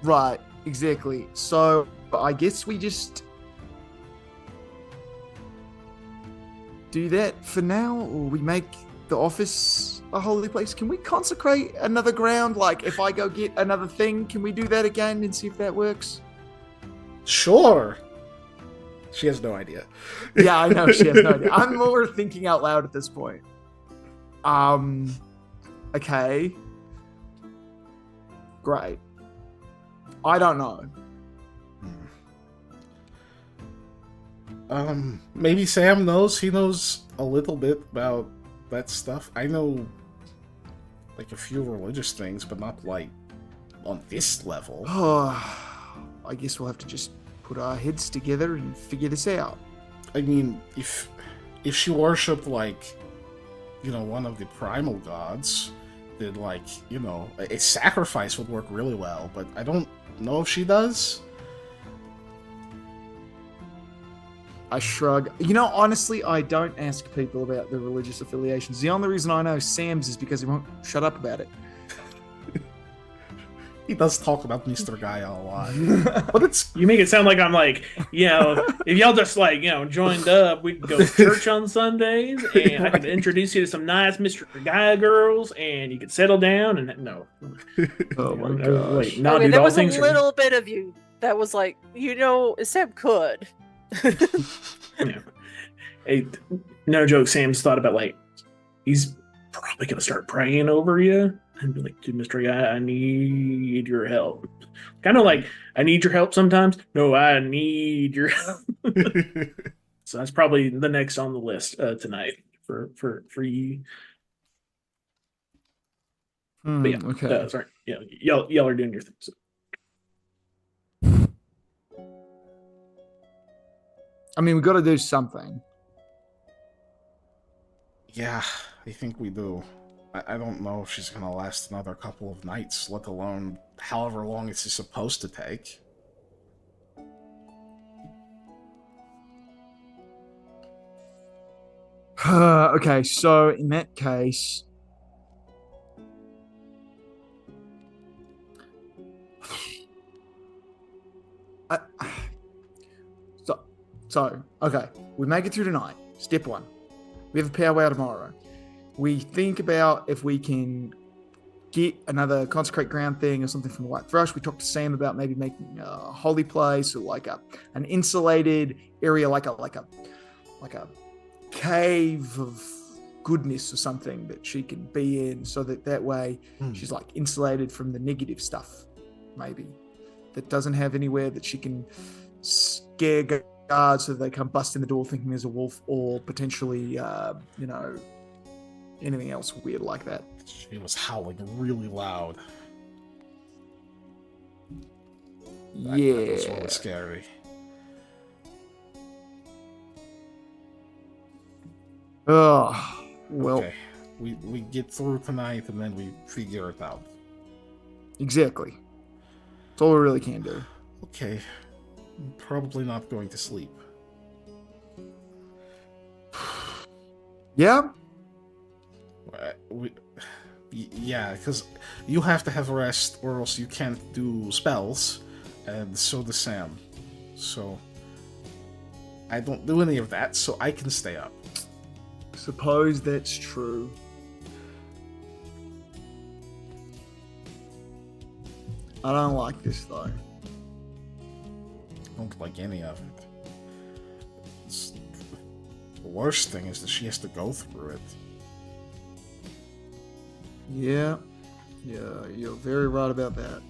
Right, exactly. So I guess we just do that for now, or we make the office a holy place. Can we consecrate another ground? Like, if I go get another thing, can we do that again and see if that works? Sure. She has no idea. Yeah, I know she has no idea. I'm more thinking out loud at this point. Okay. great. I don't know. Maybe Sam knows. He knows a little bit about that stuff. I know, like, a few religious things, but not, like, on this level. I guess we'll have to just put our heads together and figure this out. I mean, if she worshipped, like, you know, one of the primal gods, then, like, you know, a sacrifice would work really well, but I don't know if she does. I shrug. You know, honestly, I don't ask people about their religious affiliations. The only reason I know Sam's is because he won't shut up about it. He does talk about Mr. Guy a lot. But it's... You make it sound like I'm like, you know, if y'all just like, you know, joined up, we could go to church on Sundays, and I could introduce you to some nice Mr. Guy girls, and you could settle down, and no. Oh my gosh. Wait, not Okay, do there all was a things. little bit of you that was like, you know, Sam could. Yeah. Hey, no joke, Sam's thought about, like, he's probably going to start praying over you and be like, dude, Mr. Guy, I need your help. Kind of like, I need your help sometimes. No, I need your help. So that's probably the next on the list tonight for you. But yeah, okay. sorry. Yeah, y'all are doing your thing. So. I mean, we got to do something. Yeah, I think we do. I don't know if she's gonna last another couple of nights, let alone however long it's supposed to take. Okay, so in that case... So, okay, we make it through tonight. Step one. We have a powwow tomorrow. We think about if we can get another consecrate ground thing or something from the White Thrush. We talked to Sam about maybe making a holy place or like an insulated area, like a cave of goodness or something that she can be in, so that way she's like insulated from the negative stuff, maybe, that doesn't have anywhere that she can scare guards so they come bust in the door thinking there's a wolf, or potentially you know, anything else weird like that. She was howling really loud. Yeah, that was really scary. Oh, well, okay. We get through tonight and then we figure it out. Exactly. That's all we really can do. Okay. I'm probably not going to sleep. Yeah? Yeah, because you have to have rest or else you can't do spells, and so does Sam. So I don't do any of that, so I can stay up. Suppose that's true. I don't like this though. I don't like any of it. The worst thing is that she has to go through it. Yeah, you're very right about that.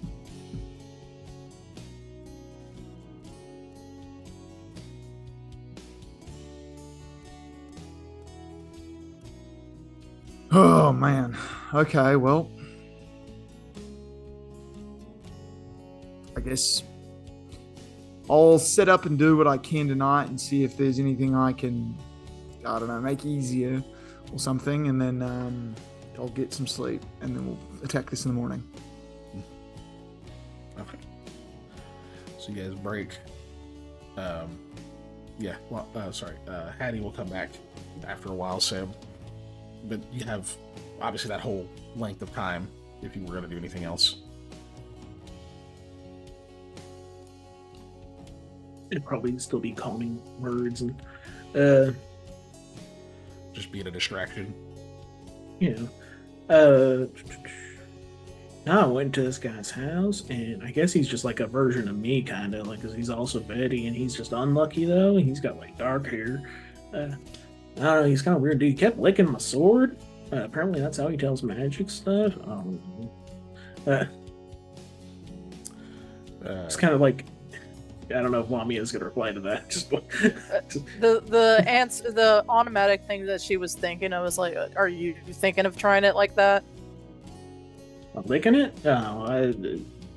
Oh man. Okay, well, I guess I'll set up and do what I can tonight and see if there's anything I can, I don't know, make easier or something, and then I'll get some sleep, and then we'll attack this in the morning. Okay. So you guys break. Yeah, well, sorry. Hattie will come back after a while, Sam. But you have, obviously, that whole length of time if you were going to do anything else. It'd probably still be calming words and Just being a distraction. you know. I went to this guy's house, and I guess he's just like a version of me, kind of, like, because he's also Betty, and he's just unlucky though. He's got like dark hair. I don't know. He's kind of weird, dude. He kept licking my sword. Apparently, that's how he tells magic stuff. I don't know. It's kind of like, I don't know if Lamia's gonna reply to that. The automatic thing that she was thinking, I was like, are you thinking of trying it like that? I'm licking it? No,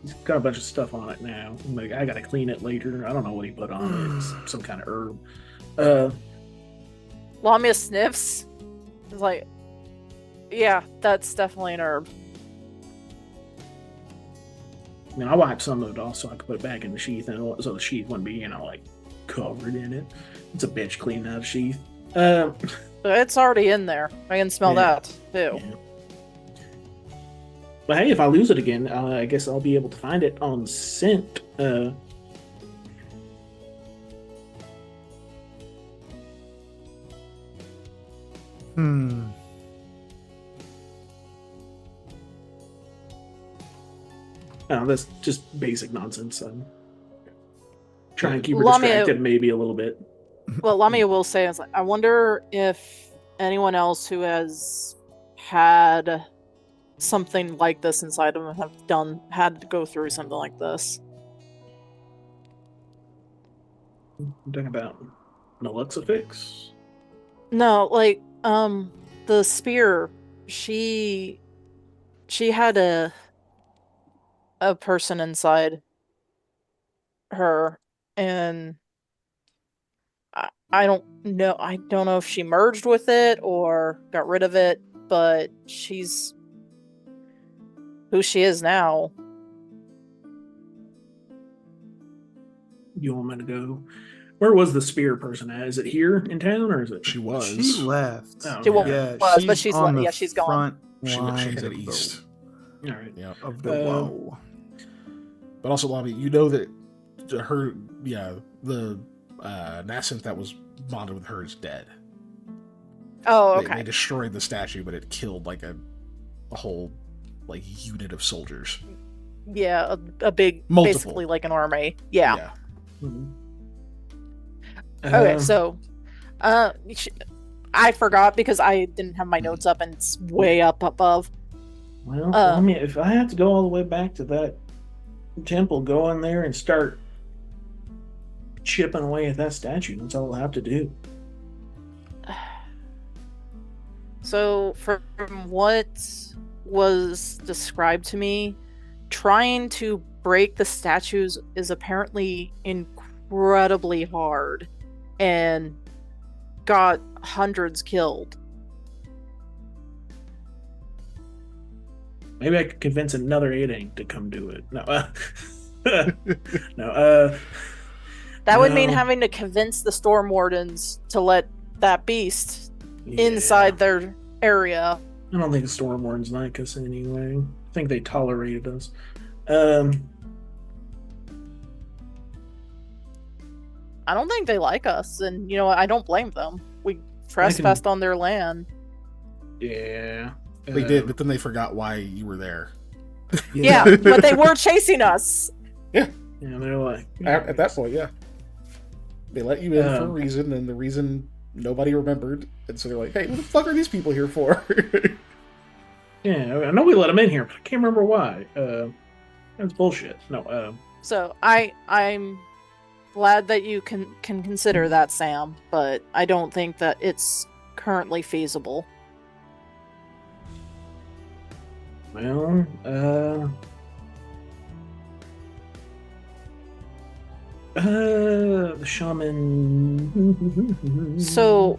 he's got a bunch of stuff on it now. Like, I gotta clean it later. I don't know what he put on it. It's some kind of herb. Lamia sniffs. It's like, yeah, that's definitely an herb. I mean, I wiped some of it off so I could put it back in the sheath, and so the sheath wouldn't be, like, covered in it. It's a bitch cleaning out a sheath. It's already in there. I can smell that too. Yeah. But hey, if I lose it again, I guess I'll be able to find it on scent. Oh, that's just basic nonsense. Try and keep her distracted maybe a little bit. Well, Lamia will say, is like, I wonder if anyone else who has had something like this inside them had to go through something like this. I'm talking about an Alexa fix? No, like, the spear, she had a person inside her, and I don't know if she merged with it or got rid of it, but she's who she is now. You want me to go? Where was the spear person at? Is it here in town, or is it? She was. She left. Oh, She was, Yeah, but she's on the she's gone. front She's line at of east. All right. Yeah. of the woe. But also, Lobby, you know that the nascent that was bonded with her is dead. Oh, okay. They destroyed the statue, but it killed like a whole like unit of soldiers. Yeah, a big, Multiple. basically like an army. Yeah. Mm-hmm. Okay, so, I forgot because I didn't have my notes up and it's way up above. Well, I mean, if I have to go all the way back to that temple, go in there and start chipping away at that statue, that's all I'll have to do. So, from what was described to me, trying to break the statues is apparently incredibly hard and got hundreds killed. Maybe I could convince another 8 to come do it. No, no. That would mean having to convince the Storm Wardens to let that beast inside their area. I don't think the Storm Wardens like us anyway. I think they tolerated us. I don't think they like us, and you know what? I don't blame them. We trespassed on their land. Yeah. They did, but then they forgot why you were there. Yeah, but they were chasing us. Yeah, they're like... At that point, yeah. They let you in for a reason, and the reason nobody remembered. And so they're like, hey, what the fuck are these people here for? Yeah, I know we let them in here, but I can't remember why. That's bullshit. No, So I'm glad that you can consider that, Sam, but I don't think that it's currently feasible. Well, the shaman. So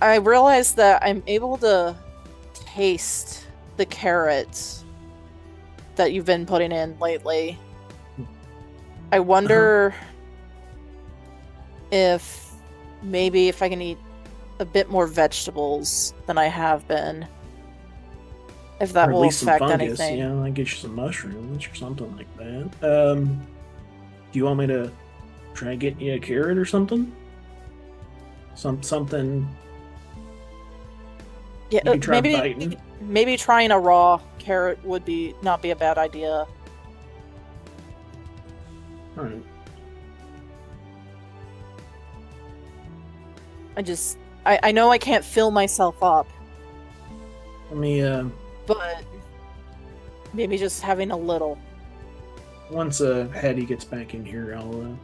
I realized that I'm able to taste the carrots that you've been putting in lately. I wonder if maybe if I can eat a bit more vegetables than I have been. If that will affect anything. Yeah, I get you some mushrooms or something like that. Do you want me to try and get you a carrot or something? Something. Yeah, you can try biting. Maybe trying a raw carrot would not be a bad idea. All right. I know I can't fill myself up. Let me But maybe just having a little. once Hattie gets back in here, I'll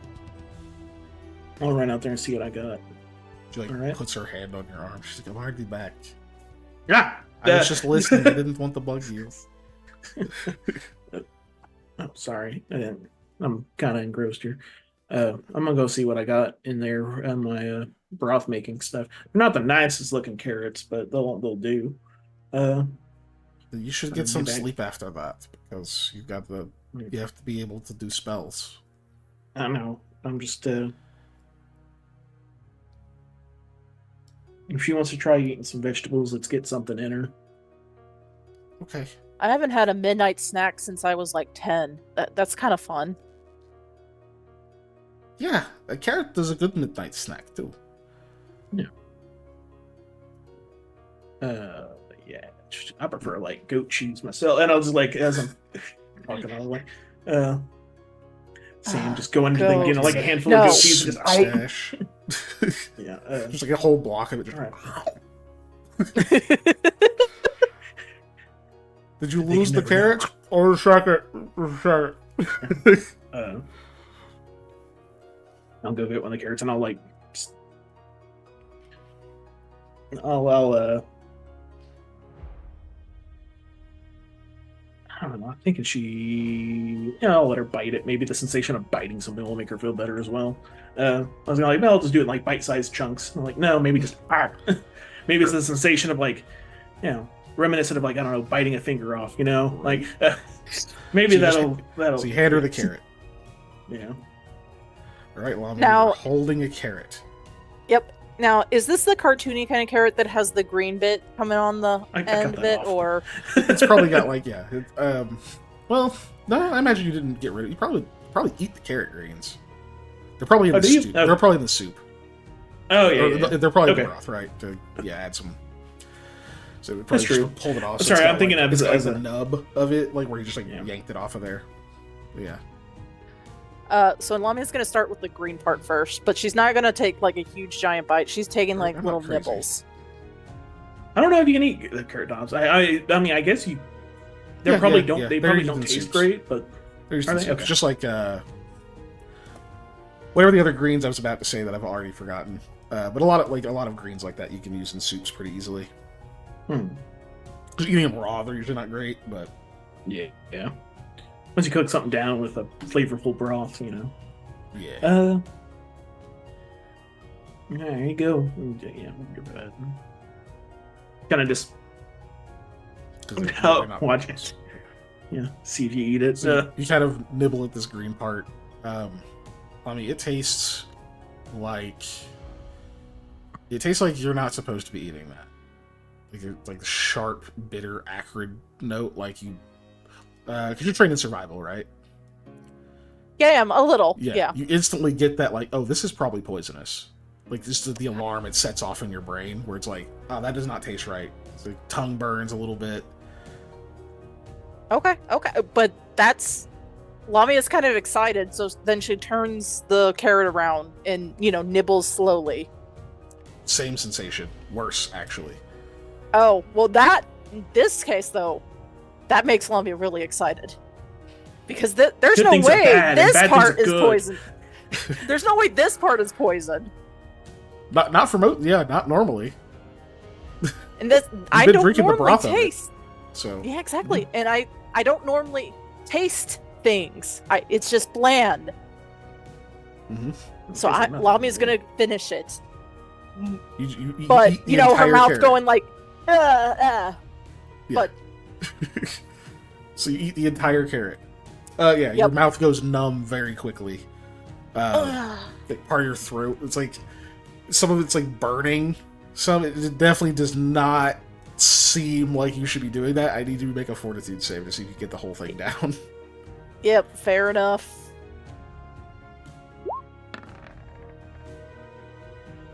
run out there and see what I got. She like All right. puts her hand on your arm. She's like, "I'm already back. Ah, I was just listening. I didn't want to bug you." Oh, sorry. I'm kind of engrossed here. I'm gonna go see what I got in there on my broth making stuff. They're not the nicest looking carrots, but they'll do. You should I'll get be some back. sleep after that because you have to be able to do spells. I know. I'm just if she wants to try eating some vegetables, let's get something in her. Okay. I haven't had a midnight snack since I was like 10. That's kind of fun. Yeah, a carrot does a good midnight snack too. Yeah, I prefer like goat cheese myself, and I was like, as I'm talking, I was like, Sam just going to the, like a handful No. of goat cheese, and just Stash. yeah, Just like a whole block of it. Just, All Did you They lose can the never carrot or the second? I'll go get one of the carrots, and I'll like, I don't know. I'm thinking I'll let her bite it. Maybe the sensation of biting something will make her feel better as well. I was gonna like, no, I'll just do it in like bite-sized chunks. I'm like, no, maybe just maybe it's the sensation of like, reminiscent of like, I don't know, biting a finger off. Like maybe So that'll. So you hand her the carrot. Yeah. All right, Llama, Now- you're holding a carrot. Yep. Now, is this the cartoony kind of carrot that has the green bit coming on the I cut end that of it, off. or It's probably got like well, no, I imagine you didn't get rid of it. You probably eat the carrot greens. They're probably in Oh, the do you? soup. Oh. They're probably in the soup. Oh Or yeah. They're probably in Okay. the broth, right? To add some. So we probably That's true. just pulled it off. Sorry, it's got, I'm thinking like, of it's it got, as like, a- the nub of it, like where you just like Yeah. yanked it off of there. Yeah. so Lamia's gonna start with the green part first, but she's not gonna take like a huge giant bite. She's taking like I'm not little crazy. nibbles. I don't know if you can eat the carrot tops. I mean, I guess you. They Yeah, probably yeah, don't. yeah. They They're probably used don't in taste soups. great, but There's Are they? Okay. just like whatever the other greens I was about to say that I've already forgotten. But a lot of greens like that you can use in soups pretty easily. Because eating them raw, they're usually not great, but yeah. Once you cook something down with a flavorful broth, yeah. There you go. Yeah, you're bad. Kind of just 'Cause they're not watch vegetables. it. Yeah, see if you eat it. So you kind of nibble at this green part. I mean, it tastes like you're not supposed to be eating that. Like a sharp, bitter, acrid note, like you. Because you're trained in survival, right? Yeah, I am a little. Yeah. You instantly get that, like, oh, this is probably poisonous. Like, just the alarm it sets off in your brain, where it's like, oh, that does not taste right. It's like tongue burns a little bit. Okay. But that's Lamia's kind of excited, so then she turns the carrot around and nibbles slowly. Same sensation, worse actually. Oh, well, in this case, though, that makes Lamia really excited. Because there's Good no things are way bad, and this bad things part are is good. poison. There's no way this part is poison. Not for not normally. And this, I been don't drinking the normally broth of it. taste. So Yeah, exactly. And I don't normally taste things. It's just bland. mhm. So Tastes like nothing. Lamia's gonna finish it. you But, eat the her entire mouth carrot. going like, Yeah. but- So you eat the entire carrot. Yeah, your Yep. mouth goes numb very quickly. Like part of your throat. It's like some of it's like burning. Some it definitely does not seem like you should be doing that. I need you to make a fortitude save to see if you get the whole thing down. Yep, fair enough.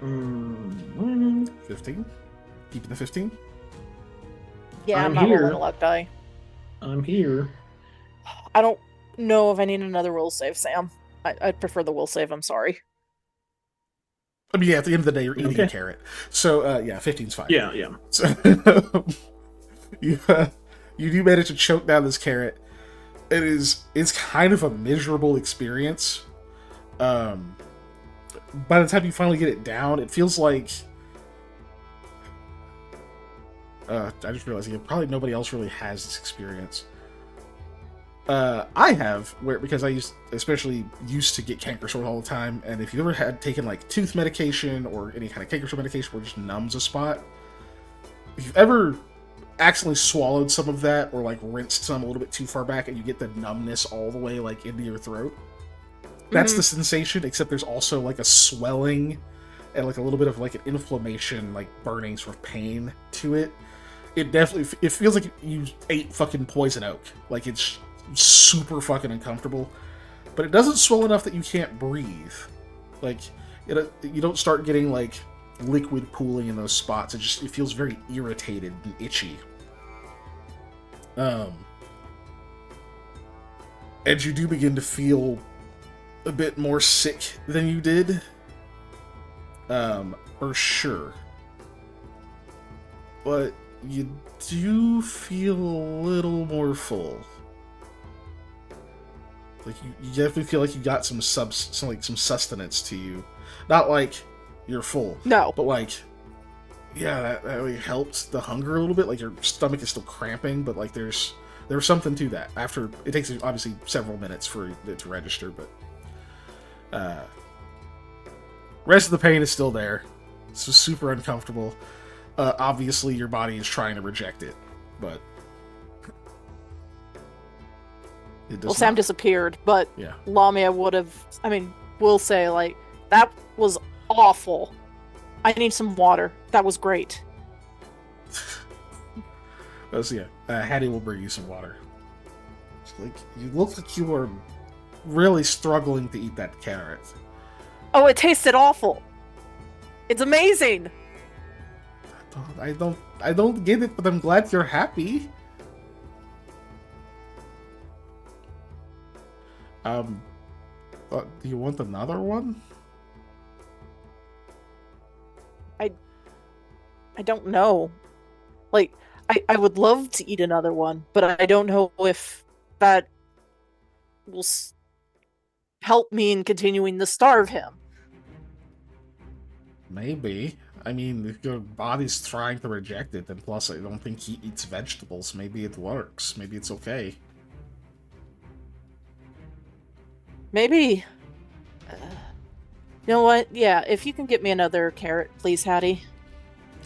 Mm, 15? Keeping the 15? Yeah, I'm I'm not here. rolling a luck die. I'm here. I don't know if I need another will save, Sam. I'd prefer the will save, I'm sorry. I mean, yeah, at the end of the day, you're eating a Okay. carrot. So, yeah, 15's fine. Yeah. So, you do manage to choke down this carrot. it's kind of a miserable experience. By the time you finally get it down, it feels like I just realized probably nobody else really has this experience. I have, because I especially used to get canker sores all the time, and if you ever had taken like tooth medication or any kind of canker sore medication where it just numbs a spot, if you've ever accidentally swallowed some of that or like rinsed some a little bit too far back and you get the numbness all the way like into your throat, that's the sensation, except there's also like a swelling and like a little bit of like an inflammation, like burning sort of pain to it. It feels like you ate fucking poison oak. Like it's super fucking uncomfortable, but it doesn't swell enough that you can't breathe. Like you don't start getting like liquid pooling in those spots. It feels very irritated and itchy. And you do begin to feel a bit more sick than you did, for sure. But you do feel a little more full. Like you definitely feel like you got some sustenance to you. Not like you're full. No. But like, yeah, that really helps the hunger a little bit. Like your stomach is still cramping, but like there's something to that. After it takes obviously several minutes for it to register, but rest of the pain is still there. It's just super uncomfortable. Obviously, your body is trying to reject it, but it does Well, Sam not. disappeared, but Yeah. Lamia will say, like, that was awful. I need some water. That was great. So yeah, Hattie will bring you some water. It's like you look like you are really struggling to eat that carrot. Oh, it tasted awful. It's amazing. I don't get it, but I'm glad you're happy. Do you want another one? I don't know. Like, I would love to eat another one, but I don't know if that will help me in continuing to starve him. Maybe. I mean, if your body's trying to reject it, and plus I don't think he eats vegetables, maybe it works. Maybe it's okay. Maybe. You know what? Yeah, if you can get me another carrot, please, Hattie.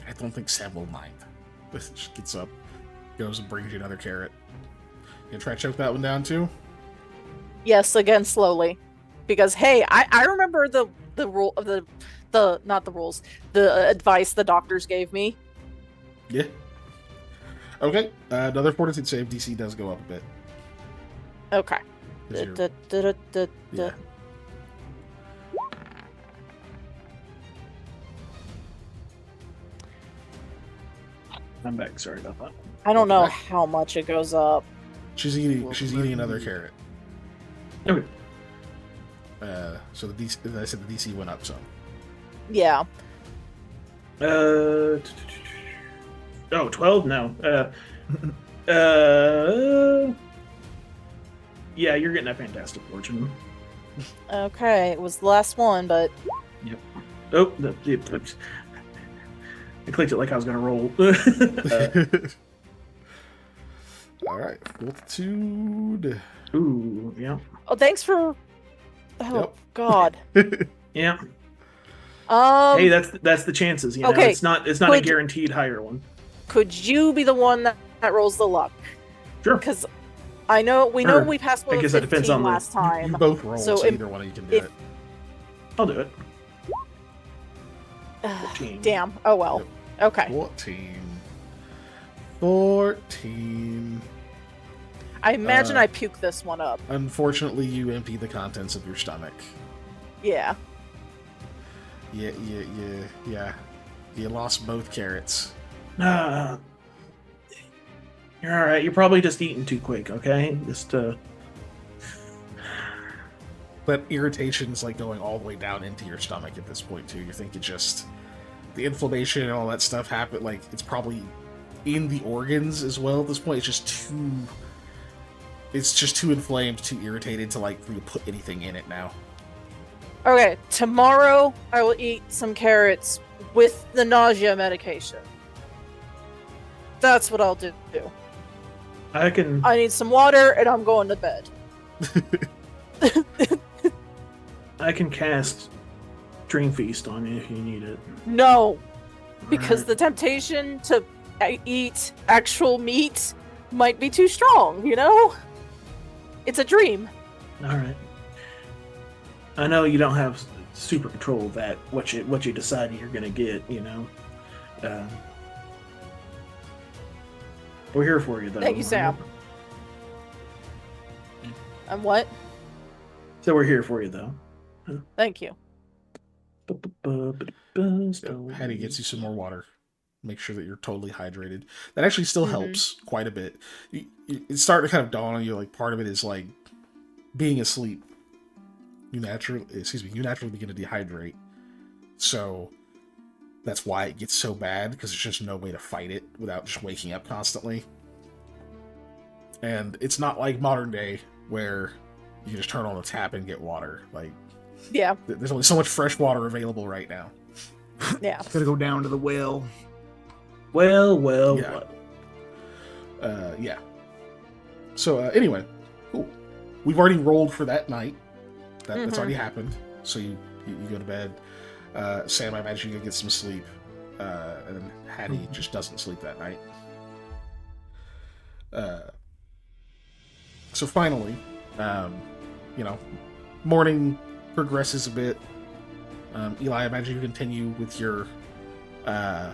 I don't think Sam will mind. Just gets up, goes and brings you another carrot. You gonna try to choke that one down too? Yes, again, slowly. Because, hey, I remember the rule of the not the rules, the advice the doctors gave me. Yeah. Okay. Another fortitude save. DC does go up a bit. Okay. 'Cause you're- Da-da-da-da-da-da. Yeah. I'm back. Sorry about that. I don't know Okay. how much it goes up. She's eating another carrot. Okay. So the DC, as I said, the DC went up some. Yeah. Oh, 12? No. Yeah, you're getting a fantastic fortune. Okay, it was the last one, but Oh, I clicked it like I was gonna roll. All right, fortitude. Ooh, yeah, oh, thanks for. Oh Yep. God. yeah. Hey, that's the chances. You know, okay, it's not a could- guaranteed higher one. could you be the one that rolls the luck? Sure. Because I know we know Or, we passed I below guess that depends 15 on the- last time. You both roll, So so, if- either one of you can do if- it. I'll do it. 14. Damn. Oh well. Yep. Okay. 14. I imagine Uh, I puke this one up. Unfortunately, you empty the contents of your stomach. Yeah. Yeah. You lost both carrots. You're all right. You're probably just eating too quick. Okay, just But irritation's like going all the way down into your stomach at this point too. You think it just the inflammation and all that stuff happened. Like it's probably in the organs as well at this point. It's just too it's just too inflamed, too irritated to like really put anything in it now. Okay, tomorrow I will eat some carrots with the nausea medication. That's what I'll do. I can. I need some water and I'm going to bed. I can cast Dream Feast on you if you need it. No, because Alright. the temptation to eat actual meat might be too strong, you know? It's a dream. All right. I know you don't have super control of that. What you decide you're gonna get, you know. We're here for you, though. Thank you, Sam. And what? So we're here for you, though. Thank you. Hattie gets you some more water. Make sure that you're totally hydrated. That actually still helps quite a bit. It's starting to kind of dawn on you, like part of it is like being asleep. You naturally begin to dehydrate. So that's why it gets so bad, because there's just no way to fight it without just waking up constantly. And it's not like modern day where you can just turn on the tap and get water. Like, Yeah, there's only so much fresh water available right now. yeah. Gotta go down to the well. Well, Yeah. what? Yeah. So, anyway, cool. We've already rolled for that night. That's already happened. So you go to bed. Sam, I imagine you get some sleep. And then Hattie just doesn't sleep that night. So finally, morning progresses a bit. Eli, I imagine you continue with your, at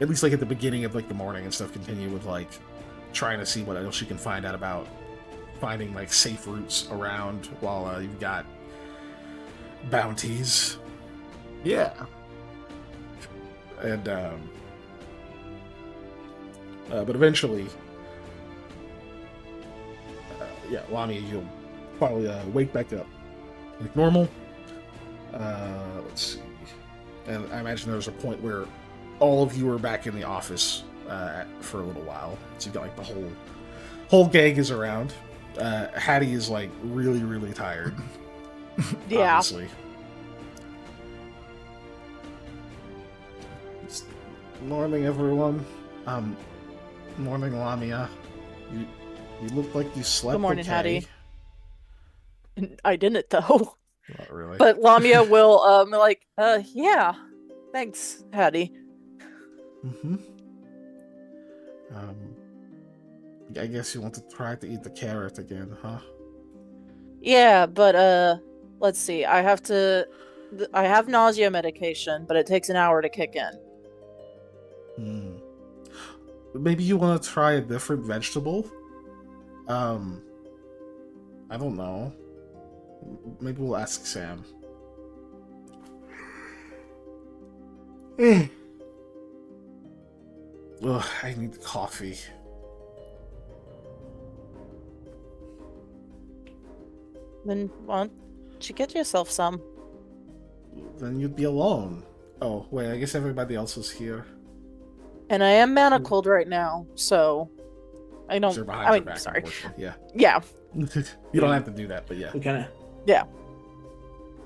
least like at the beginning of like the morning and stuff, continue with like trying to see what else you can find out about finding like safe routes around while you've got bounties. Yeah. And but eventually, Lamia, you'll probably wake back up like normal. Let's see, and I imagine there's a point where all of you are back in the office for a little while. So you've got like the whole gang is around. Hattie is like really, really tired. Yeah. Obviously. Morning, everyone. Morning, Lamia. You look like you slept. Good morning, okay. Hattie. I didn't though. Not really. But Lamia will yeah. Thanks, Hattie. Mm-hmm. I guess you want to try to eat the carrot again, huh? Yeah, but let's see. I have nausea medication, but it takes an hour to kick in. Maybe you want to try a different vegetable? I don't know. Maybe we'll ask Sam. Ugh, I need coffee. Then why don't you get yourself some? Then you'd be alone. Oh, wait, I guess everybody else is here. And I am manacled right now, so I don't. They're behind I your mean, back, sorry. unfortunately. Yeah. Yeah, You don't have to do that, but yeah. We kind of. yeah.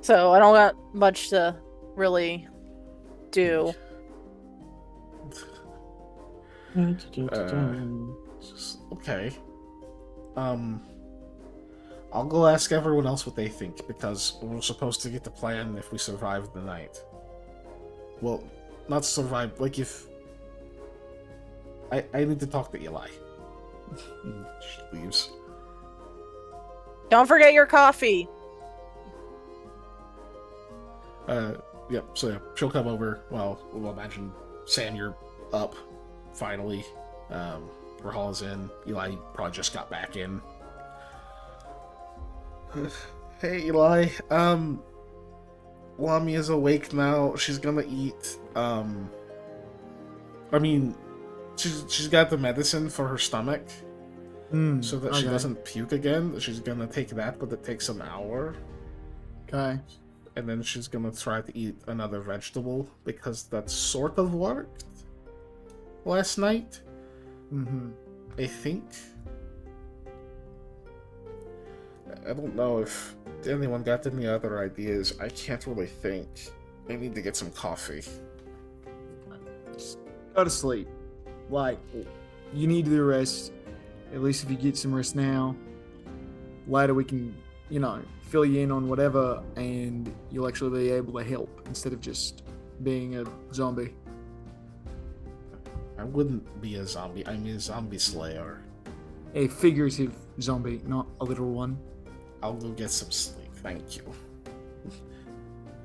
So I don't got much to really do. Okay. I'll go ask everyone else what they think, because we're supposed to get the plan if we survive the night. Well, not survive, like if... I need to talk to Eli. She leaves. Don't forget your coffee. Yep, so yeah, she'll come over. Well, we'll imagine, Sam, you're up, finally. Rahal is in. Eli probably just got back in. Hey, Eli. Lamia's awake now. She's gonna eat. I mean, she's got the medicine for her stomach, so that she doesn't puke again. She's gonna take that, but it takes an hour. Okay. And then she's gonna try to eat another vegetable, because that sort of worked last night. Mm-hmm. I think. I don't know if anyone got any other ideas. I can't really think. I need to get some coffee. Just go to sleep. Like, you need the rest. At least if you get some rest now, later we can, fill you in on whatever, and you'll actually be able to help instead of just being a zombie. I wouldn't be a zombie. I'm a zombie slayer. A figurative zombie, not a literal one. I'll go get some sleep. Thank you.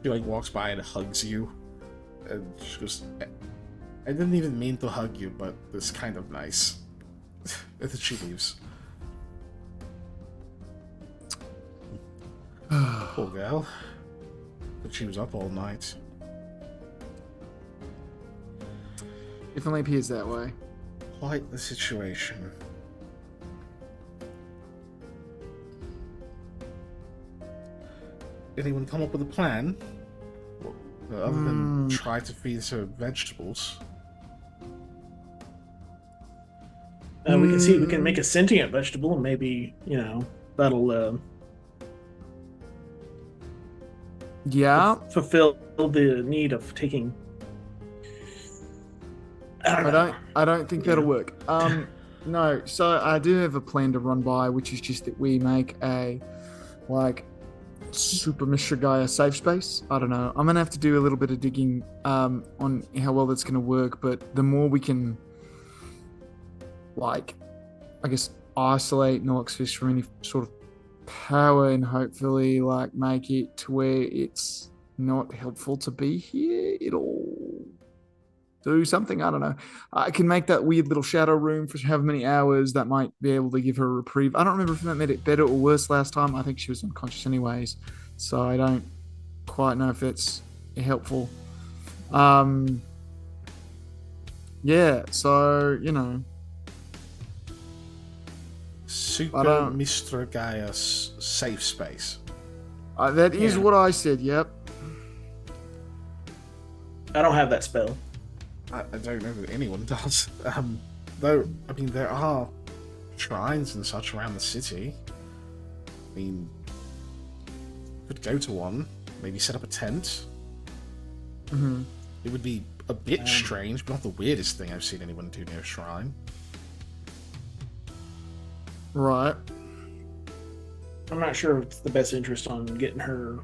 She walks by and hugs you, and she goes, "I didn't even mean to hug you, but it's kind of nice." And then she leaves. Poor girl. But she was up all night. Definitely appears that way. Quite the situation. Anyone come up with a plan? Other than try to feed her vegetables? We can see, we can make a sentient vegetable, and maybe, that'll Yeah. fulfill the need of taking. I don't think that'll work. No, so I do have a plan to run by, which is just that we make a Super Mr. Gaia safe space. I don't know. I'm gonna have to do a little bit of digging on how well that's gonna work, but the more we can I guess isolate Noxus from any sort of power and hopefully make it to where it's not helpful to be here, it'll do something. I don't know. I can make that weird little shadow room for however many hours. That might be able to give her a reprieve. I don't remember if that made it better or worse last time. I think she was unconscious anyways, so I don't quite know if that's helpful. Yeah, so Super Mr. Gaia's safe space. That is what I said, yep. I don't have that spell. I don't know that anyone does. Though, I mean, there are shrines and such around the city. I mean, could go to one, maybe set up a tent. Mm-hmm. It would be a bit strange, but not the weirdest thing I've seen anyone do near a shrine. Right. I'm not sure if it's the best interest on getting her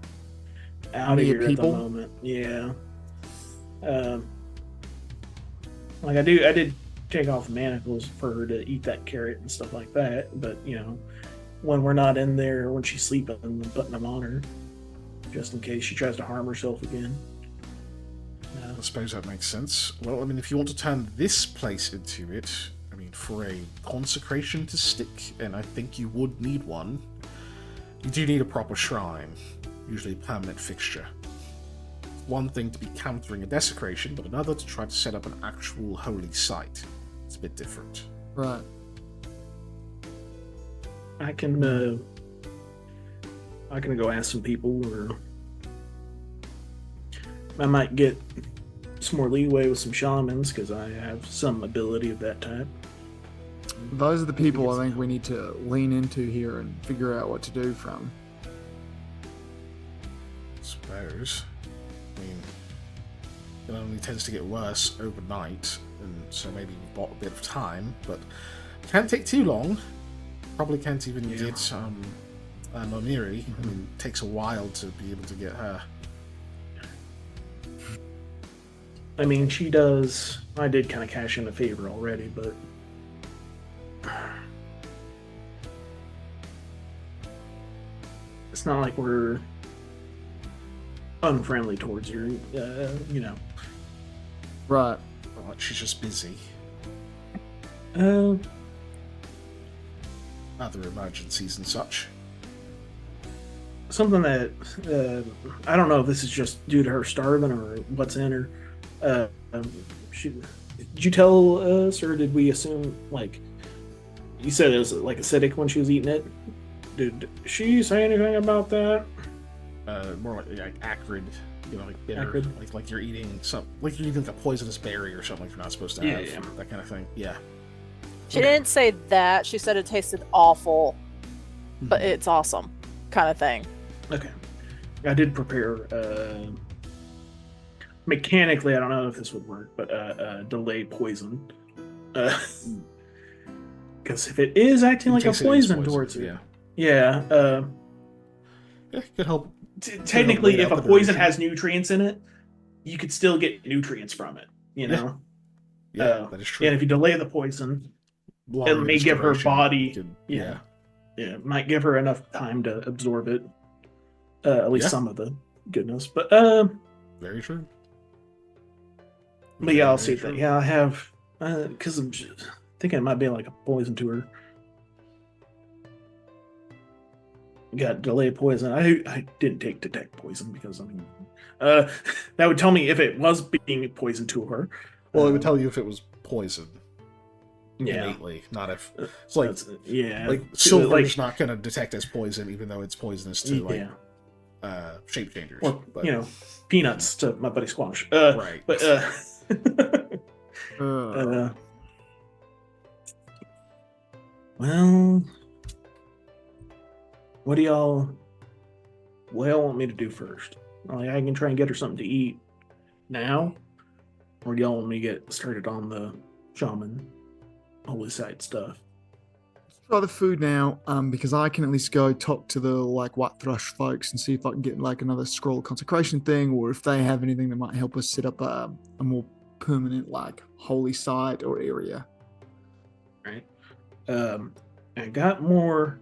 out of Near here people? at the moment. Yeah. I did take off manacles for her to eat that carrot and stuff like that, but when we're not in there, when she's sleeping, I'm putting them on her just in case she tries to harm herself again. I suppose that makes sense. Well, I mean, if you want to turn this place into it, I mean, for a consecration to stick, and I think you would need one, you do need a proper shrine, usually a permanent fixture. One thing to be countering a desecration, but another to try to set up an actual holy site. It's a bit different. Right. I can go ask some people, or I might get some more leeway with some shamans because I have some ability of that type. Those are the people I think we need to lean into here and figure out what to do from. I suppose. I mean, it only tends to get worse overnight, and so maybe we bought a bit of time, but can't take too long. Probably can't even get Nomiri. I mean, it takes a while to be able to get her. I mean, she does. I did kind of cash in a favor already, but it's not like we're unfriendly towards her, Right. Well, she's just busy. Uh, Other emergencies and such. something that I don't know if this is just due to her starving or what's in her. Did you tell us, or did we assume, you said it was acidic when she was eating it? Did she say anything about that? More like acrid, bitter, Acrid. like you're eating a poisonous berry or something you're not supposed to have. Yeah. That kind of thing. Yeah. She didn't say that. She said it tasted awful, but it's awesome. kind of thing. Okay. I did prepare. Mechanically, I don't know if this would work, but delay poison. Because if it is acting like a poison towards it, yeah. Could help. Technically, wait if out a the poison duration. has nutrients in it, you could still get nutrients from it. You know. Yeah, that is true. And if you delay the poison, Longer it may its give her duration, body. could- Yeah, it might give her enough time to absorb it. At least Yeah. some of the goodness, but Very true. But yeah, I'll Very see that. true. Yeah, I have because I'm just thinking it might be like a poison to her. Got delay poison. I didn't take detect poison because I mean, that would tell me if it was being poison to her. Well, it would tell you if it was poison Yeah, innately, not if it's like yeah, like silver's like not going to detect as poison, even though it's poisonous to like shape changers. or but, you know, peanuts to my buddy Squash. right. But well, what do y'all want me to do first? Like, I can try and get her something to eat now, or do y'all want me to get started on the shaman holy site stuff? Try the food now, because I can at least go talk to the like White Thrush folks and see if I can get like another scroll consecration thing, or if they have anything that might help us set up a more permanent like holy site or area. Right. I got more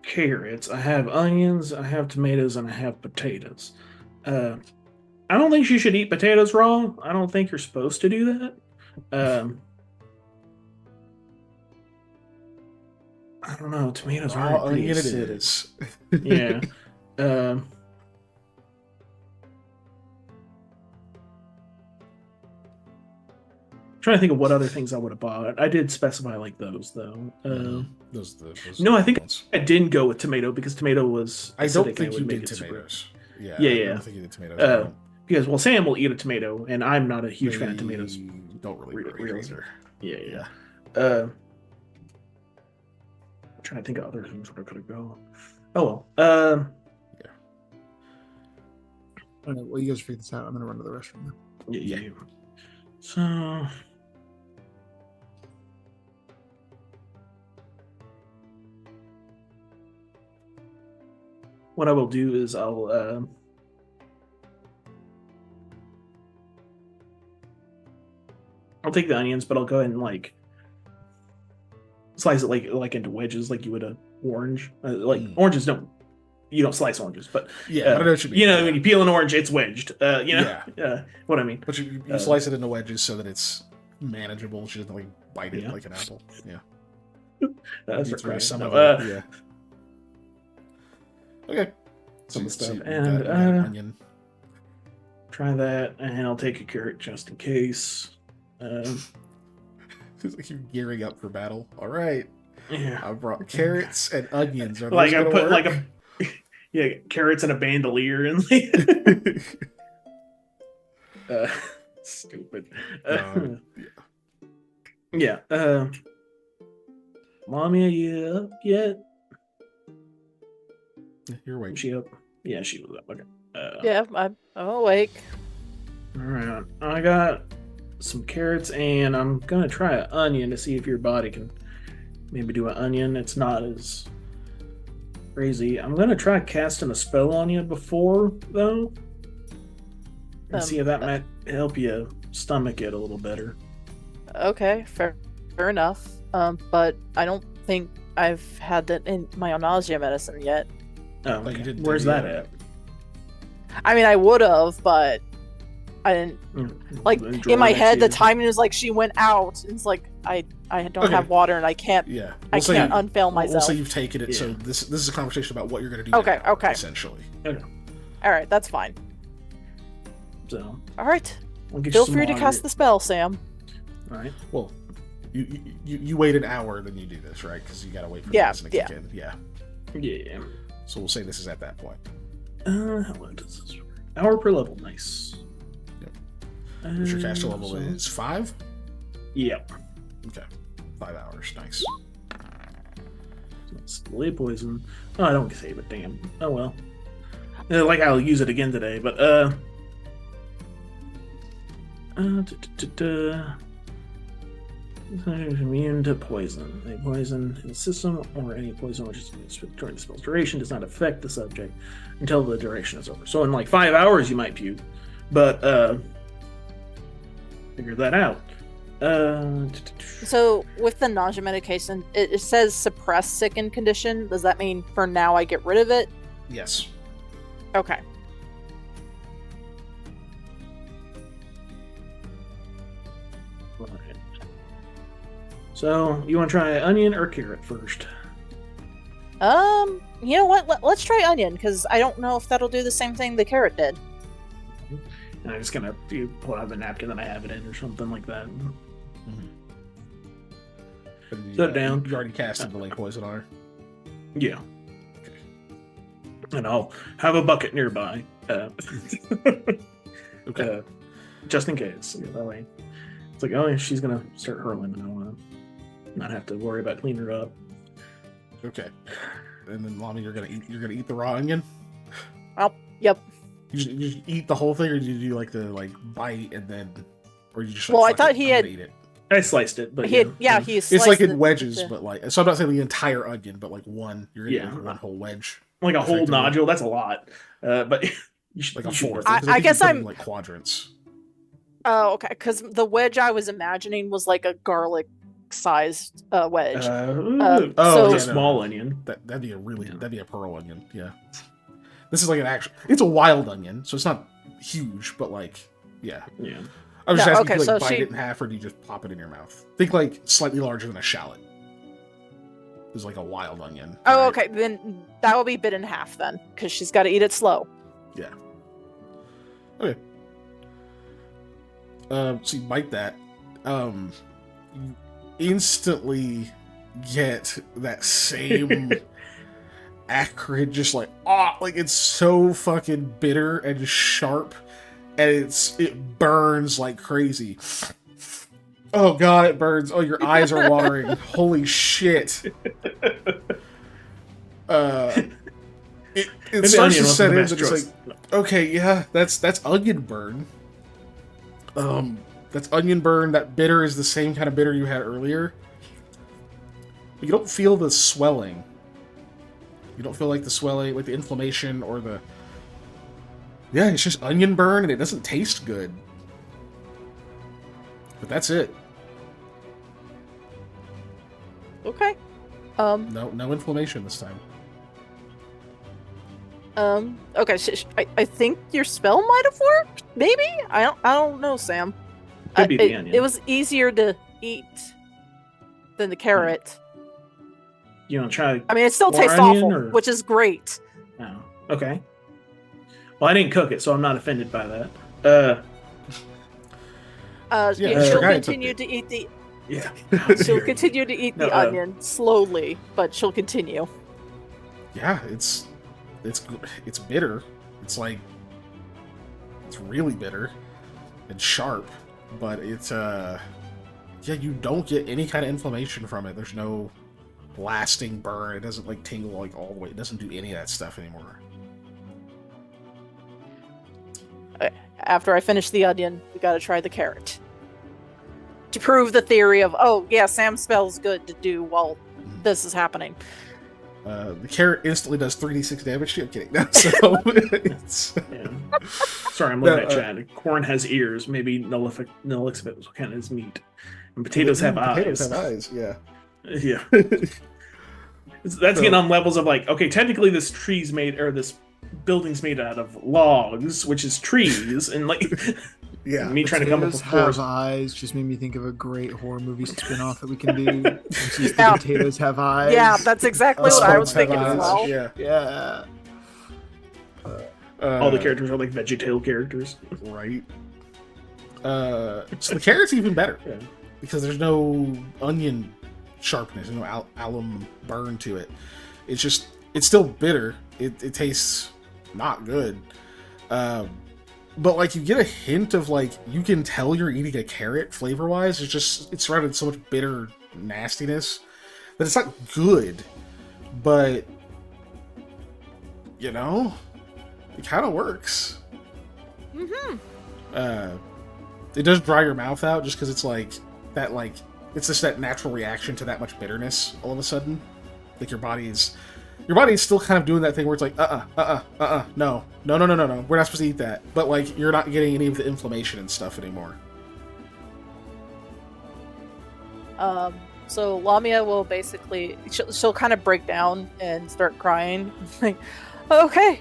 carrots. I have onions. I have tomatoes, and I have potatoes. I don't think you should eat potatoes raw. I don't think you're supposed to do that. I don't know. Tomatoes are Raw pretty onion it acidic. is. Yeah. Trying to think of what other things I would have bought. I did specify like those though. Those No, I think ones. I didn't go with tomato because tomato was. I don't acidic, think would you make did it super- tomatoes. Yeah, Yeah, I yeah. don't think you did tomatoes. Because well, Sam will eat a tomato, and I'm not a huge fan of They tomatoes. Don't really work Really? either. Yeah, Yeah. I'm trying to think of other things where I could have gone. Oh well. I don't know. Well, you guys figure this out. I'm gonna run to the restroom now. Yeah. So. What I will do is I'll take the onions, but I'll go ahead and like slice it like into wedges, like you would a orange. Oranges you don't slice oranges, but Yeah, but I know what you mean. you know yeah. when you peel an orange, it's wedged. What I mean. But you slice it into wedges so that it's manageable. She doesn't like bite it like an apple. Yeah. That's It's right. some No, of it. Yeah. Okay. Some So stuff. you got And an onion. try that, and I'll take a carrot just in case. It's like you're gearing up for battle. All right. Yeah. I brought carrots and onions. Are Like those I gonna put work? like carrots and a bandolier and like stupid. Yeah. Mommy, are you up yet? You're awake. Is she up? Yeah, she was up. Okay. Yeah, I'm awake. All right. I got some carrots, and I'm gonna try an onion to see if your body can maybe do an onion. It's not as crazy. I'm gonna try casting a spell on you before though, and see if that might help you stomach it a little better. Okay, fair enough. But I don't think I've had that in my nausea medicine yet. Oh, But you okay. didn't Where's do that the- at? I mean, I would have, but I didn't. Like Drawer in my next head, to the you. timing is like she went out. And it's like I don't Okay. have water and I can't. Yeah. I can't unfail We'll myself. say you've taken it. So Yeah. this is a conversation about what you're going to do. Okay, now, okay. Essentially. All right, that's fine. So All right, I'll get you feel some free to water. cast the spell, Sam. All right. Well, you wait an hour, then you do this, right? Because you got to wait for Yeah, this to kick in. Yeah. Yeah. So we'll say this is at that point. How long does this work? Hour per level. Nice. Your caster level so- is 5. Yep. Okay. 5 hours. Nice. It's lay poison. Oh, I don't save it. Damn. Oh well. Like I'll use it again today, but immune to poison. A poison in the system or any poison which is used during the spell's duration does not affect the subject until the duration is over. So in like 5 hours you might puke, but figure that out. So with the nausea medication, it says suppress sicken condition. Does that mean for now I get rid of it? Yes. Okay. Right. So you want to try onion or carrot first? You know what? Let's try onion because I don't know if that'll do the same thing the carrot did. And I'm just gonna pull out the napkin that I have it in or something like that. Set it down. You already casted the lay poison on her. Yeah. And I'll have a bucket nearby. Okay. Just in case. Yeah, that way. It's like, oh, she's gonna start hurling, and I want to not have to worry about cleaning her up. Okay. And then, Lami, you're gonna eat the raw onion. Yep. You just eat the whole thing, or do you do like the bite and then, or you just? Well, I fuck thought it, he I'm had- gonna eat it. I sliced it, but He sliced It's like in it wedges, into- but like, so I'm not saying the entire onion, but like one. You're gonna Yeah. eat one whole wedge, like a whole effectively. nodule. That's a lot. But you should, like a you should fourth. work because I think guess you put it in, I'm- like quadrants. Oh, okay. Because the wedge I was imagining was like a garlic-sized wedge. it. Oh, so- It's a small onion. That'd be a really Yeah. that'd be a pearl onion. Yeah. This is like an actual. It's a wild onion, so it's not huge, but like, yeah. Yeah. I was just No, asking okay, if you like so bite she- it in half, or do you just pop it in your mouth? Think like slightly larger than a shallot. It's like a wild onion. Oh, right? okay. Then that will be bit in half then, because she's got to eat it slow. Yeah. Okay. So you bite that. You instantly get that same acrid, just like it's so fucking bitter and sharp, and it burns like crazy. Oh god, it burns. Oh, your eyes are watering. Holy shit. It And the starts onion to wasn't set the in, best but it's choice. like, okay, yeah, that's onion burn. That's onion burn. That bitter is the same kind of bitter you had earlier. But you don't feel the swelling. You don't feel like the swelling, like the inflammation or the... Yeah, it's just onion burn, and it doesn't taste good. But that's it. Okay. No inflammation this time. Okay. I think your spell might have worked. Maybe. I don't know, Sam. Could be the onion. It was easier to eat than the carrot. You want to try? I mean, it still More tastes onion, awful, or- which is great. Oh, okay. Well, I didn't cook it, so I'm not offended by that. Yeah, She'll guy took continue it. to eat the. Yeah. She'll continue to eat the No, onion slowly, but she'll continue. Yeah, it's bitter. It's like it's really bitter and sharp, but it's yeah, you don't get any kind of inflammation from it. There's no lasting burn. It doesn't like tingle like all the way. It doesn't do any of that stuff anymore. After I finish the onion, we gotta try the carrot. To prove the theory of, oh, yeah, Sam spell's good to do while this is happening. The carrot instantly does 3d6 damage. I'm kidding. No, so it's, Yeah. Sorry, I'm looking No, at Chad. Corn has ears. Maybe Nulixbit was kind of his meat. And potatoes have potatoes eyes. have eyes. Yeah. Yeah. That's getting on levels of like, okay, technically this tree's made, or this building's made out of logs, which is trees, and like, Yeah. me trying to come up with Potatoes have four. eyes just made me think of a great horror movie spin-off that we can do. It's just Yeah. the potatoes have eyes. Yeah, that's exactly what I was Skunks have thinking as eyes, well. Yeah. Yeah. All the characters are like VeggieTale characters. Right. So the carrot's even better Yeah. because there's no onion sharpness, no alum burn to it. It's still bitter. It tastes not good. But like you get a hint of like you can tell you're eating a carrot flavor wise. It's surrounded in so much bitter nastiness that it's not good, but you know, it kind of works. Mm-hmm. It does dry your mouth out just because it's like that, like it's just that natural reaction to that much bitterness. All of a sudden, like your body's still kind of doing that thing where it's like, no, we're not supposed to eat that. But like you're not getting any of the inflammation and stuff anymore. So Lamia will basically she'll kind of break down and start crying. Like, okay,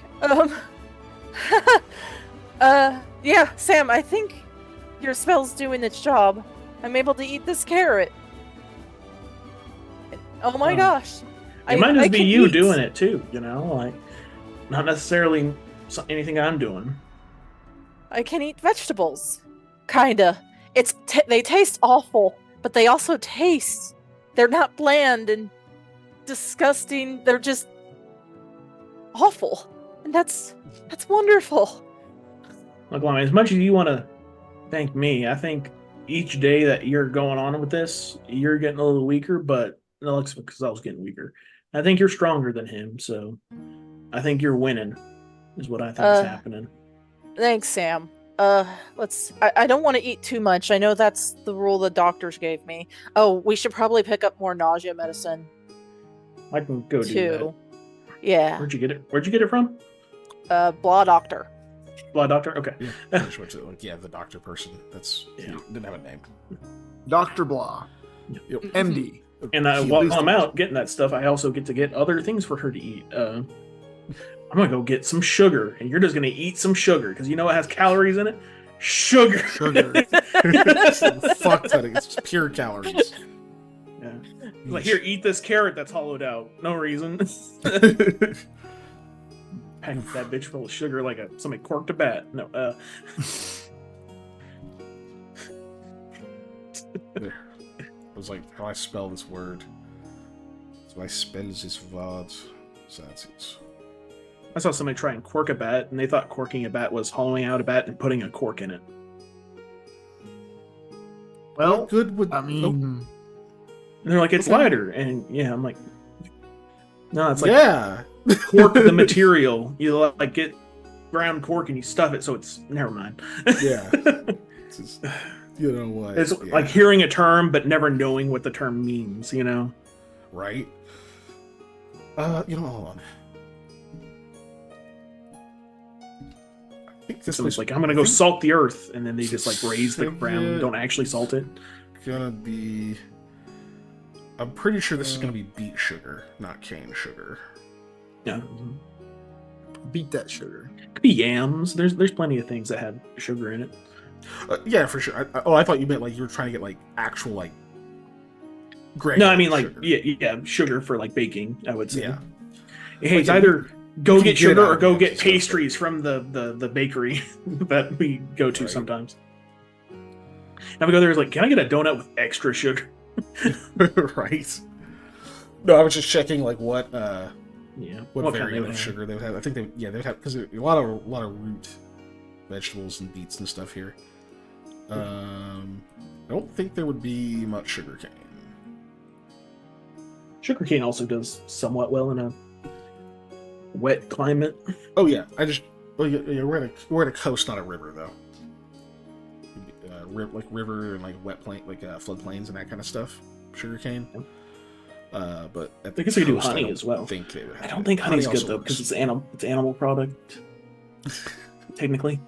yeah, Sam, I think your spell's doing its job. I'm able to eat this carrot. Oh my gosh. It might just be you eat. doing it too, you know, like not necessarily anything I'm doing. I can eat vegetables. Kinda. They taste awful, but they also taste. They're not bland and disgusting. They're just awful. And that's wonderful. Look, Lana, as much as you want to thank me, I think each day that you're going on with this, you're getting a little weaker, but no, it's because I was getting weaker. I think you're stronger than him, so I think you're winning, is what I think is happening. Thanks, Sam. I don't want to eat too much. I know that's the rule the doctors gave me. Oh, we should probably pick up more nausea medicine. I can go do that. Yeah. Where'd you get it? Where'd you get it from? Blah doctor. Blah doctor? Okay. Yeah, the doctor person. He didn't have a name. Dr. Blah. Yep. MD. And while I'm out getting that stuff, I also get to get other things for her to eat. I'm gonna go get some sugar, and you're just gonna eat some sugar because you know it has calories in it. Sugar. Fuck that! It's pure calories. Yeah. Like, here, eat this carrot that's hollowed out. No reason. Pack that bitch full of sugar like somebody corked a bat. No. I was like, how I spell this word? So I spell this word. I saw somebody try and cork a bat, and they thought corking a bat was hollowing out a bat and putting a cork in it. Well, what good would I mean, and they're like, it's lighter, and yeah, I'm like, no, it's like cork the material. You like get ground cork and you stuff it, so it's never mind. Yeah. You know what? It's like hearing a term but never knowing what the term means, you know? Right? Hold on. I think this was like, I'm gonna go salt the earth, and then they just like raise the ground, don't actually salt it. Gonna be. I'm pretty sure this is gonna be beet sugar, not cane sugar. Yeah. Beat that sugar. Could be yams. There's plenty of things that have sugar in it. Yeah, for sure. I thought you meant like you were trying to get like actual like. No, I mean like sugar. yeah, sugar for like baking. I would say. Yeah. Hey, it's either go get sugar or go get pastries from the bakery that we go to sometimes. And we go there, it's like, can I get a donut with extra sugar? Right. No, I was just checking like what what variant of sugar they would have. I think they would have because a lot of root vegetables and beets and stuff here. I don't think there would be much sugarcane. Sugarcane also does somewhat well in a wet climate. Oh yeah, we're at a coast, not a river though. Like river and like wet plain, like floodplains and that kind of stuff. Sugarcane. But I guess they could do honey as well. I don't think honey's good though because it's animal product. Technically,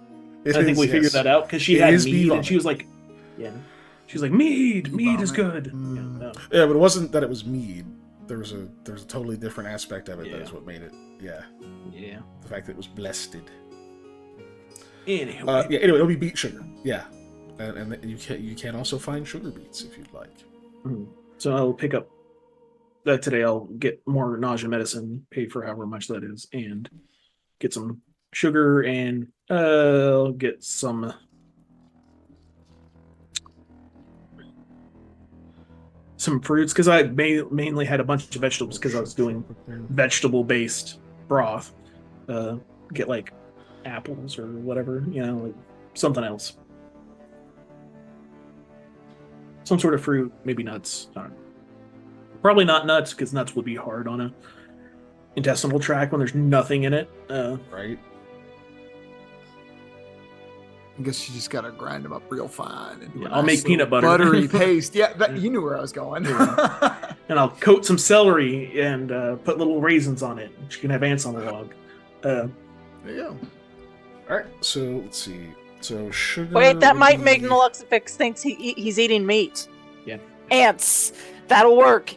I think we figured that out because she had mead and she was like, mead is good. Yeah, but it wasn't that it was mead. There was a totally different aspect of it that is what made it. Yeah. The fact that it was blessed. Anyway, it'll be beet sugar. Yeah. And you can also find sugar beets if you'd like. So I'll pick up that today. I'll get more nausea medicine, pay for however much that is, and get some sugar, and I'll get some fruits because I mainly had a bunch of vegetables because I was doing vegetable-based broth. Get like apples or whatever, like something else. Some sort of fruit, maybe nuts. Probably not nuts because nuts would be hard on intestinal tract when there's nothing in it. Right? I guess you just gotta grind them up real fine. And do Yeah, a I'll make little peanut butter. buttery paste. Yeah, you knew where I was going. And I'll coat some celery and put little raisins on it. You can have ants on the log. There you go. All right. So let's see. So sugar. Wait, that would might be- make Nalexifix thinks he's eating meat. Yeah. Ants. That'll work.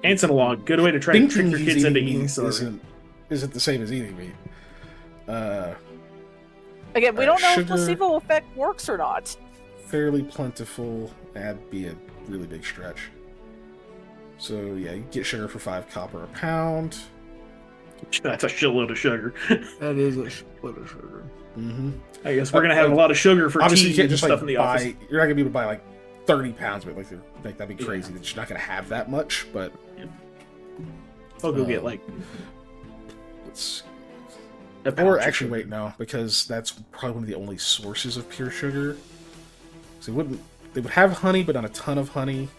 Ants on a log. Good way to try to trick Thinking your he's kids into eating eating meat celery. isn't the same as eating meat. Again, we don't know if sugar. placebo effect works or not. Fairly plentiful. That'd be a really big stretch. So yeah, you get sugar for 5 copper a pound. That's a shitload of sugar. That is a split of sugar. Mm-hmm. I guess we're gonna have a lot of sugar for Obviously, tea you can't and just stuff like in the buy. office. You're not gonna be able to buy like 30 pounds, but like that'd be crazy. Yeah. That you're not gonna have that much. But I'll go get like let's. a Or pound of actually, sugar. wait, no, because that's probably one of the only sources of pure sugar. So they would have honey, but not a ton of honey.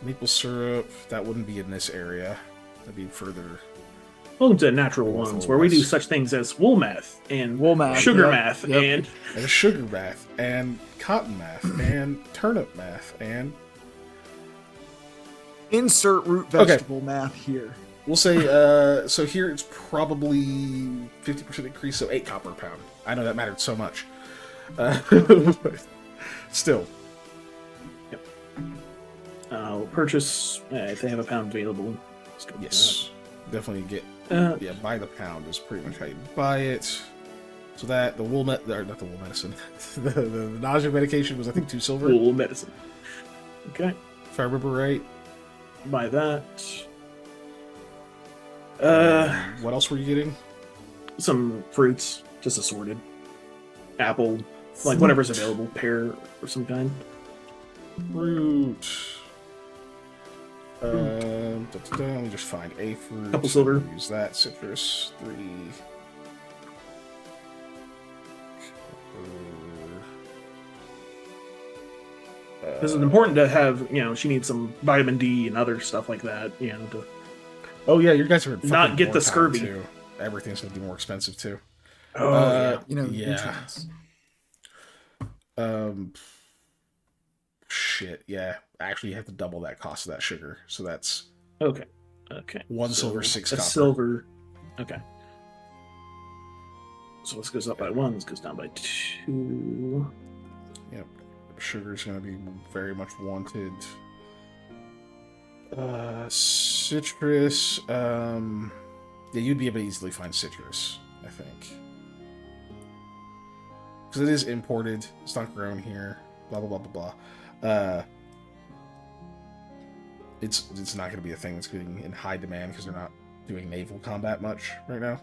Maple syrup, that wouldn't be in this area. That'd be further. Welcome to Natural North Ones, or where we do west. such things as wool math and Wool math, sugar yep, math yep. and And sugar math, and cotton math, and turnip math, and Insert root vegetable math here. we'll say, so here it's probably 50% increase, so 8 copper a pound. I know that mattered so much. But still. I'll purchase if they have a pound available. Let's go with Yes. Definitely get, that. yeah, by the pound is pretty much how you buy it. So that, the wool or not the wool medicine, the nausea medication was, I think, 2 silver, Wool medicine. Okay, if I remember right. buy that. What else were you getting? Some fruits, just assorted. Apple, like whatever's available. Pear or some kind. Fruit. Let me just find a fruit. Couple silver. Use that. Citrus. 3. This is important to have. She needs some vitamin D and other stuff like that. To Oh yeah, you guys are in Not fucking get the wartime, scurvy. Too. Everything's gonna be more expensive too. You know, Yeah. nutrients. Shit. Yeah. Actually, you have to double that cost of that sugar. So that's Okay. 1 So silver, 6 a copper. silver. Okay. So this goes up by 1. This goes down by 2. Yep. Sugar's gonna be very much wanted. Citrus. Yeah, you'd be able to easily find citrus, I think. Because it is imported. It's not grown here. Blah blah blah blah blah. It's not going to be a thing that's getting in high demand because they're not doing naval combat much right now.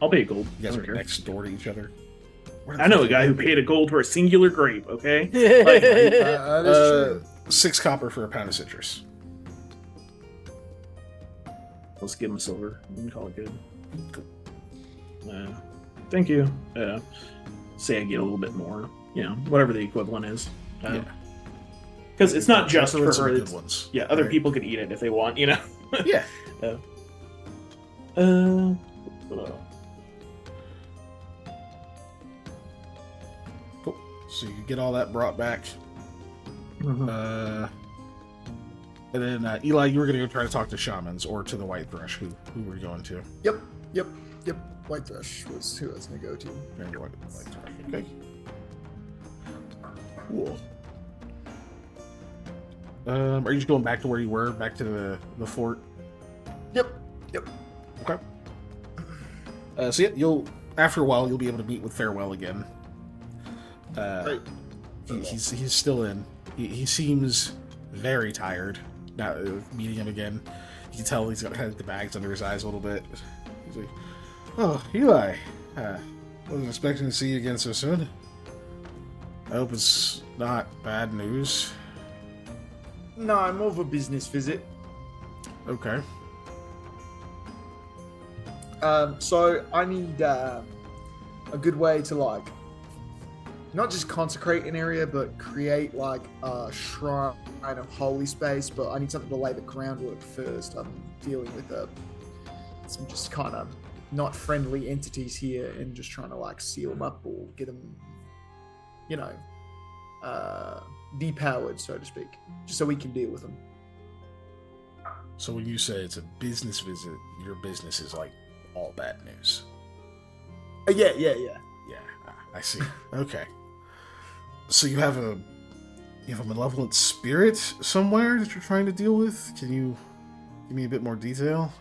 I'll pay a gold. You guys I are don't care. next door to each other. Where the I know fuck a guy are who they? paid a gold for a singular grape. Okay. That is true. 6 copper for a pound of citrus. Let's give him a silver. We can call it good. Thank you. Say I get a little bit more. Whatever the equivalent is. Yeah. Because it's not just So for it's some her. good It's, ones. yeah, other right? people could eat it if they want. Yeah. Cool. So you get all that brought back. And then Eli, you were going to go try to talk to shamans or to the White Thrush. Who were you going to? Yep. White Thrush was who I was going to go to. Very White Thrush. Okay. Cool. Are you just going back to where you were, back to the fort? Yep. Okay. So yeah, you'll after a while you'll be able to meet with Farewell again. Right. He's still in. He seems very tired. Now meeting him again, you can tell he's got kind of the bags under his eyes a little bit. He's like, "Oh, Eli, wasn't expecting to see you again so soon. I hope it's not bad news." No, I'm more of a business visit. Okay. So I need a good way to not just consecrate an area, but create like a shrine of holy space. But I need something to lay the groundwork first. I'm dealing with some just kind of not friendly entities here, and just trying to like seal them up or get them, you know, depowered, so to speak, just so we can deal with them. So when you say it's a business visit, your business is like all bad news. Yeah. Yeah, I see. Okay. So you have a malevolent spirit somewhere that you're trying to deal with? Can you give me a bit more detail?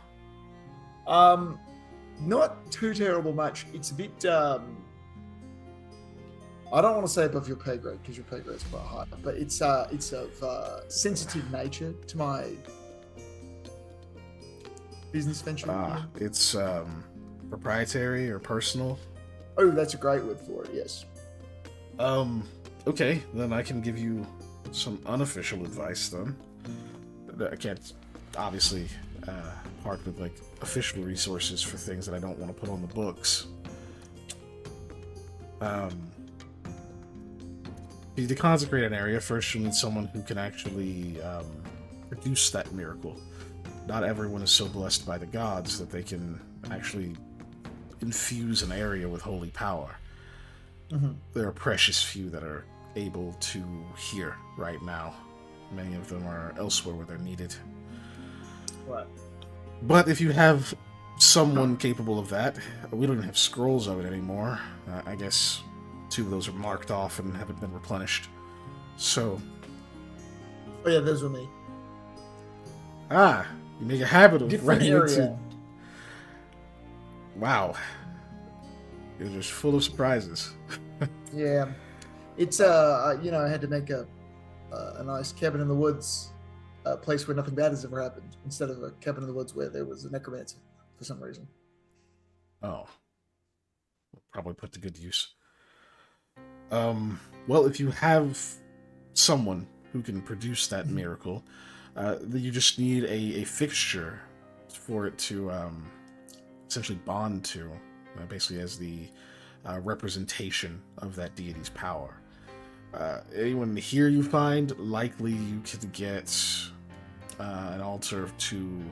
Not too terrible much. It's a bit I don't want to say above your pay grade because your pay grade's quite high, but it's of sensitive nature to my business venture. It's proprietary or personal? Oh, that's a great word for it, yes. Okay, then I can give you some unofficial advice then. I can't obviously part with like official resources for things that I don't want to put on the books. To consecrate an area, first you'll need someone who can actually produce that miracle. Not everyone is so blessed by the gods that they can actually infuse an area with holy power. Mm-hmm. There are precious few that are able to here right now. Many of them are elsewhere where they're needed. Right. But if you have someone capable of that, we don't even have scrolls of it anymore. I guess 2 of those are marked off and haven't been replenished. So... Oh yeah, those were me. You make a habit of Different running area. into... Wow. You're just full of surprises. Yeah. It's I had to make a nice cabin in the woods, a place where nothing bad has ever happened, instead of a cabin in the woods where there was a necromancer for some reason. Oh. Probably put to good use. Well, if you have someone who can produce that miracle, then you just need a fixture for it to essentially bond to, basically as the representation of that deity's power. Anyone here you find, likely you could get an altar to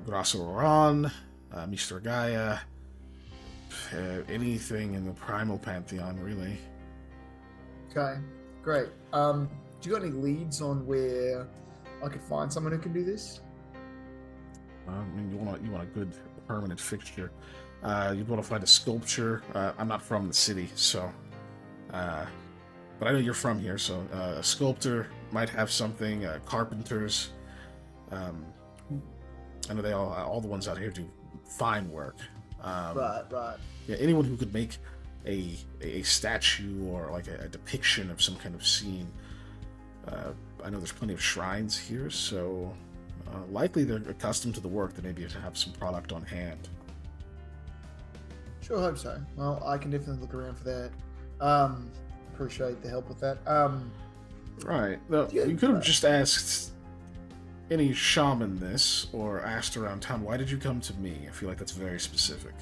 Grasso Oran, Mr. Gaia, anything in the primal pantheon, really. Okay, great. Do you got any leads on where I could find someone who can do this? I mean, you want a good permanent fixture. You'd want to find a sculpture. I'm not from the city, so... but I know you're from here, so a sculptor might have something. Carpenters. I know they all the ones out here do fine work. Right. Yeah, anyone who could make a statue or like a depiction of some kind of scene. I know there's plenty of shrines here, so likely they're accustomed to the work. They maybe have to have some product on hand. Sure, hope so. Well, I can definitely look around for that. Appreciate the help with that. Right. Well, you could have just asked any shaman this, or asked around town, why did you come to me? I feel like that's very specific.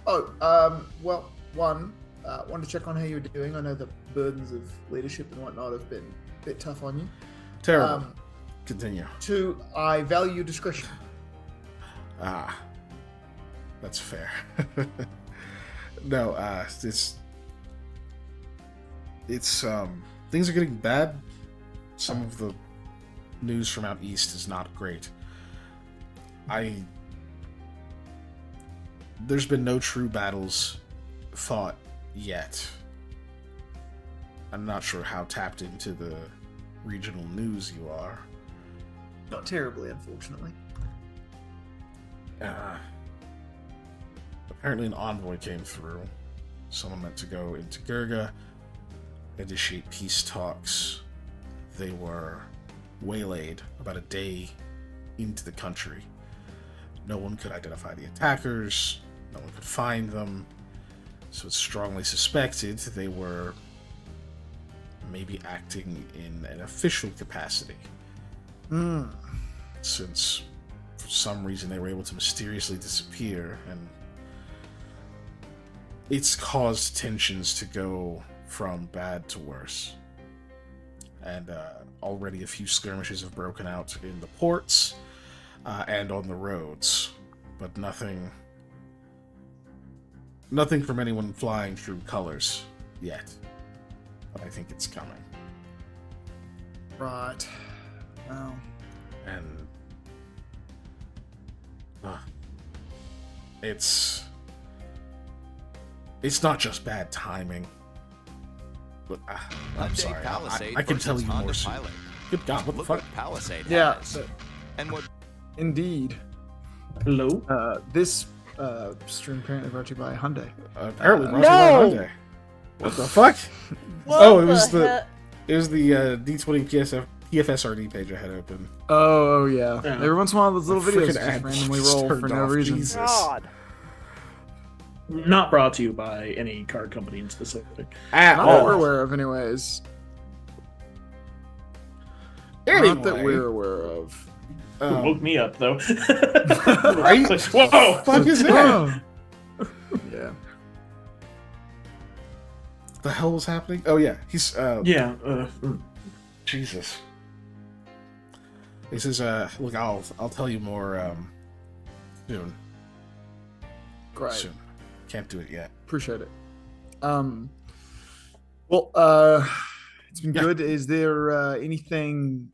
Well, one, wanted to check on how you're doing. I know the burdens of leadership and whatnot have been a bit tough on you. Terrible. Continue. 2, I value your discretion. That's fair. No, it's things are getting bad. Some of the news from out east is not great. There's been no true battles fought yet. I'm not sure how tapped into the regional news you are. Not terribly, unfortunately. Apparently an envoy came through. Someone meant to go into Gurga, initiate peace talks. They were waylaid about a day into the country. No one could identify the attackers. No one could find them. So it's strongly suspected they were maybe acting in an official capacity. Since for some reason they were able to mysteriously disappear, and it's caused tensions to go from bad to worse. And already a few skirmishes have broken out in the ports and on the roads, but nothing from anyone flying true colors yet. But I think it's coming. Right. Wow. And it's not just bad timing. But, I'm sorry. I can tell you more soon. Good God, what the fuck? Palisade Yeah. has. And what? Indeed. Hello? This stream apparently brought to you by Hyundai. Apparently brought No! to you by Hyundai. What the fuck? What Oh, it was the the D20 PFSRD page I had open. Oh yeah. Yeah. Every once in a while, those little The videos frickin' just ad randomly just roll for turned no off. reason. Jesus. God. Not brought to you by any card company in specific. At Not that all. we're aware of, anyways. Anyway, Not that we're aware of. Woke me up though. Right? Like, whoa! Fuck is that? Oh. Yeah. The hell was happening? Oh yeah, he's Yeah. Jesus. He says, look, I'll tell you more soon. Great. Soon. Can't do it yet. Appreciate it. Well, it's been Yeah. good. Is there anything,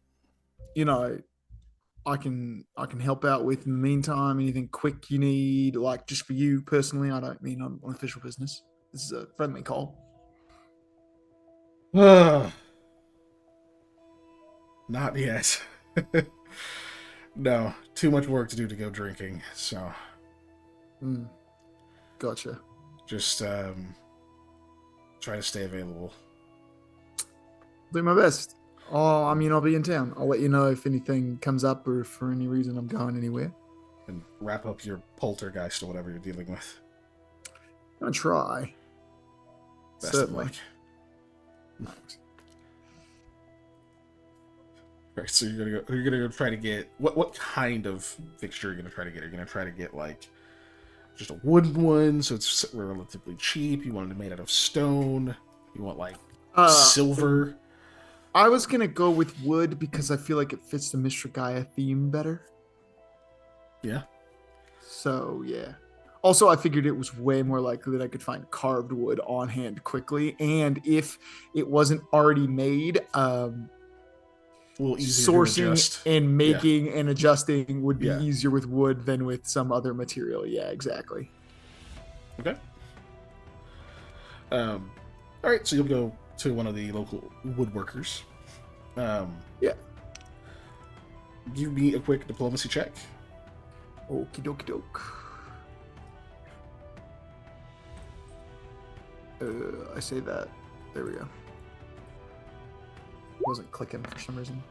I can help out with in the meantime? Anything quick you need, like just for you personally? I don't mean on official business. This is a friendly call. Not yet. No, too much work to do to go drinking, so Gotcha. just try to stay available. Do my best. I'll be in town. I'll let you know if anything comes up or if for any reason I'm going anywhere. And wrap up your poltergeist or whatever you're dealing with. I'm gonna try. Best Certainly. of luck. Right, so you're gonna go try to get what kind of fixture are you gonna try to get? Are you gonna try to get like just a wooden one so it's relatively cheap? You want it made out of stone? You want like silver? I was gonna go with wood because I feel like it fits the Mr. Gaia theme better. Yeah. So yeah. Also, I figured it was way more likely that I could find carved wood on hand quickly, and if it wasn't already made, A little easier to sourcing adjust. and making and adjusting would be Yeah. easier with wood than with some other material. Yeah, exactly. Okay. All right, so you'll go to one of the local woodworkers. Yeah. Give me a quick diplomacy check. Okie dokie doke. I say that. There we go. Wasn't clicking for some reason.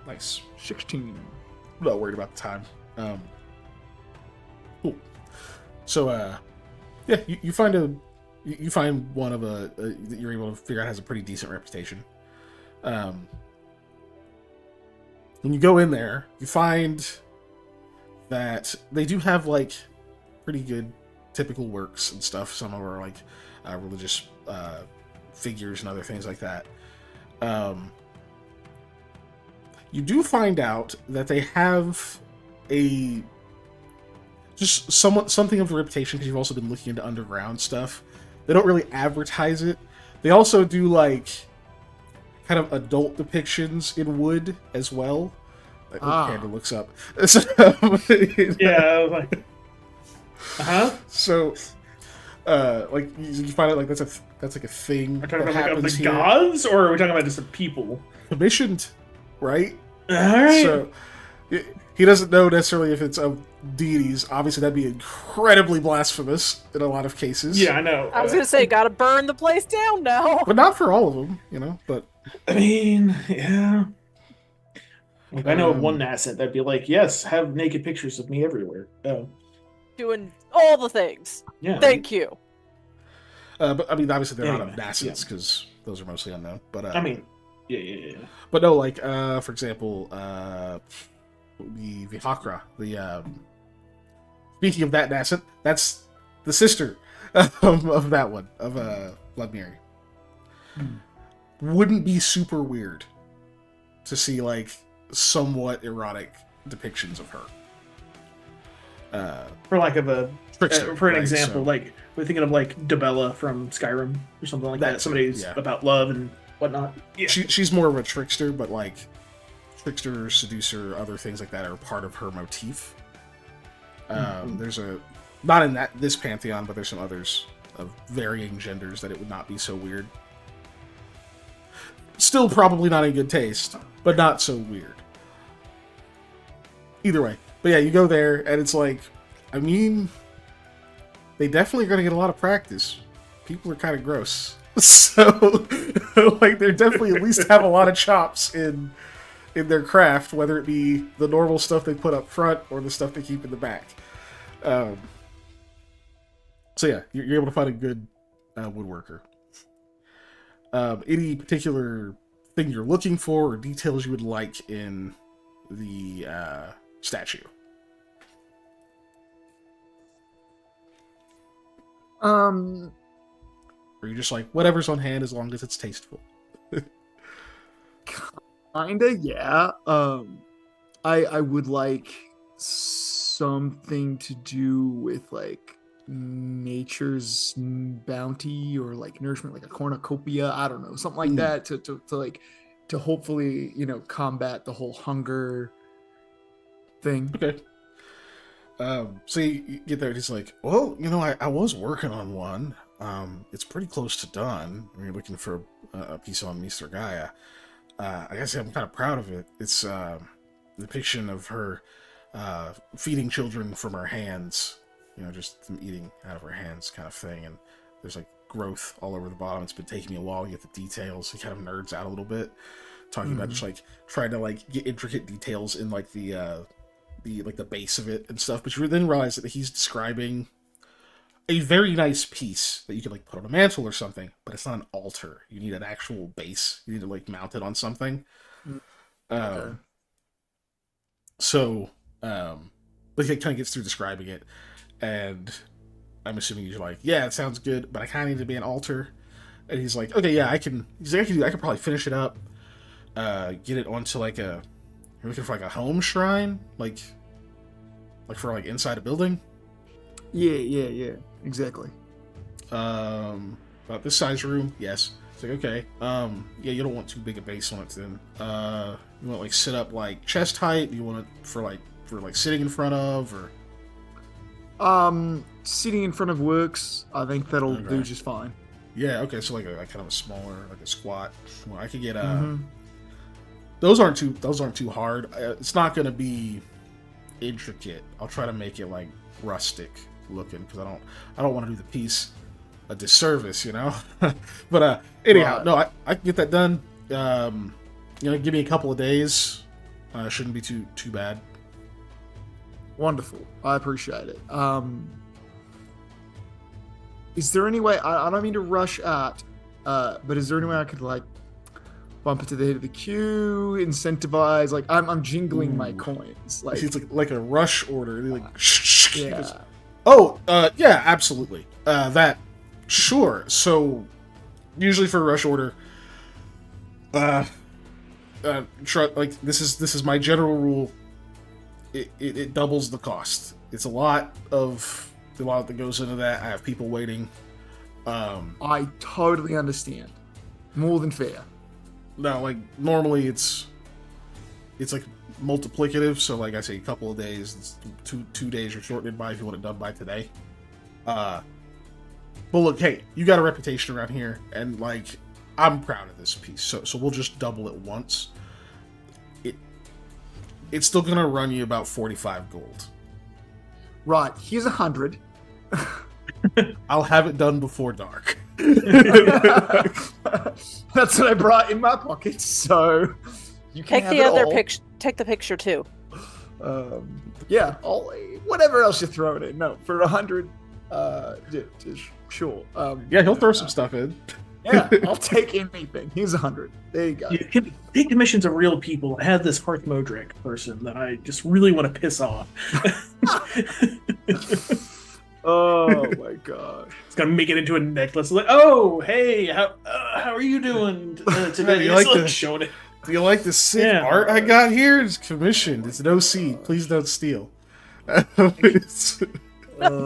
Nice. 16. Not worried about the time. Cool. So, yeah, you find you find one of a that you're able to figure out has a pretty decent reputation. When you go in there, you find that they do have like pretty good typical works and stuff. Some are like religious figures and other things like that. You do find out that they have something of a reputation because you've also been looking into underground stuff. They don't really advertise it. They also do like kind of adult depictions in wood as well. Like, Panda looks up. So, Yeah, I was like, So, like you find out like that's like a thing Are we talking that about like, happens the here. gods, or are we talking about just the people? Commissioned, right? All right. So he doesn't know necessarily if it's of deities. Obviously, that'd be incredibly blasphemous in a lot of cases. Yeah, I know. I was gonna say, gotta burn the place down now. but not for all of them, But I mean, yeah. Like, I know of one asset that'd be like, yes, have naked pictures of me everywhere. Oh, Doing all the things. yeah. Thank you. but I mean, obviously they're not Anyway, omniscience because those are mostly unknown. But I mean, yeah. but no, like for example, the Vihakra, speaking of that nascent, that's the sister of that one, of Blood Mary. Wouldn't be super weird to see like somewhat erotic depictions of her. For lack of a Trickster, for an right, example, so- like we're thinking of like Debella from Skyrim or something like that. Somebody's yeah. about love and whatnot. Yeah. She's more of a trickster, but like trickster, seducer, other things like that are part of her motif. There's a not in this pantheon, but there's some others of varying genders that it would not be so weird. Still probably not in good taste, but not so weird. Either way. But yeah, you go there, and it's like, I mean, they definitely are going to get a lot of practice. People are kind of gross. So, like, they definitely at least have a lot of chops in their craft, whether it be the normal stuff they put up front or the stuff they keep in the back. So yeah, you're able to find a good woodworker. Any particular thing you're looking for or details you would like in the statue? Or you're just like, whatever's on hand as long as it's tasteful. Kinda, yeah. I would like something to do with like nature's bounty or like nourishment, like a cornucopia. I don't know, something like that to like to hopefully combat the whole hunger thing. Okay. So you get there and he's like, well, I was working on one. It's pretty close to done. You're looking for a piece on Mr. Gaia. I guess I'm kind of proud of it. It's a depiction of her feeding children from her hands, just them eating out of her hands kind of thing. And there's like growth all over the bottom. It's been taking me a while to get the details. He kind of nerds out a little bit, talking about just like trying to like get intricate details in like the base of it and stuff. But you then realize that he's describing a very nice piece that you could like put on a mantle or something, but it's not an altar. You need an actual base. You need to like mount it on something. Okay. But he kind of gets through describing it, and I'm assuming you're like, yeah, it sounds good, but I kind of need to be an altar. And he's like, okay, yeah, I can. He's like, I can probably finish it up, get it onto like a. You're looking for like a home shrine, like for like inside a building. Yeah, exactly. About this size room, yes. It's like, okay. Yeah, you don't want too big a base on it then. You want like sit up like chest height? You want it for sitting in front of, or Sitting in front of works. I think that'll Okay. do just fine. yeah, okay, so like kind of a smaller, like a squat. Well, I could get those aren't too hard. It's not gonna be intricate. I'll try to make it like rustic looking because I don't want to do the piece a disservice, But anyhow, Right. no, I can get that done. Give me a couple of days. Shouldn't be too bad. Wonderful. I appreciate it. Is there any way, I don't mean to rush at, but is there any way I could like bump it to the head of the queue, incentivize, like I'm jingling my Ooh. coins. Like, It's like a rush order. They're like, yeah. Oh, yeah, absolutely. That, sure. So, usually for a rush order, like this is my general rule. It doubles the cost. It's a lot that goes into that. I have people waiting. I totally understand. More than fair. No, like normally it's like multiplicative. So like I say, a couple of days. It's two days you're shortening by if you want it done by today. But look, hey, you got a reputation around here, and like I'm proud of this piece. So we'll just double it once. It's still gonna run you about 45 gold. Right. Here's 100. I'll have it done before dark. That's what I brought in my pocket. So you can Take have the it other all. picture. Take the picture too. Yeah. Whatever else you throw it in. No, for 100. Sure. Yeah, he'll throw some stuff in. Yeah, I'll take anything. Here's 100. There you go. You can take commissions of real people. I have this Hearth Modric person that I just really want to piss off. Oh my gosh. It's gonna make it into a necklace. Like, oh, hey, how are you doing today? You It's like the- showing it. Do you like the sick Yeah. art I got here? It's commissioned. It's no seed. Please don't steal. It's- Oh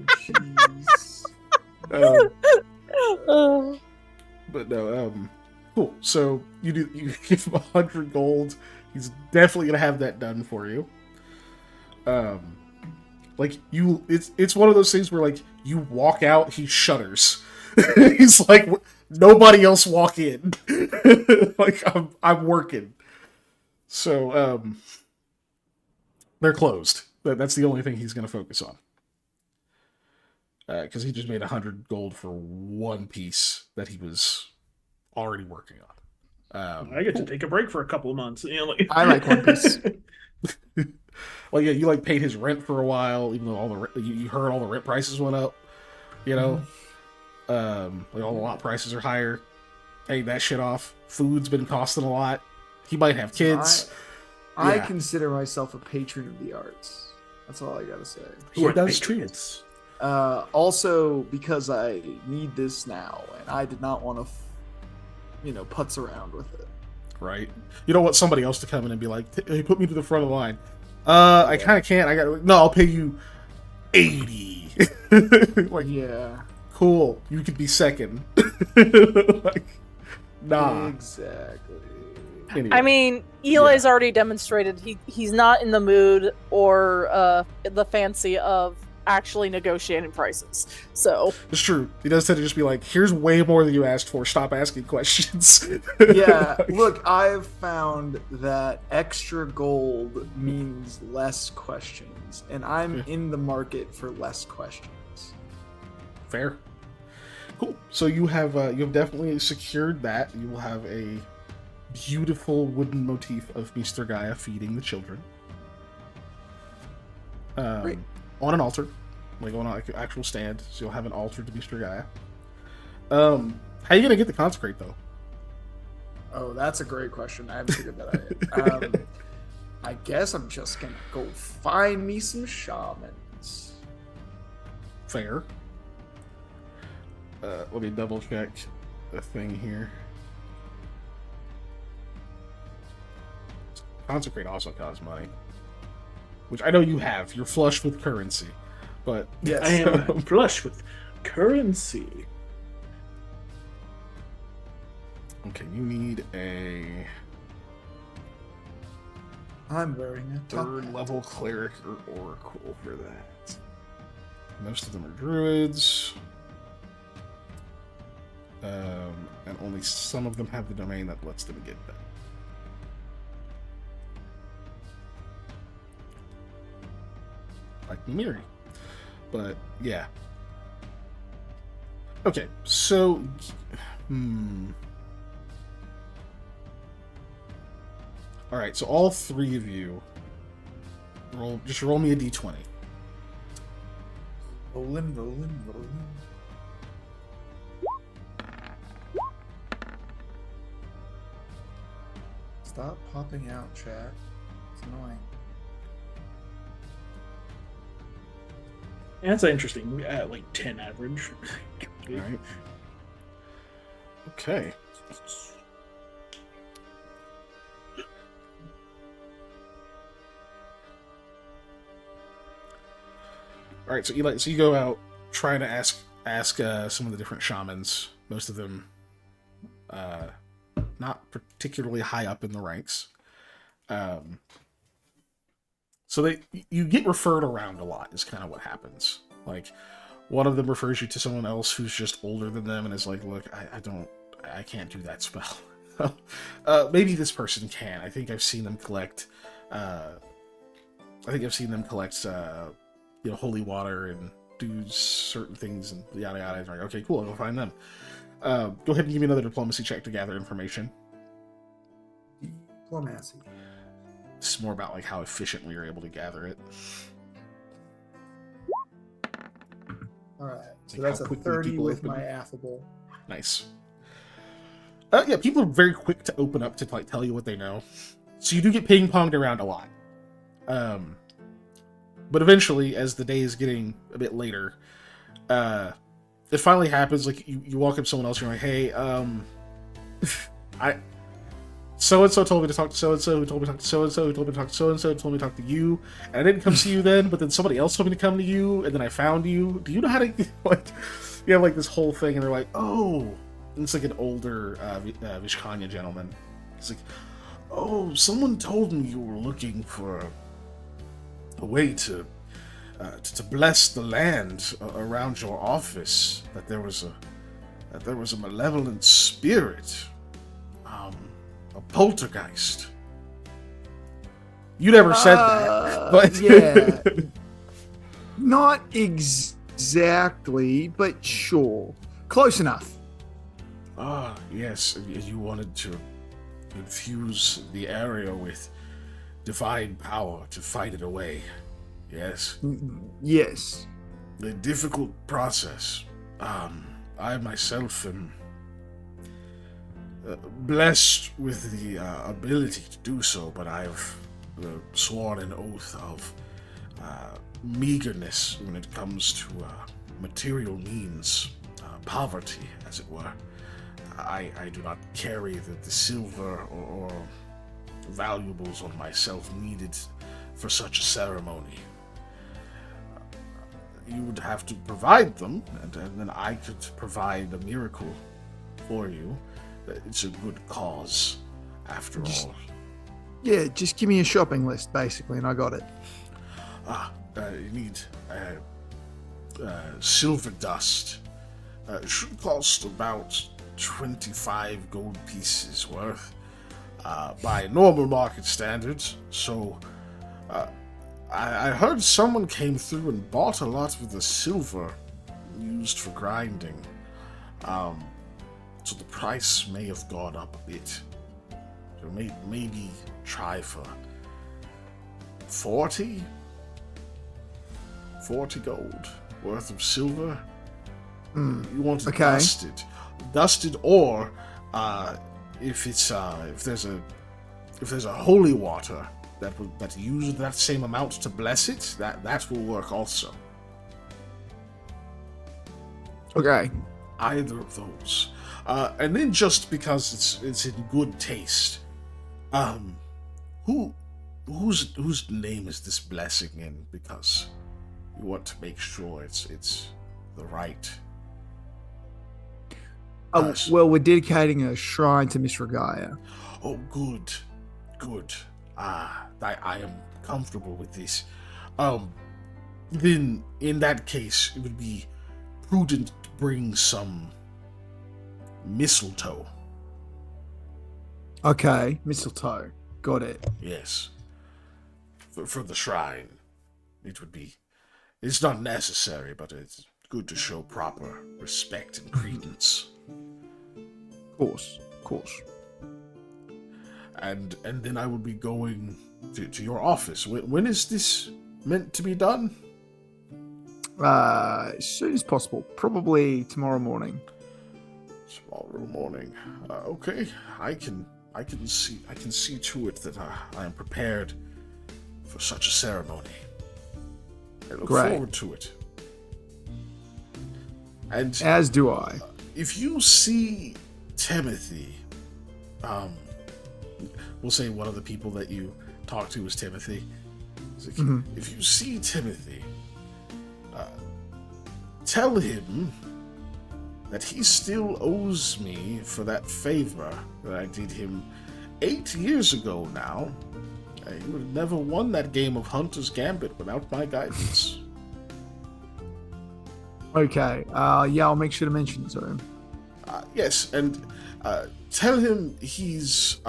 jeez. but no, cool. So you give him 100 gold. He's definitely gonna have that done for you. Like it's one of those things where like you walk out, he shudders. He's like, nobody else walk in. Like I'm working. So they're closed. That's the only thing he's gonna focus on. Because he just made 100 gold for one piece that he was already working on. I get to take a break for a couple of months. You know, like... I like One Piece. Well, yeah, you like paid his rent for a while, even though all the you heard all the rent prices went up. You know, like all the lot prices are higher. Paid that shit off. Food's been costing a lot. He might have kids. I Yeah. consider myself a patron of the arts. That's all I gotta say. He does too. Also, because I need this now, and I did not want to, putz around with it. Right? You don't want somebody else to come in and be like, "Hey, put me to the front of the line." I kind of can't. I'll pay you 80. Like, Yeah. cool. You could be second. Like, nah. Exactly. Anyway. I mean, Eli's already demonstrated he's not in the mood or the fancy of actually negotiating prices. So It's true. He does tend to just be like, "Here's way more than you asked for. Stop asking questions." Yeah, look, I've found that extra gold means less questions, and I'm in the market for less questions. Fair. Cool. So you have definitely secured that. You will have a beautiful wooden motif of Mr. Gaia feeding the children. Great. On an altar, like on an actual stand. So you'll have an altar to Mr. Gaia. How are you gonna get the consecrate though? Oh, that's a great question. I haven't figured that out. I guess I'm just gonna go find me some shamans. Fair. Let me double check the thing here. Consecrate also costs money, which I know you have. You're flush with currency, but Yes. I am flush with currency. okay. You need a I'm wearing a top third hat. level cleric or oracle for that. Most of them are druids, and only some of them have the domain that lets them get that. Like Miri. But yeah. Okay, so Alright, so all three of you roll me a d20. Rolling. Stop popping out, chat. It's annoying. Yeah, that's interesting. Like 10 average. Alright. Okay. All right, so Eli, so you go out trying to ask some of the different shamans. Most of them, not particularly high up in the ranks. So you get referred around a lot. Is kind of what happens. Like one of them refers you to someone else who's just older than them and is like, "Look, I can't do that spell." Maybe this person can. I think I've seen them collect. Holy water and do certain things and yada yada. Like, okay, cool, I'll go find them. Go ahead and give me another diplomacy check to gather information. Diplomacy. This is more about like how efficiently you're able to gather it. All right, so Like that's how a quickly 30 people with open. my affable. Nice. Yeah, people are very quick to open up to like tell you what they know. So you do get ping-ponged around a lot. But eventually, as the day is getting a bit later, it finally happens. Like you walk up to someone else, you're like, "Hey, I so and so told me to talk to so and so, who told me to talk to so and so, who told me to talk to so and so, told me to talk to you, and I didn't come see you then, but then somebody else told me to come to you, and then I found you. Do you know how to like?" You have like this whole thing, and they're like, "Oh," and it's like an older Vishkanya gentleman. It's like, "Oh, someone told me you were looking for a way to bless the land around your office. That there was a malevolent spirit, a poltergeist." You never said that, but yeah, not exactly, but sure, close enough. Yes, you wanted to infuse the area with divine power to fight it away. Yes. Yes. A difficult process. I myself am blessed with the ability to do so, but I've sworn an oath of meagerness when it comes to material means, poverty, as it were. I do not carry the silver or valuables on myself needed for such a ceremony. You would have to provide them, and then I could provide a miracle for you. It's a good cause, after all. Yeah, just give me a shopping list, basically, and I got it. You need silver dust. It should cost about 25 gold pieces worth by normal market standards. So I heard someone came through and bought a lot of the silver used for grinding. So the price may have gone up a bit. So maybe try for 40 gold worth of silver. You want it dusted, or if there's a holy water that uses that same amount to bless it, that will work also. Okay. Either of those, and then just because it's in good taste, whose name is this blessing in? Because you want to make sure it's the right. Well, we're dedicating a shrine to Miss Regaya. Oh, good. I am comfortable with this. Then in that case, it would be prudent to bring some mistletoe. Okay, mistletoe. Got it. Yes. For the shrine, it's not necessary, but it's good to show proper respect and credence. Of course. And then I will be going to your office. When is this meant to be done? As soon as possible. Probably tomorrow morning. Okay. I can see to it that I am prepared for such a ceremony. I look forward to it. And as do I. If you see Timothy, we'll say one of the people that you talk to is Timothy. Like, if you see Timothy, tell him that he still owes me for that favor that I did him 8 years ago now. He would have never won that game of Hunter's Gambit without my guidance. Okay. Yeah, I'll make sure to mention it to him. Yes, and tell him he's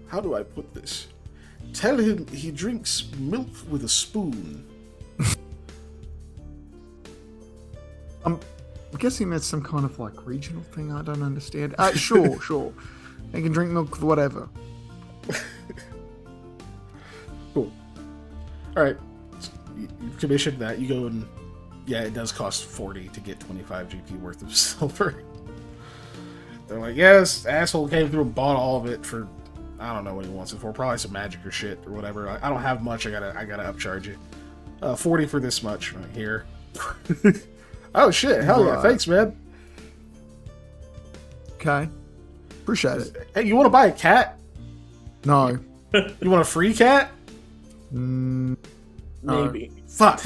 how do I put this? Tell him he drinks milk with a spoon. I'm guessing that's some kind of like regional thing I don't understand. Sure. They can drink milk with whatever. Cool. Alright. So you commissioned that. You go and yeah, it does cost 40 to get 25 GP worth of silver. They're like, yes, asshole came through and bought all of it for I don't know what he wants it for. Probably some magic or shit or whatever. I don't have much. I gotta upcharge you. 40 for this much right here. Oh shit! Hell yeah! Right. Thanks, man. Okay. Appreciate it. Hey, you want to buy a cat? No. You want a free cat? Mm, Maybe. Fuck.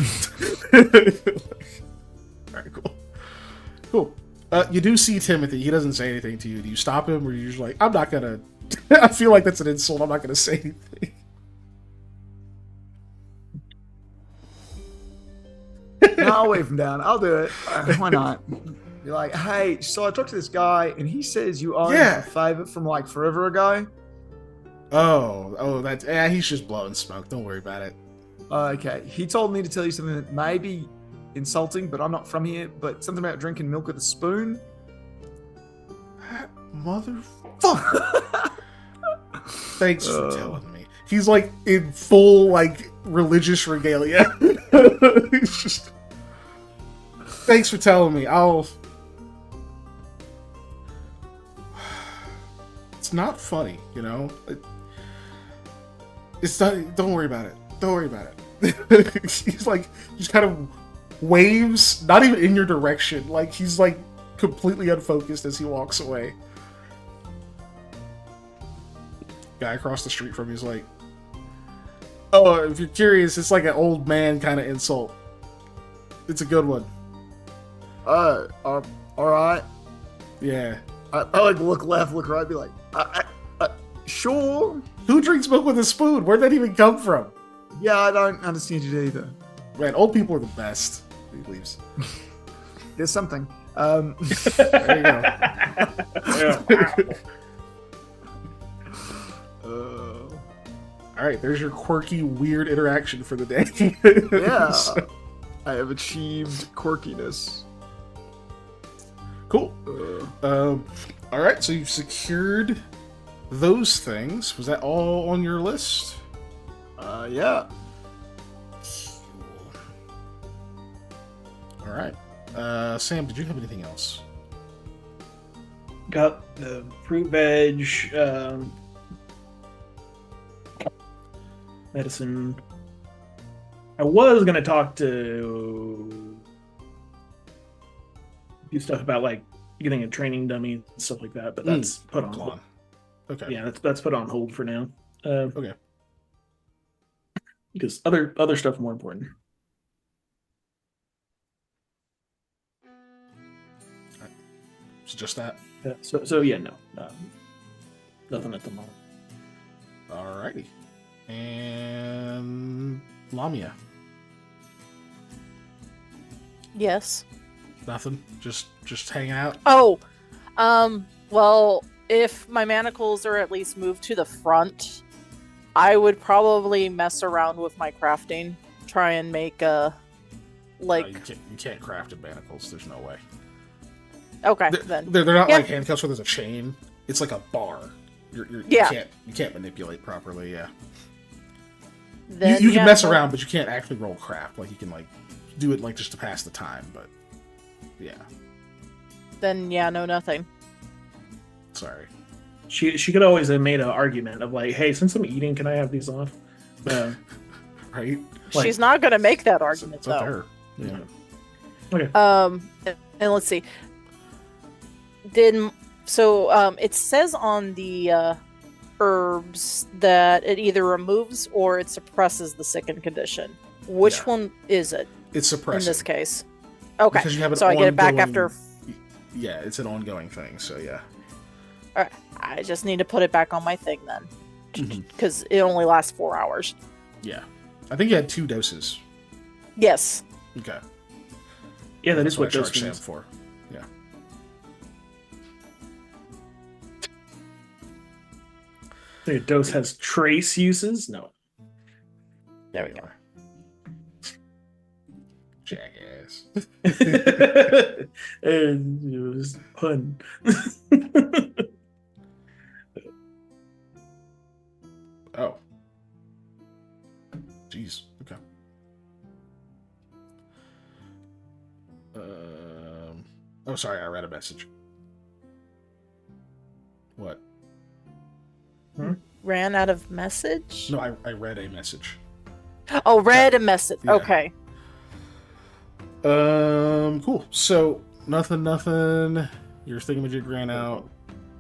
Alright, cool. Cool. You do see Timothy. He doesn't say anything to you. Do you stop him, or you're just like, I'm not gonna... I feel like that's an insult. I'm not gonna say anything. no, I'll wave him down. I'll do it. Why not? Be like, hey, so I talked to this guy, and he says you owe him a favor from like forever ago. Oh, that's... Yeah, he's just blowing smoke. Don't worry about it. Okay. He told me to tell you something that may be insulting, but I'm not from here, but something about drinking milk with a spoon. That motherfucker. Thanks for telling me. He's like in full like religious regalia. He's just... Thanks for telling me. It's not funny, you know? It's not... Don't worry about it. Don't worry about it. He's like... Just kind of waves, not even in your direction. Like, he's like completely unfocused as he walks away. Guy across the street from you is like... Oh, if you're curious, it's like an old man kind of insult. It's a good one. All right. Yeah. I like look left, look right, be like, sure. Who drinks milk with a spoon? Where'd that even come from? Yeah, I don't understand it either. Man, old people are the best. He leaves. There's something. There you go. All right, there's your quirky, weird interaction for the day. Yeah. So, I have achieved quirkiness. cool. All right, so you've secured those things. Was that all on your list? Yeah. All right. Sam, did you have anything else? Got the fruit, veg, medicine. I was gonna talk to do stuff about like getting a training dummy and stuff like that, but that's put on hold. Okay. Yeah, that's put on hold for now. Okay. Because other stuff more important. So just that. Yeah, so yeah, no, nothing at the moment. Alrighty. And Lamia. Yes. Nothing. Just hanging out. Oh, well, if my manacles are at least moved to the front, I would probably mess around with my crafting, try and make a like. No, you can't craft in manacles. There's no way. Okay, They're then. not Yeah. like handcuffs where there's a chain. It's like a bar. Yeah. You can't manipulate properly. Yeah. Then, You can yeah, mess no- around, but you can't actually roll craft. Like you can like do it like just to pass the time. But yeah. Then yeah, no, nothing. Sorry. She could always have made an argument of like, hey, since I'm eating, can I have these off? Right. Like- She's not going to make that It's argument up to though. her. Yeah. Okay. And let's see. It says on the herbs that it either removes or it suppresses the sickened condition. Which Yeah. one is it It's suppressing. in this case? Okay, Because you have an so I get it back ongoing- after. Yeah, it's an ongoing thing. So yeah. Alright, I just need to put it back on my thing then, Mhm. because it only lasts 4 hours. Yeah. I think you had 2 doses. Yes. Okay. Yeah, that That's is what I those charged Sam means. for. Yeah. The dose has trace uses. No. There we go. Jackass. And it was pun. Oh. Jeez. Okay. Oh, sorry. I read a message. What? ran out of message? No, I read a message. Oh, read a message. Yeah. Okay. Cool. So, nothing. Your thingamajig ran out.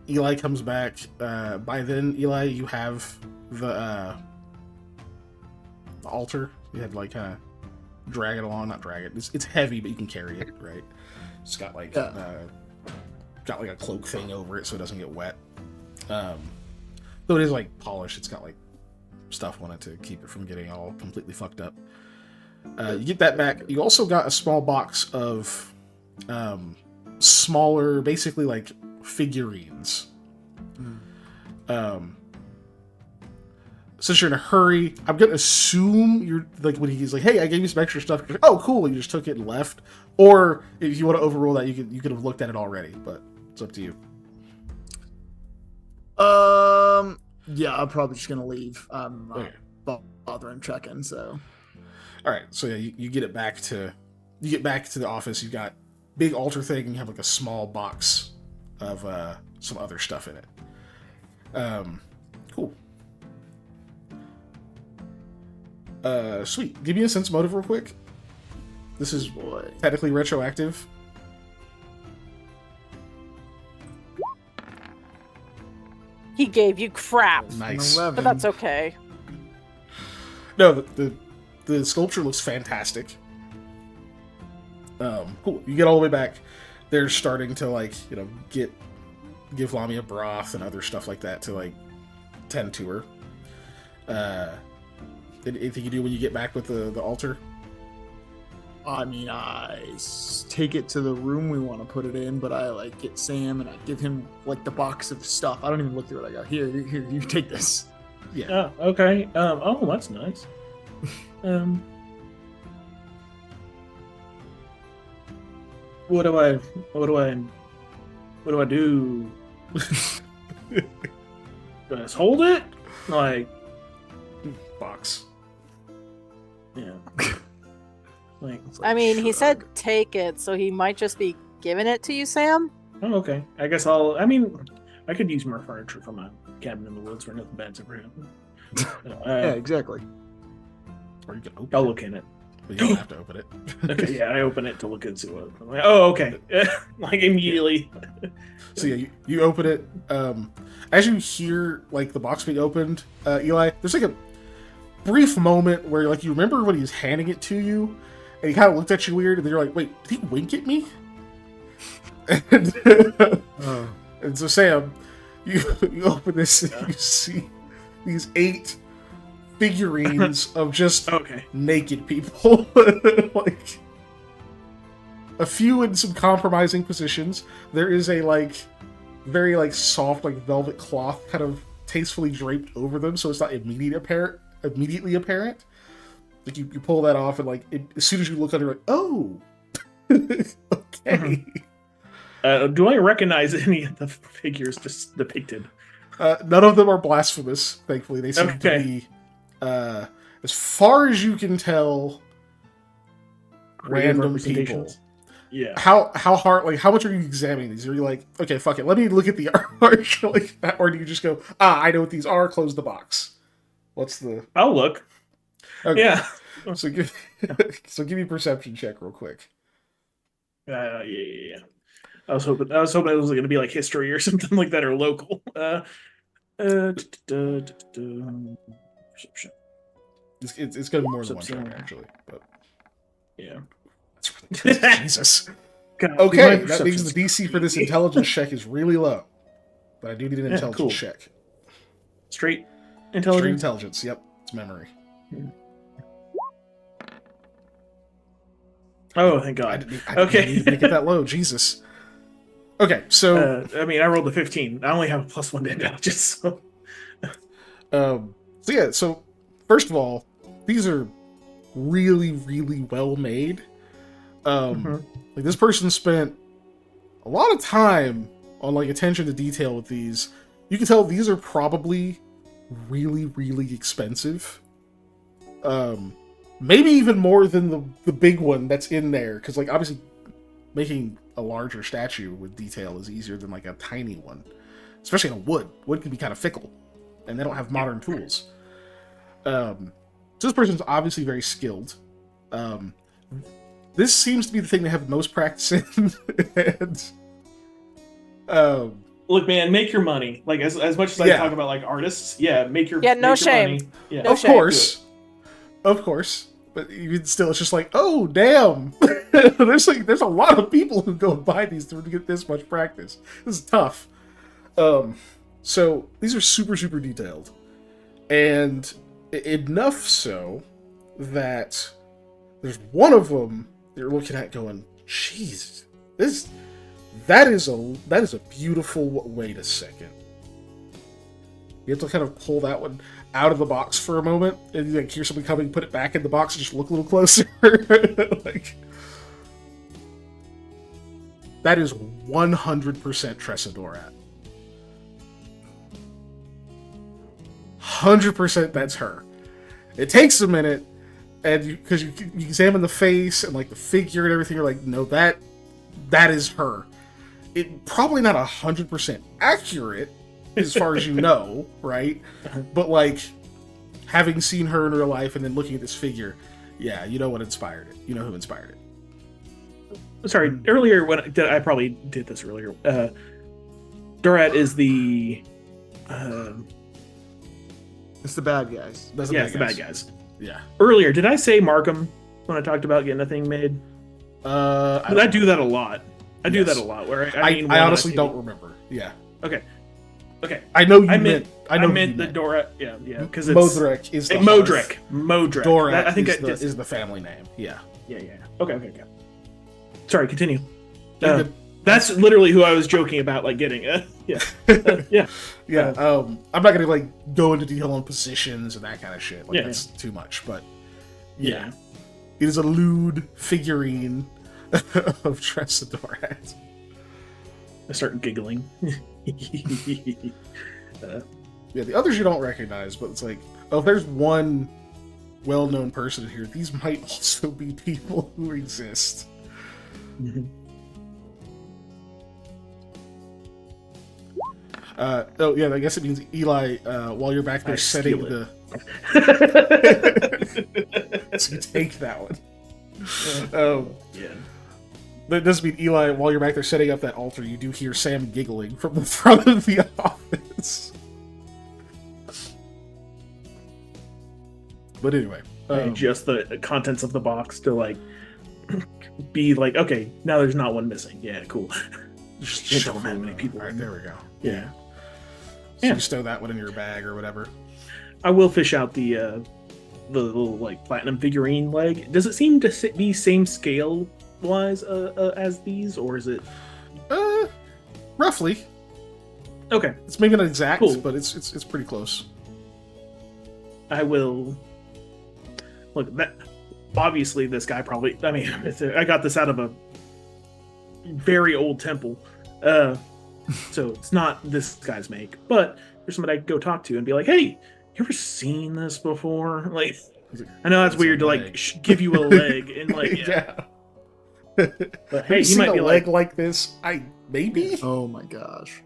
Eli comes back. By then, Eli, you have the altar. You had to, like, kind of drag it along. Not drag it. It's heavy, but you can carry it, right? It's got, like, got, like, a cloak thing over it so it doesn't get wet. Though it is, like, polished. It's got, like, stuff on it to keep it from getting all completely fucked up. You get that back. You also got a small box of smaller, basically like figurines. Since you're in a hurry, I'm gonna assume you're like, when he's like, "Hey, I gave you some extra stuff." You're like, "Oh, cool!" You just took it and left. Or if you want to overrule that, you could have looked at it already. But it's up to you. Yeah, I'm probably just gonna leave. I'm not Okay. bothering checking. So, All right, so yeah, you get back to the office. You got big altar thing, and you have like a small box of some other stuff in it. Cool. Sweet. Give me a sense motive real quick. This is technically retroactive. He gave you crap, Nice. 11. but that's okay. No, the sculpture looks fantastic. Cool. You get all the way back. They're starting to, like, you know, give Lamia broth and other stuff like that to, like, tend to her. Anything you do when you get back with the altar? I mean, take it to the room we want to put it in, but I like get Sam and I give him like the box of stuff. I don't even look through it. I go, here, you take this. Yeah. Oh, okay. Oh, that's nice. What do I do? Do I just hold it? Like, Box. yeah. Like, I mean, he said take it, so he might just be giving it to you, Sam. oh, okay. I guess I could use more furniture from my cabin in the woods where nothing bad's ever happened. Yeah, exactly. Or you can open I'll it. look in it. But you don't have to open it. Okay, yeah, I open it to look into it. I'm like, oh, okay. Like, immediately. So yeah, you open it. As you hear like the box being opened, Eli, there's like a brief moment where like you remember when he was handing it to you, and he kind of looked at you weird, and then you're like, "Wait, did he wink at me?" And so Sam, you open this and you see these 8 figurines of just Okay. naked people, like a few in some compromising positions. There is a like very like soft like velvet cloth kind of tastefully draped over them, so it's not immediately apparent. Like you pull that off, and like as soon as you look under, like, oh, okay. Do I recognize any of the figures just depicted? None of them are blasphemous. Thankfully, they seem to be, as far as you can tell, random people. Yeah. How hard? Like, how much are you examining these? Are you like, okay, fuck it, let me look at the art, like, or do you just go, I know what these are. Close the box. What's the? I'll look. Okay. Yeah. So give me a perception check real quick. Yeah. I was hoping it was going to be like history or something like that, or local. Perception. It's going to be more than one Perception. check actually, but Yeah. that's really good. Jesus. God, Okay, my that means the perception's DC for this crazy. intelligence check is really low, but I do need an intelligence cool. check. Straight Straight intelligence. intelligence. Yep, it's memory. Oh, thank I God. didn't need to make it that low. Jesus. Okay, so I mean, I rolled a 15. I only have a +1 to intelligence. So. So first of all, these are really, really well made. Like this person spent a lot of time on like attention to detail with these. You can tell these are probably really, really expensive. Maybe even more than the big one that's in there, because like obviously making a larger statue with detail is easier than like a tiny one, especially in a wood. Wood can be kind of fickle. and they don't have modern tools. So this person's obviously very skilled. This seems to be the thing they have the most practice in. And, look, man, make your money. Like as much as I talk about like artists, make your no make your shame. money. Yeah, No of shame. course, but even still, it's just like, oh damn, there's a lot of people who go and buy these to get this much practice. This is tough. So these are super detailed, and enough so that there's one of them you're looking at going, jeez, that is a beautiful. Wait a second. You have to kind of pull that one out of the box for a moment, and you like hear somebody coming, put it back in the box, and just look a little closer. Like, that is 100% Tressadorat. 100% that's her. It takes a minute, and because you examine the face and like the figure and everything, you're like, no, that is her. It probably not 100% accurate as far as you know, right? But like having seen her in real life and then looking at this figure, yeah, you know what inspired it. You know who inspired it. Sorry, earlier when I probably did this earlier. Dorat is the. It's the bad guys. That's It's the bad guys. Yeah. Earlier, did I say Markham when I talked about getting a thing made? I do that a lot. I do that a lot. Where I honestly don't remember. Yeah. Okay. I know you meant. I meant the Dorat. Yeah, because it's Modric is the Modric. Dorat I think is the family name. Yeah. Yeah. Okay. Sorry, continue. Yeah. That's literally who I was joking about, like getting. Yeah. I'm not gonna like go into detail on positions and that kind of shit. Like that's too much. But yeah, it is a lewd figurine of Tressadorat. I start giggling. The others you don't recognize, but it's like, oh, if there's one well-known person in here, these might also be people who exist. Mm-hmm. I guess it means Eli, while you're back there setting the... So you take that one. That doesn't mean Eli, while you're back there setting up that altar, you do hear Sam giggling from the front of the office. But anyway. Just the contents of the box to like be like, okay, now there's not one missing. Yeah, cool. Just don't have many people. All right, there we go. Yeah. So you stow that one in your bag or whatever. I will fish out the little like platinum figurine leg. Does it seem to be same scale wise as these, or is it roughly? Okay, it's maybe not exact, cool. But it's pretty close. I will look that. Obviously, this guy probably. I mean, I got this out of a very old temple, so it's not this guy's make. But there's somebody I could go talk to and be like, "Hey, you ever seen this before?" Like, I know that's weird to like give you a leg and like yeah. But hey, you might be like this. Maybe. Oh my gosh.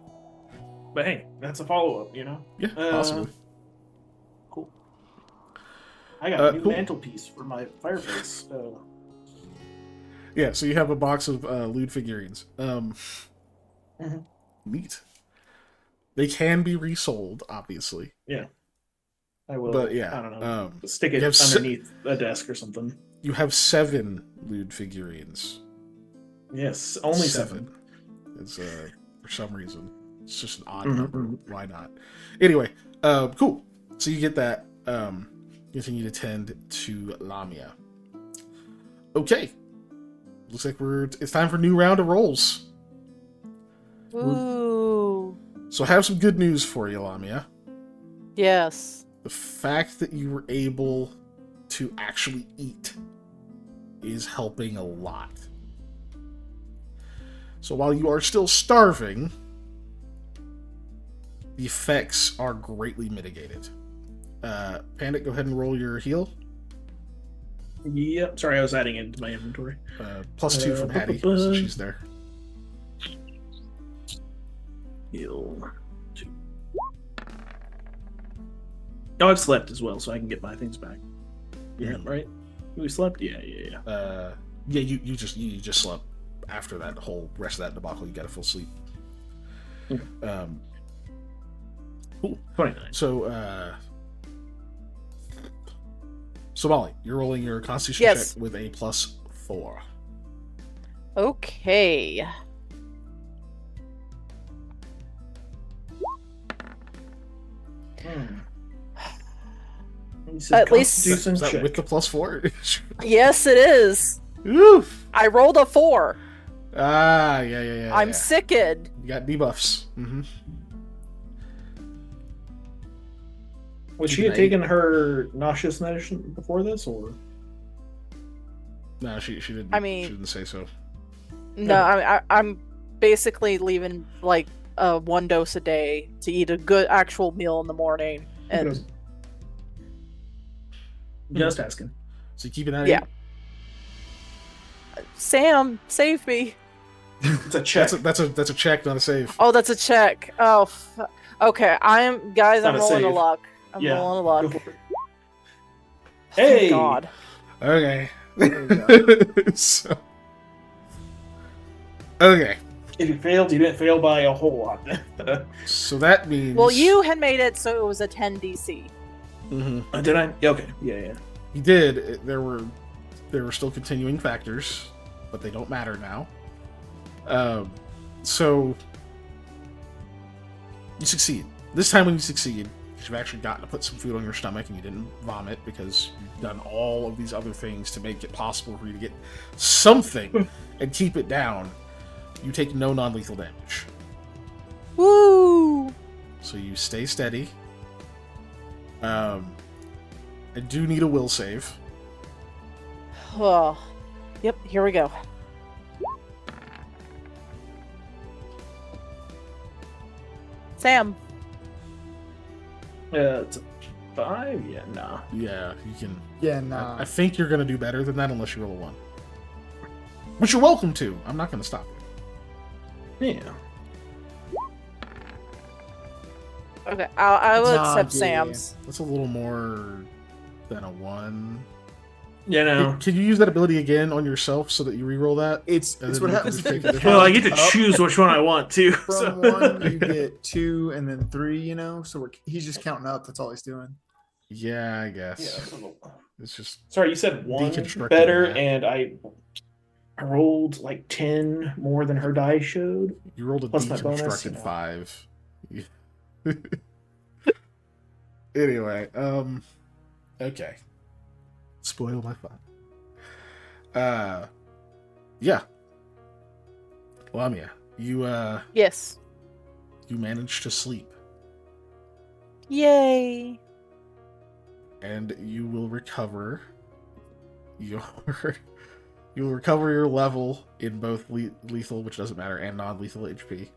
But hey, that's a follow up, you know. Yeah, possibly. Cool. I got a new mantelpiece for my fireplace. Yeah, so you have a box of lewd figurines. Neat. They can be resold, obviously. Yeah. I will. But yeah, I don't know. Stick it underneath a desk or something. You have 7 lewd figurines. Yes, only 7. It's for some reason. It's just an odd number. Why not? Anyway, cool. So you get that. Continue to tend to Lamia. Okay. Looks like it's time for a new round of rolls. Ooh. So I have some good news for you, Lamia. Yes. The fact that you were able to actually eat is helping a lot. So while you are still starving, the effects are greatly mitigated. Pandit, go ahead and roll your heal. Yep. Sorry, I was adding it into my inventory. +2 from Hattie, so she's there. Heal 2. Oh, I've slept as well, so I can get my things back. Yeah, right. We slept. Yeah. Yeah, you just slept after that whole rest of that debacle. You got a full sleep. Okay. Cool. 29. So Molly, you're rolling your Constitution Yes. check with a +4. Okay. At least- Is that with the +4? Yes, it is. Oof. I rolled a 4. Yeah. I'm yeah. sickened. You got debuffs. Mm-hmm. Was she had taken her nauseous medicine before this, or? No, she didn't. I mean- she didn't say so. No, I'm basically leaving like 1 dose a day to eat a good actual meal in the morning. And Just asking. So you keeping that? Yeah. Sam, save me. It's a check. That's a check, not a save. Oh, that's a check. Oh, okay. I'm Not rolling a a save. luck. I'm Yeah. rolling a Go luck. for it. Thank Hey! God. Okay. There you So, okay. If you failed, you didn't fail by a whole lot. So that means. Well, you had made it so it was a 10 DC. Mm-hmm. Did I? Yeah, okay. Yeah. You did. There were still continuing factors, but they don't matter now. So you succeed. This time when you succeed, because you've actually gotten to put some food on your stomach and you didn't vomit because you've done all of these other things to make it possible for you to get something and keep it down, you take no non-lethal damage. Woo! So you stay steady. I do need a will save. Oh. Yep, here we go. Sam. It's a 5? Yeah, nah. Yeah, you can. Yeah, nah. I think you're gonna do better than that unless you roll a 1. Which you're welcome to. I'm not gonna stop you. Yeah. Okay, I will Nah, accept dude. Sam's. That's a little more than a 1. You know. Can you use that ability again on yourself so that you re-roll that? It's And it's then what you happens. can if take you it. Well, I get to count up choose which one I want to. From so. 1, you get 2, and then 3. You know, so he's just counting up. That's all he's doing. Yeah, I guess. Yeah. It's just Sorry, you said 1 Deconstructing better, that. and I rolled like 10 more than her die showed. you rolled a Plus my bonus, deconstructed you know. 5. Anyway, okay. Spoil my fun. Yeah. Lamia, you Yes. you managed to sleep, Yay. and you will recover your level in both lethal, which doesn't matter, and non-lethal HP.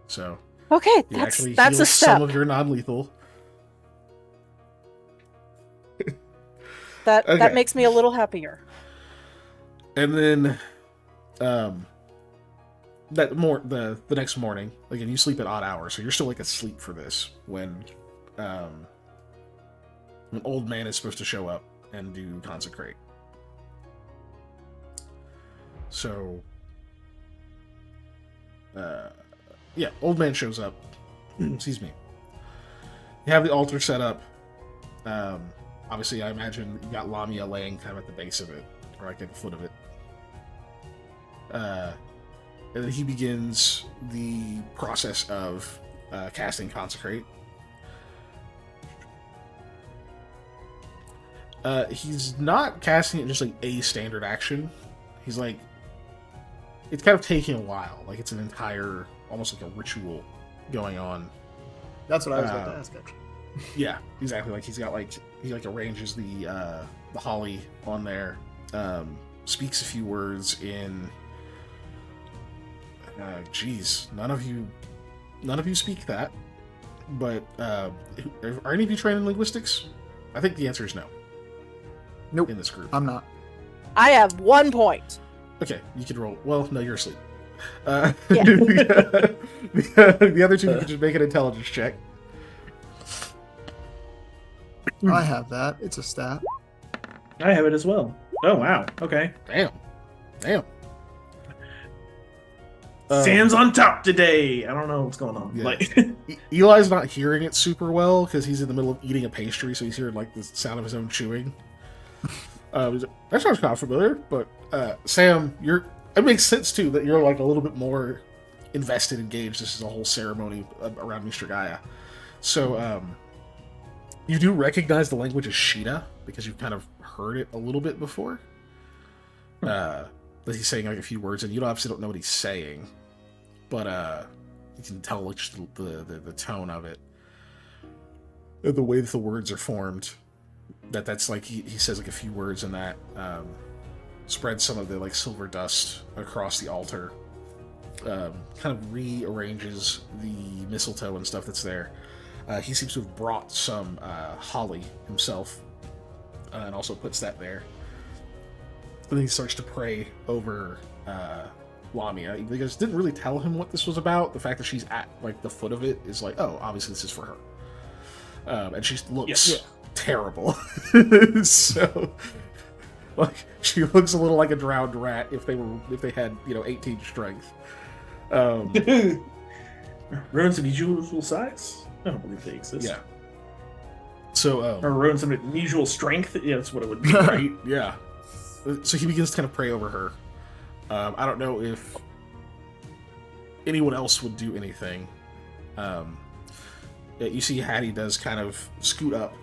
So Okay, you actually that's heal a step. some of your non-lethal. That Okay. makes me a little happier. And then, the next morning, again, you sleep at odd hours, so you're still like asleep for this when old man is supposed to show up and do consecrate. So, yeah, old man shows up. Excuse me. You have the altar set up. Obviously, I imagine you got Lamia laying kind of at the base of it, or like at the foot of it. And then he begins the process of casting Consecrate. He's not casting it just like a standard action. He's like, it's kind of taking a while. Like it's an entire, almost like a ritual going on. That's what I was about to ask. Actually, Yeah, exactly. Like he arranges the holly on there, speaks a few words in. Geez, none of you speak that. But are any of you trained in linguistics? I think the answer is no. nope. In this group. I'm not. I have 1 point. Okay, you can roll. Well, no, you're asleep. Yeah. The other two, you can just make an intelligence check. I have that. It's a stat. I have it as well. Oh wow. Okay. Damn. Sam's on top today. I don't know what's going on. Yeah. Like, Eli's not hearing it super well because he's in the middle of eating a pastry, so he's hearing like the sound of his own chewing. He's like, that sounds kind of familiar, but Sam, it makes sense too that you're like a little bit more invested, engaged. This is a whole ceremony around Mr. Gaia, so you do recognize the language as Sheeta because you've kind of heard it a little bit before. That he's saying like a few words, and you obviously don't know what he's saying, but you can tell like just the tone of it, the way that the words are formed. That's like he says like a few words, and that spreads some of the like silver dust across the altar, kind of rearranges the mistletoe and stuff that's there. He seems to have brought some holly himself, and also puts that there. And then he starts to pray over Lamia. You guys didn't really tell him what this was about. The fact that she's at like the foot of it is like, oh, obviously this is for her. And she looks terrible. So, like, she looks a little like a drowned rat if they had 18 strength. ruins of unusual size? I don't believe they exist. Yeah. So, or ruins of unusual strength? Yeah, that's what it would be. Right? Yeah. So he begins to kind of pray over her. I don't know if anyone else would do anything. You see Hattie does kind of scoot up,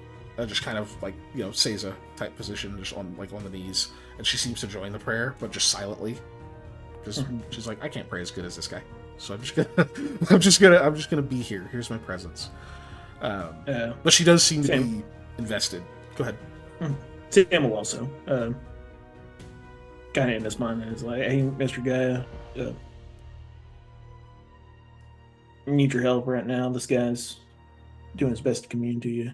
just kind of like, Seiza type position, just on the knees, and she seems to join the prayer, but just silently. Just she's like, I can't pray as good as this guy, so I'm just gonna be here. Here's my presence. But she does seem to be invested. Go ahead. Sam will also kind of in his mind is like, hey, Mr. Gaia, I need your help right now. This guy's doing his best to commune to you.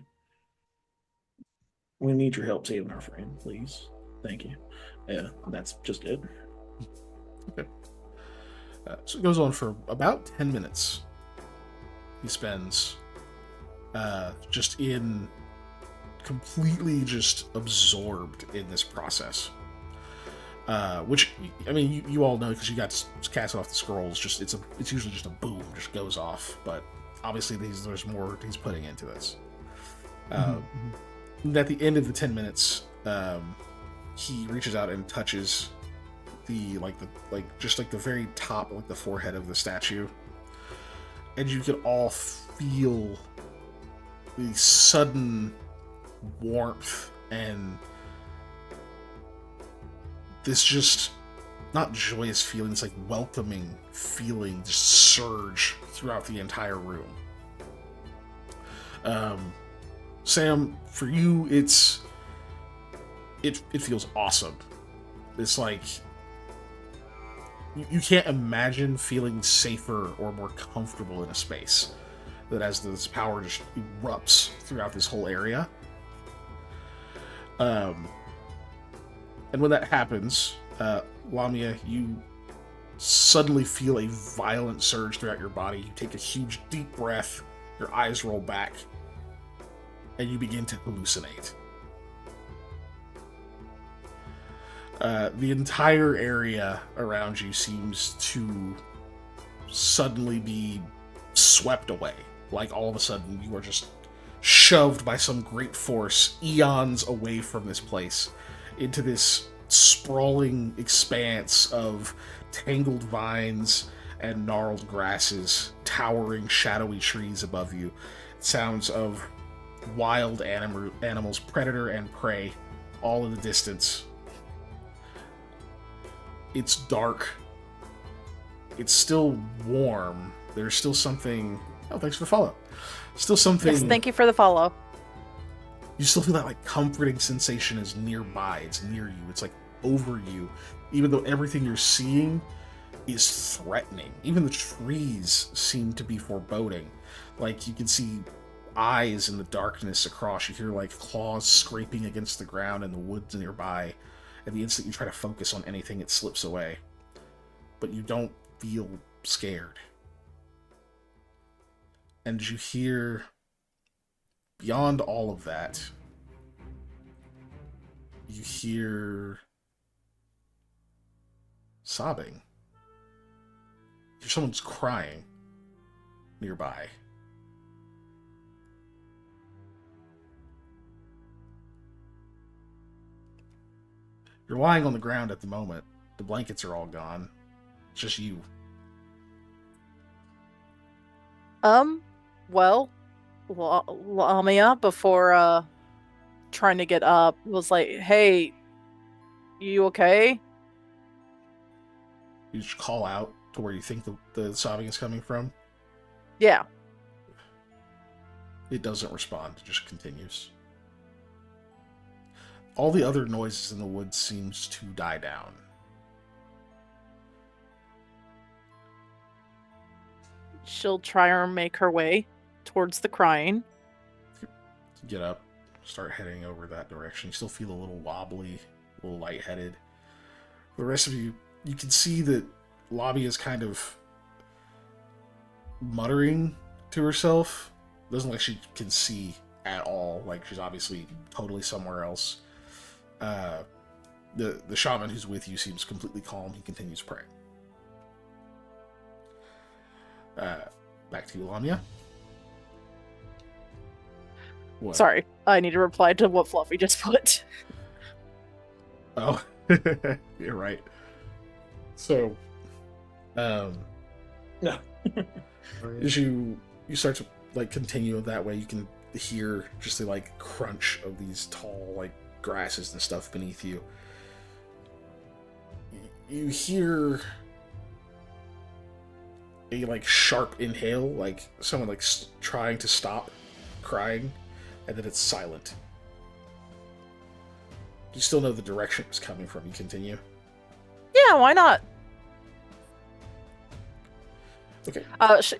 We need your help saving our friend, please. Thank you. Yeah, that's just it. Okay. So it goes on for about 10 minutes. He spends just completely just absorbed in this process. Which, I mean, you all know because you got to cast it off the scrolls. Just it's usually just a boom, just goes off. But obviously, there's more he's putting into this. At the end of the 10 minutes, he reaches out and touches the very top, like the forehead of the statue, and you can all feel the sudden warmth and this just not joyous feeling, it's like welcoming feeling just surge throughout the entire room. Sam, for you, it feels awesome. It's like you can't imagine feeling safer or more comfortable in a space that as this power just erupts throughout this whole area. And when that happens, Lamia, you suddenly feel a violent surge throughout your body. You take a huge deep breath, your eyes roll back, and you begin to hallucinate. The entire area around you seems to suddenly be swept away. Like all of a sudden you are just shoved by some great force eons away from this place into this sprawling expanse of tangled vines and gnarled grasses, towering shadowy trees above you, sounds of wild animals, predator and prey, all in the distance. It's dark. It's still warm. There's still something... Oh, thanks for the follow. Still something... Yes, thank you for the follow. You still feel that like comforting sensation is nearby. It's near you. It's like over you. Even though everything you're seeing is threatening. Even the trees seem to be foreboding. Like you can see eyes in the darkness across. You hear like claws scraping against the ground in the woods nearby. And the instant you try to focus on anything, it slips away. But you don't feel scared. And you hear, beyond all of that, you hear sobbing. You hear someone's crying nearby. You're lying on the ground at the moment. The blankets are all gone. It's just you. Well, Lamia, before trying to get up, was like, "Hey, you okay?" You just call out to where you think the sobbing is coming from. Yeah. It doesn't respond. It just continues. All the other noises in the woods seems to die down. She'll try and make her way towards the crying. Get up, start heading over that direction. You still feel a little wobbly, a little lightheaded. For the rest of you, you can see that Lobby is kind of muttering to herself. It doesn't look like she can see at all. Like she's obviously totally somewhere else. The shaman who's with you seems completely calm. He continues praying. Back to you, Lamia. What? Sorry, I need to reply to what Fluffy just put. Oh, you're right. So, No. as you start to like continue that way, you can hear just the like crunch of these tall like grasses and stuff beneath you. You hear a like sharp inhale, like someone like trying to stop crying, and then it's silent. You still know the direction it's coming from. You continue. Yeah, why not? Okay.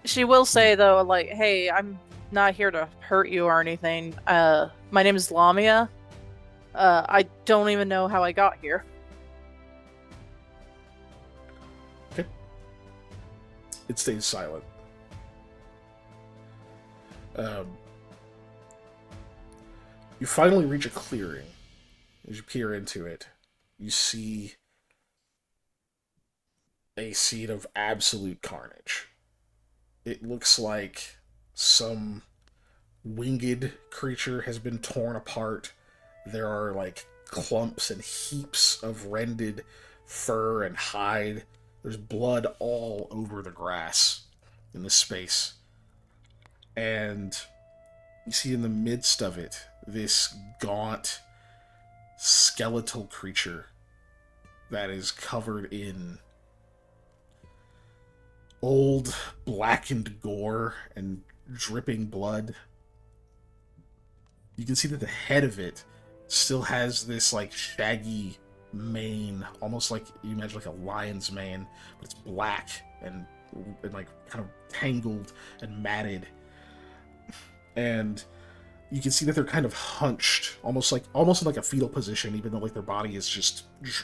She will say though, like, "Hey, I'm not here to hurt you or anything. My name is Lamia. I don't even know how I got here." Okay. It stays silent. You finally reach a clearing. As you peer into it, you see a scene of absolute carnage. It looks like some winged creature has been torn apart. There are like clumps and heaps of rended fur and hide. There's blood all over the grass in this space. And you see in the midst of it this gaunt, skeletal creature that is covered in old, blackened gore and dripping blood. You can see that the head of it still has this like shaggy mane, almost like you imagine like a lion's mane, but it's black and like kind of tangled and matted. And you can see that they're kind of hunched, almost in like a fetal position, even though like their body is just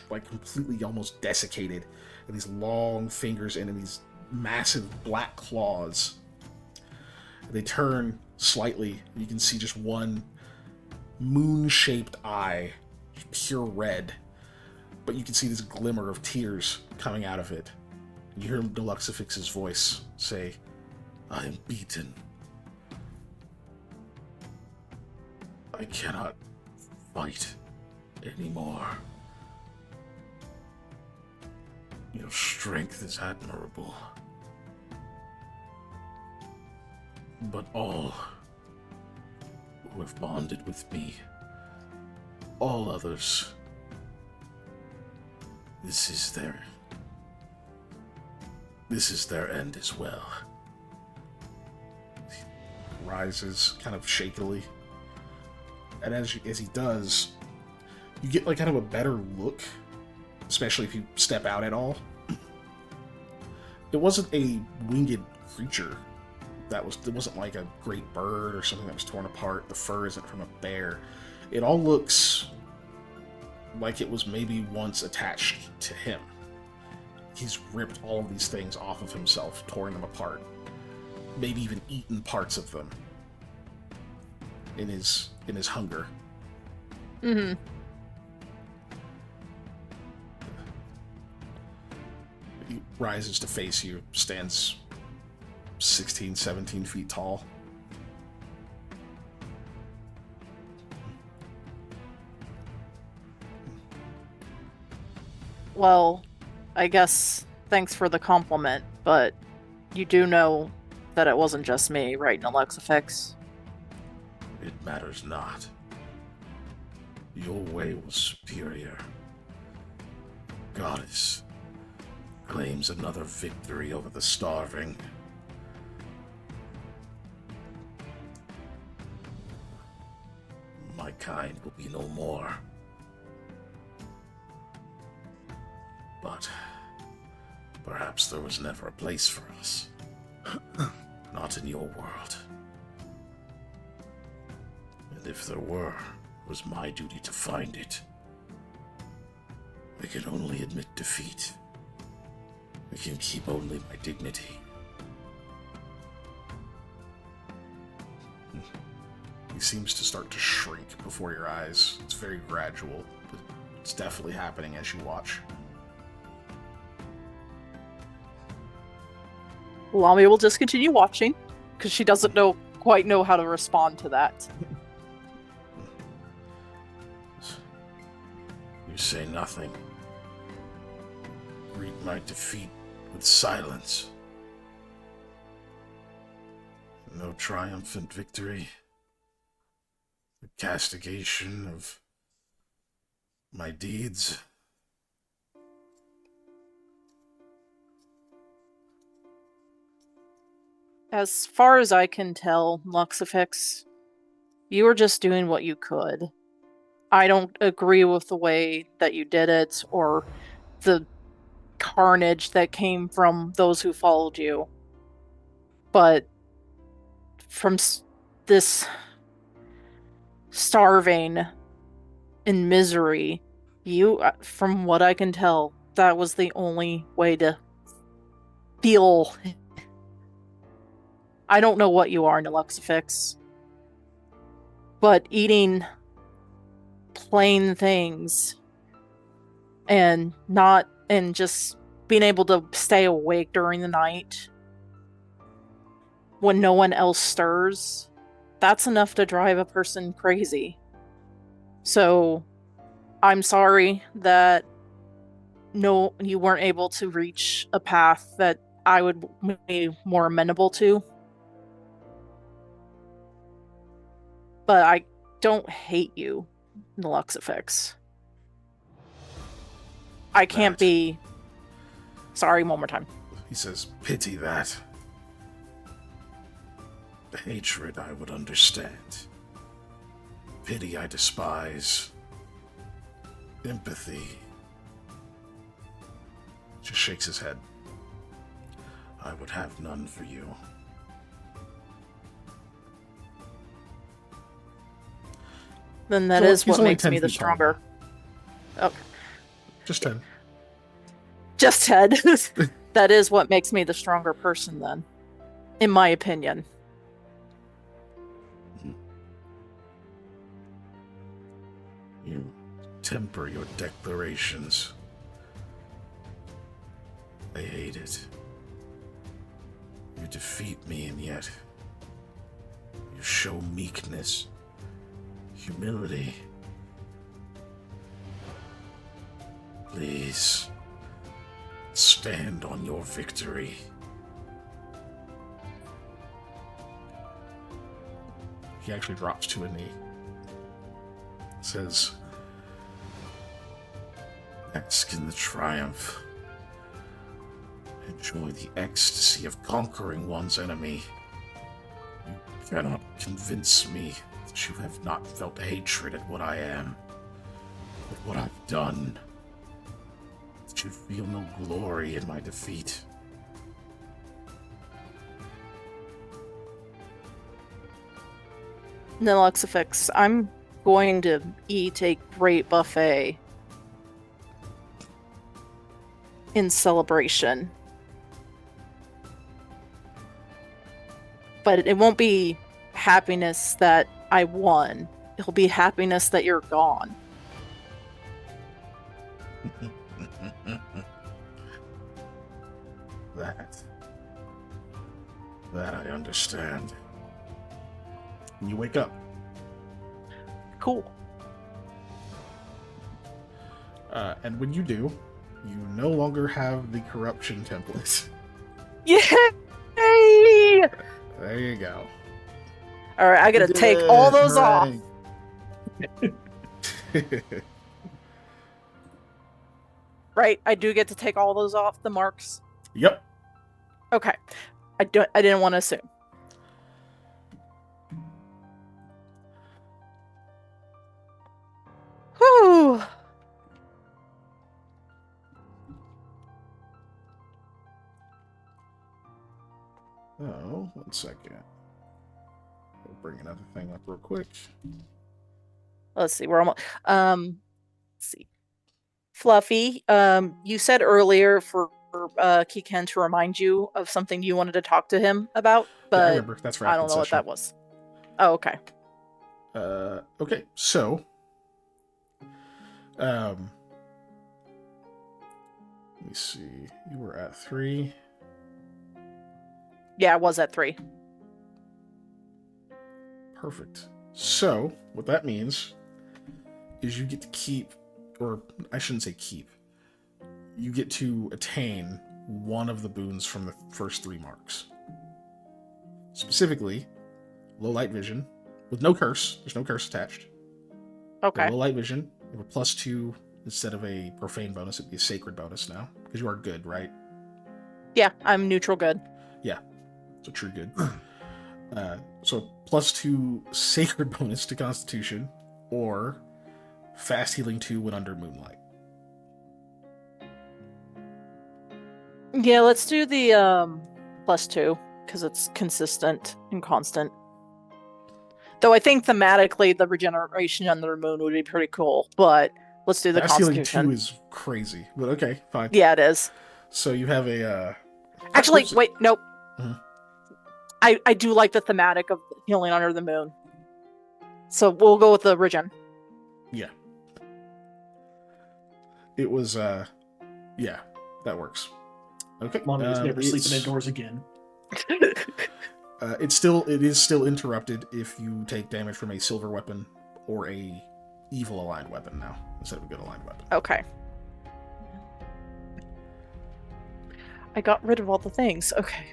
like completely almost desiccated, and these long fingers and these massive black claws. They turn slightly. You can see just one moon-shaped eye, pure red, but you can see this glimmer of tears coming out of it. You hear Deluxifix's voice say, "I am beaten. I cannot fight anymore. Your strength is admirable. But all who have bonded with me, all others, this is their end as well." He rises kind of shakily. And as he does, you get like kind of a better look, especially if you step out at all. It wasn't a winged creature. It wasn't like a great bird or something that was torn apart. The fur isn't from a bear. It all looks like it was maybe once attached to him. He's ripped all of these things off of himself, torn them apart, maybe even eaten parts of them in his hunger. Mm-hmm. rises to face you, stands 16, 17 feet tall. Well, I guess thanks for the compliment, but you do know that it wasn't just me, right, Alexifix? It matters not. Your way was superior. Goddess claims another victory over the starving. My kind will be no more. But perhaps there was never a place for us. Not in your world. And if there were, it was my duty to find it. I can only admit defeat. I can keep only my dignity. He seems to start to shrink before your eyes. It's very gradual, but it's definitely happening as you watch. Lami will just continue watching, because she doesn't quite know how to respond to that. You say nothing. Greet my defeat with silence. No triumphant victory. The castigation of my deeds. As far as I can tell, Luxifix, you were just doing what you could. I don't agree with the way that you did it, or the carnage that came from those who followed you. But from this starving in misery, you, from what I can tell, that was the only way to feel. I don't know what you are, Luxifix, but eating plain things and just being able to stay awake during the night when no one else stirs, that's enough to drive a person crazy. So I'm sorry that you weren't able to reach a path that I would be more amenable to. But I don't hate you, Luxifix. I can't be... Sorry, one more time. He says, pity that. Hatred I would understand. Pity I despise. Empathy. Just shakes his head. I would have none for you. Then that is what makes me the stronger. Oh. Just 10. Just 10. That is what makes me the stronger person, then. In my opinion. You temper your declarations. I hate it. You defeat me, and yet you show meekness. Humility. Please, stand on your victory. He actually drops to a knee. Says, bask in the triumph. Enjoy the ecstasy of conquering one's enemy. You cannot convince me that you have not felt hatred at what I am, at what I've done, that you feel no glory in my defeat. Luxifix, I'm going to eat a great buffet in celebration. But it won't be happiness that I won. It'll be happiness that you're gone. That I understand. And you wake up. Cool. And when you do, you no longer have the corruption template. Yay! There you go. All right, I gotta take all those off. Right, I do get to take all those off the marks. Yep. Okay, I didn't want to assume. Whew. Oh, 1 second. We'll bring another thing up real quick. Let's see. We're almost. Let's see. Fluffy, you said earlier for Kiken to remind you of something you wanted to talk to him about, Yeah, I but remember. That's for I don't know what that was. Oh, okay. Okay, so let me see. You were at 3. Yeah, I was at 3. Perfect. So, what that means is you get to keep, or I shouldn't say keep, you get to attain one of the boons from the first 3 marks. Specifically, low light vision, with no curse. There's no curse attached. Okay. Low light vision, you have a +2 instead of a profane bonus. It'd be a sacred bonus now, because you are good, right? Yeah, I'm neutral good. Yeah, so true good. So +2 sacred bonus to Constitution, or fast healing 2 when under moonlight. Yeah, let's do the +2 because it's consistent and constant. Though I think thematically the regeneration under the moon would be pretty cool, but let's do the Fast healing Constitution. 2 is crazy, but okay, fine. Yeah, it is. So you have a Actually, wait, nope. Mhm. I do like the thematic of healing under the moon. So we'll go with the regen. Yeah. It was yeah, that works. Okay. Mommy is never sleeping it's- indoors again. it is still interrupted if you take damage from a silver weapon or a evil aligned weapon now instead of a good aligned weapon. Okay. I got rid of all the things. Okay.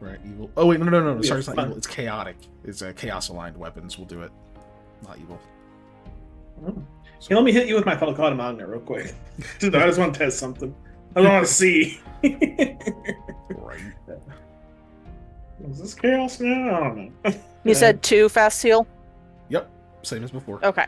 Right, evil. Oh wait, no. Yeah, Sorry, it's not fine. evil. It's chaotic. It's chaos aligned weapons will do it. Not evil. Hey, let me hit you with my Falcata Magna real quick. I just want to test something. I don't want to see. Right. Is this chaos now? I don't know. You said 2 fast heal? Yep. Same as before. Okay.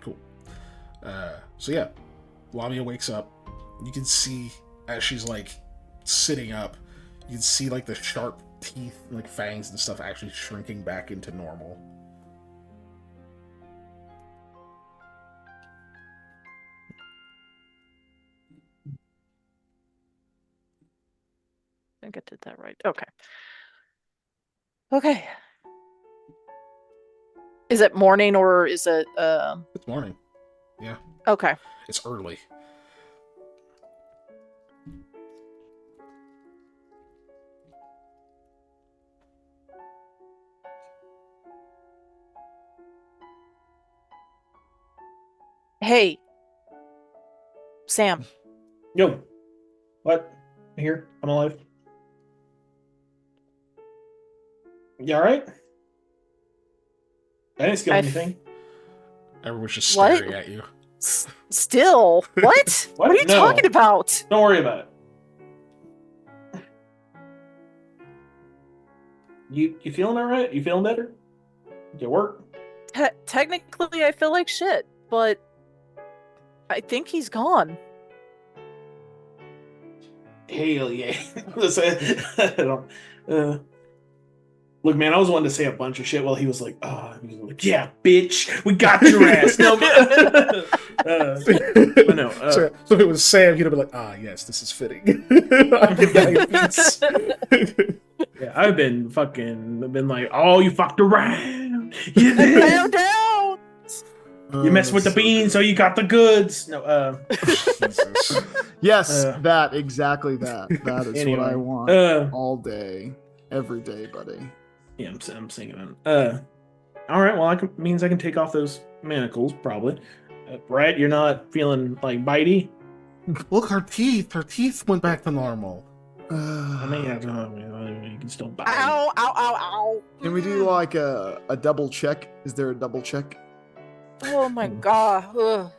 Cool. So yeah, Lamia wakes up. You can see as she's like sitting up, you can see like the sharp teeth, like fangs and stuff, actually shrinking back into normal. I think I did that right. Okay. Okay. Is it morning or is it It's morning. Yeah, okay. it's early. Hey. Sam. Yo. What? I'm here. I'm alive. You alright? I didn't steal anything. Everyone's just What? staring at you. Still? What? What are you No. talking about? Don't worry about it. You feeling alright? You feeling better? You work? Technically, I feel like shit, but I think he's gone. Hell yeah. Listen, I don't, Look, man, I was wanting to say a bunch of shit while he was like, yeah, bitch, we got your ass. No, but no. So if it was Sam, he'd have been like, yes, this is fitting. I'm the guy who beats. Yeah, I've been like, oh, you fucked around. You did. Down, down. You messed with the beans, so you got the goods. No, Jesus. Yes, that exactly that. That is Anyway, what I want all day, every day, buddy. Yeah, I'm singing it. All right, well, means I can take off those manacles, probably. Brett, you're not feeling like bitey? Look, her teeth went back to normal. I mean, you can still bite. Ow, ow, ow, ow. Can we do like a double check? Is there a double check? Oh my god. Ugh.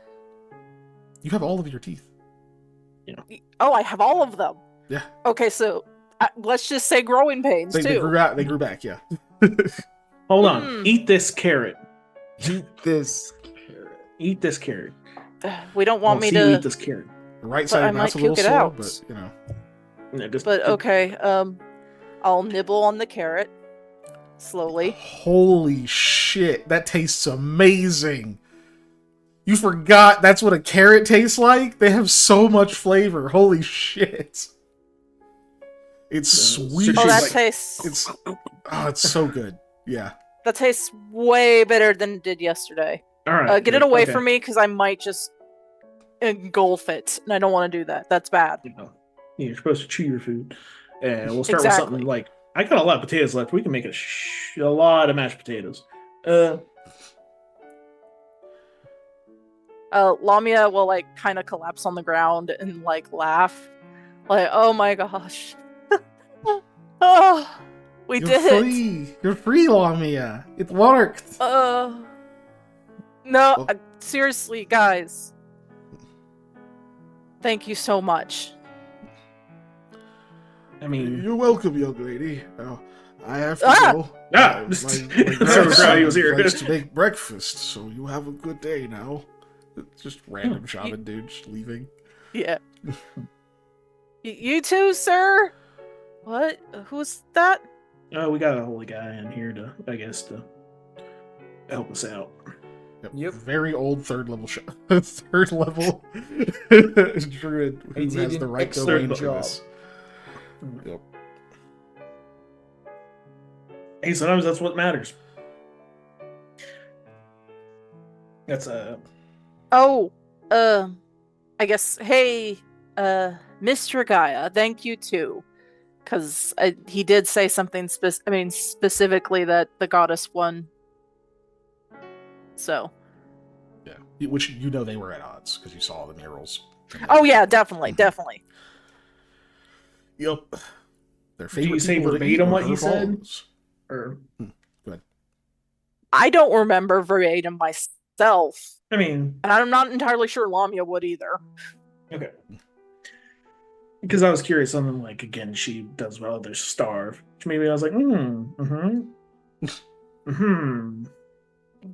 You have all of your teeth. Oh, I have all of them. Yeah. Okay, so let's just say growing pains They too. grew back, yeah. Hold on. Eat this carrot. Eat this carrot. Eat this carrot. We don't want me You to. eat this carrot. The right But side I mouth's a might little puke it slow, out. but, you know. No, just, But okay, I'll nibble on the carrot slowly. Holy shit, that tastes amazing. You forgot that's what a carrot tastes like? They have so much flavor. Holy shit. It's sweet. Oh, that like- tastes. It's so good. Yeah. That tastes way better than it did yesterday. All right. Get it away okay. from me, because I might just engulf it, and I don't want to do that. That's bad. You're supposed to chew your food. And we'll start with Exactly. something like, I got a lot of potatoes left. We can make a lot of mashed potatoes. Lamia will like kind of collapse on the ground and like laugh, like, "Oh my gosh, oh, we You're did it!" free. You're free, Lamia. It worked. No, Well- seriously, guys, thank you so much. I mean, You're welcome, young lady. Now, I have to Ah! go. Ah! My So grandson proud he was here. likes to make breakfast, so you have a good day now. Just random shaman dude just leaving. Yeah. You too, sir. What? Who's that? we got a holy guy in here to help us out. Yep. Very old third level third level druid who He has did the an right excellent domain for job. this. Yep. Hey, sometimes that's what matters. That's Oh, I guess. Hey, Mr. Gaia, thank you too, because he did say something. Specifically that the goddess won. So. Yeah, which you know they were at odds because you saw the murals. Oh yeah, definitely, definitely. Yep. Their Do favorite you say people to eat verbatim were what her he said? followers. or I don't remember verbatim myself, I mean, and I'm not entirely sure Lamia would either. okay. Because I was curious, something like, again, she does well, others starve. Which maybe I was like,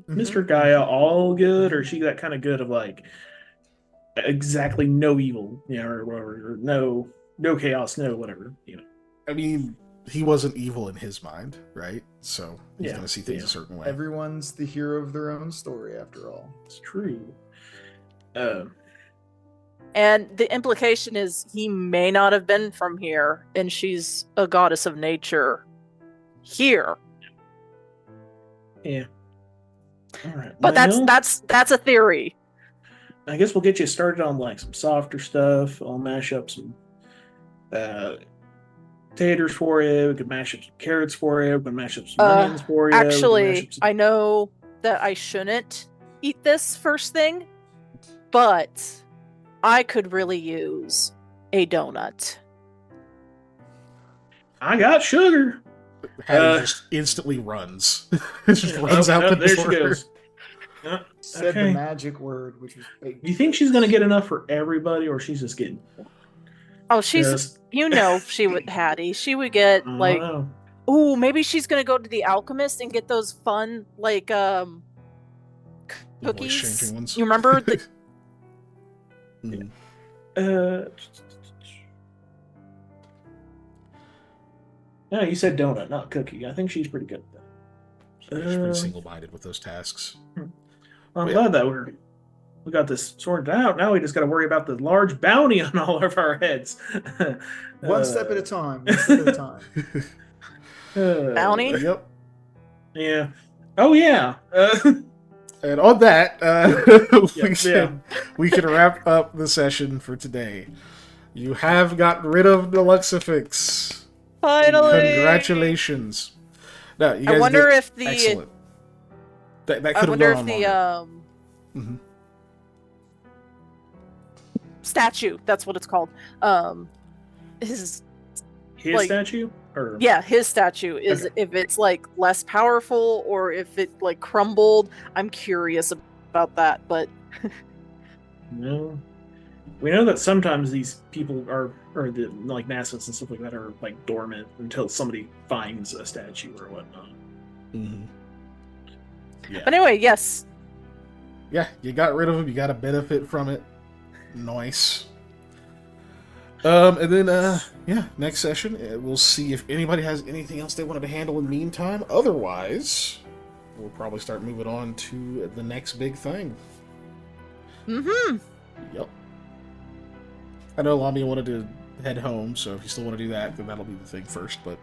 Mr. Gaia, all good, or she that kind of good of like exactly no evil, or whatever, or no chaos, no whatever, I mean, he wasn't evil in his mind, right? So he's Yeah, going to see things yeah. a certain way. Everyone's the hero of their own story, after all. It's true. And the implication is he may not have been from here, and she's a goddess of nature here. Yeah. All right. But well, that's a theory. I guess we'll get you started on like some softer stuff. I'll mash up some taters for you. We could mash up some carrots for you. We can mash up some onions for you. Actually, I know that I shouldn't eat this first thing, but I could really use a donut. I got sugar. Hattie just instantly runs. Just runs out the there door. she goes. Said the Okay. magic word, which was fake. Do you think she's gonna get enough for everybody, or she's just getting? Oh, she's Just- she would Hattie. She would get I don't like, know. ooh, maybe she's gonna go to the alchemist and get those fun like The cookies. voice-changing ones. You remember the Mm. No, you said donut, not cookie. I think she's pretty good at that. She's pretty single-minded with those tasks. I'm glad that we got this sorted out. Now we just got to worry about the large bounty on all of our heads. One step at a time. One step at a time. Bounty? Yep. Yeah. Oh yeah. And on that, Yeah. we can wrap up the session for today. You have gotten rid of the Luxifix. Finally! Congratulations. No, you guys I wonder did if the excellent. That could I have wonder gone if on the longer. Mhm. statue, that's what it's called. His His statue? Or yeah, his statue is Okay. if it's like less powerful or if it like crumbled. I'm curious about that, but No. We know that sometimes these people are, or the like Nassets and stuff like that, are like dormant until somebody finds a statue or whatnot. Mhm. Yeah. but anyway, yes. Yeah, you got rid of him. You got a benefit from it. Nice. And then, yeah, next session, we'll see if anybody has anything else they wanted to handle in the meantime. Otherwise, we'll probably start moving on to the next big thing. Mm-hmm. Yep. I know Lamia wanted to head home, so if you still want to do that, then that'll be the thing first, but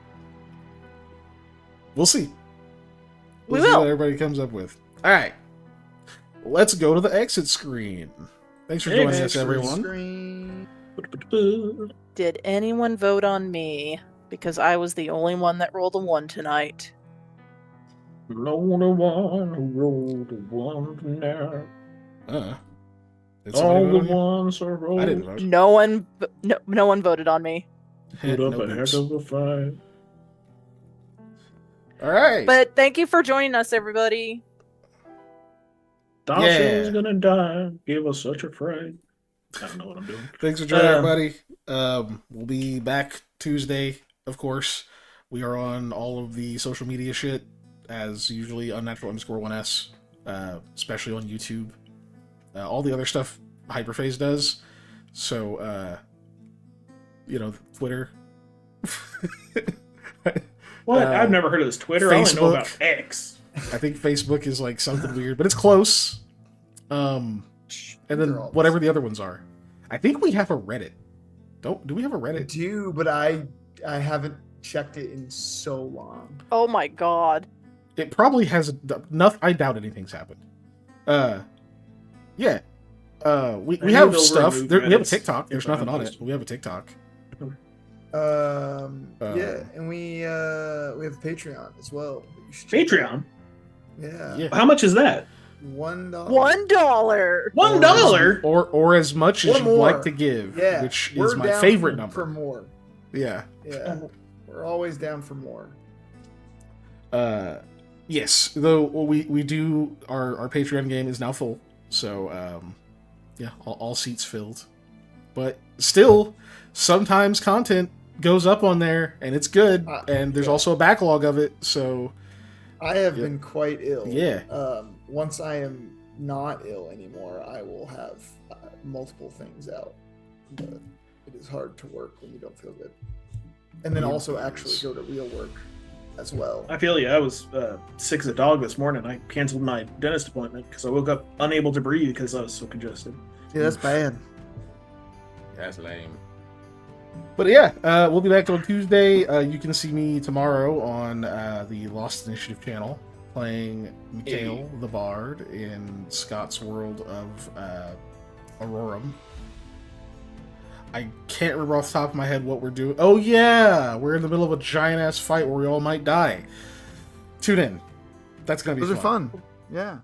we'll see. We See will. what everybody comes up with. Alright. Let's go to the exit screen. Thanks for joining us, everyone. Screen. Did anyone vote on me? Because I was the only one that rolled a 1 tonight. Roll the one, roll the one tonight. Did somebody All vote the on you? ones are rolled. I didn't vote. No one voted on me. Put up No ahead boots. of the fight. Alright. But thank you for joining us, everybody. Dasha's Yeah. gonna die. Give us such a fright. I don't know what I'm doing. Thanks for joining, everybody. We'll be back Tuesday, of course. We are on all of the social media shit, as usually, unnatural_1s, especially on YouTube. All the other stuff Hyperphase does. So, Twitter. What? I've never heard of this Twitter. I only know about Facebook. X. I think Facebook is like something weird, but it's close. And then They're all whatever the other ones are. I think we have a Reddit. Do we have a I Reddit? do, but I haven't checked it in so long. Oh my god. It probably has nothing. I doubt anything's happened. Yeah. We I have know they'll stuff. remove We have a Reddits TikTok. There's if I nothing on post it. We have a TikTok. Yeah, and we have Patreon as well. that you should check Patreon. out. Yeah. Yeah. How much is that? $1. $1. $1. Or as much as Or you'd more. like to give, Yeah. which we're is my down favorite for number. more. Yeah. Yeah. We're always down for more. Yes. Though we do our Patreon game is now full, so yeah, all seats filled. But still, sometimes content goes up on there and it's good, and there's yeah. also a backlog of it. So I have Yep. been quite ill. Yeah. Once I am not ill anymore, I will have multiple things out. But it is hard to work when you don't feel good. And then It also is. actually go to real work as well. I feel you. I was sick as a dog this morning. I canceled my dentist appointment because I woke up unable to breathe because I was so congested. Yeah, that's bad. that's lame. But yeah, we'll be back on Tuesday. You can see me tomorrow on the Lost Initiative channel playing Mikhail the Bard in Scott's World of Aurorum. I can't remember off the top of my head what we're doing. Oh yeah, we're in the middle of a giant ass fight where we all might die. Tune in. That's gonna be Those are fun. fun. Yeah.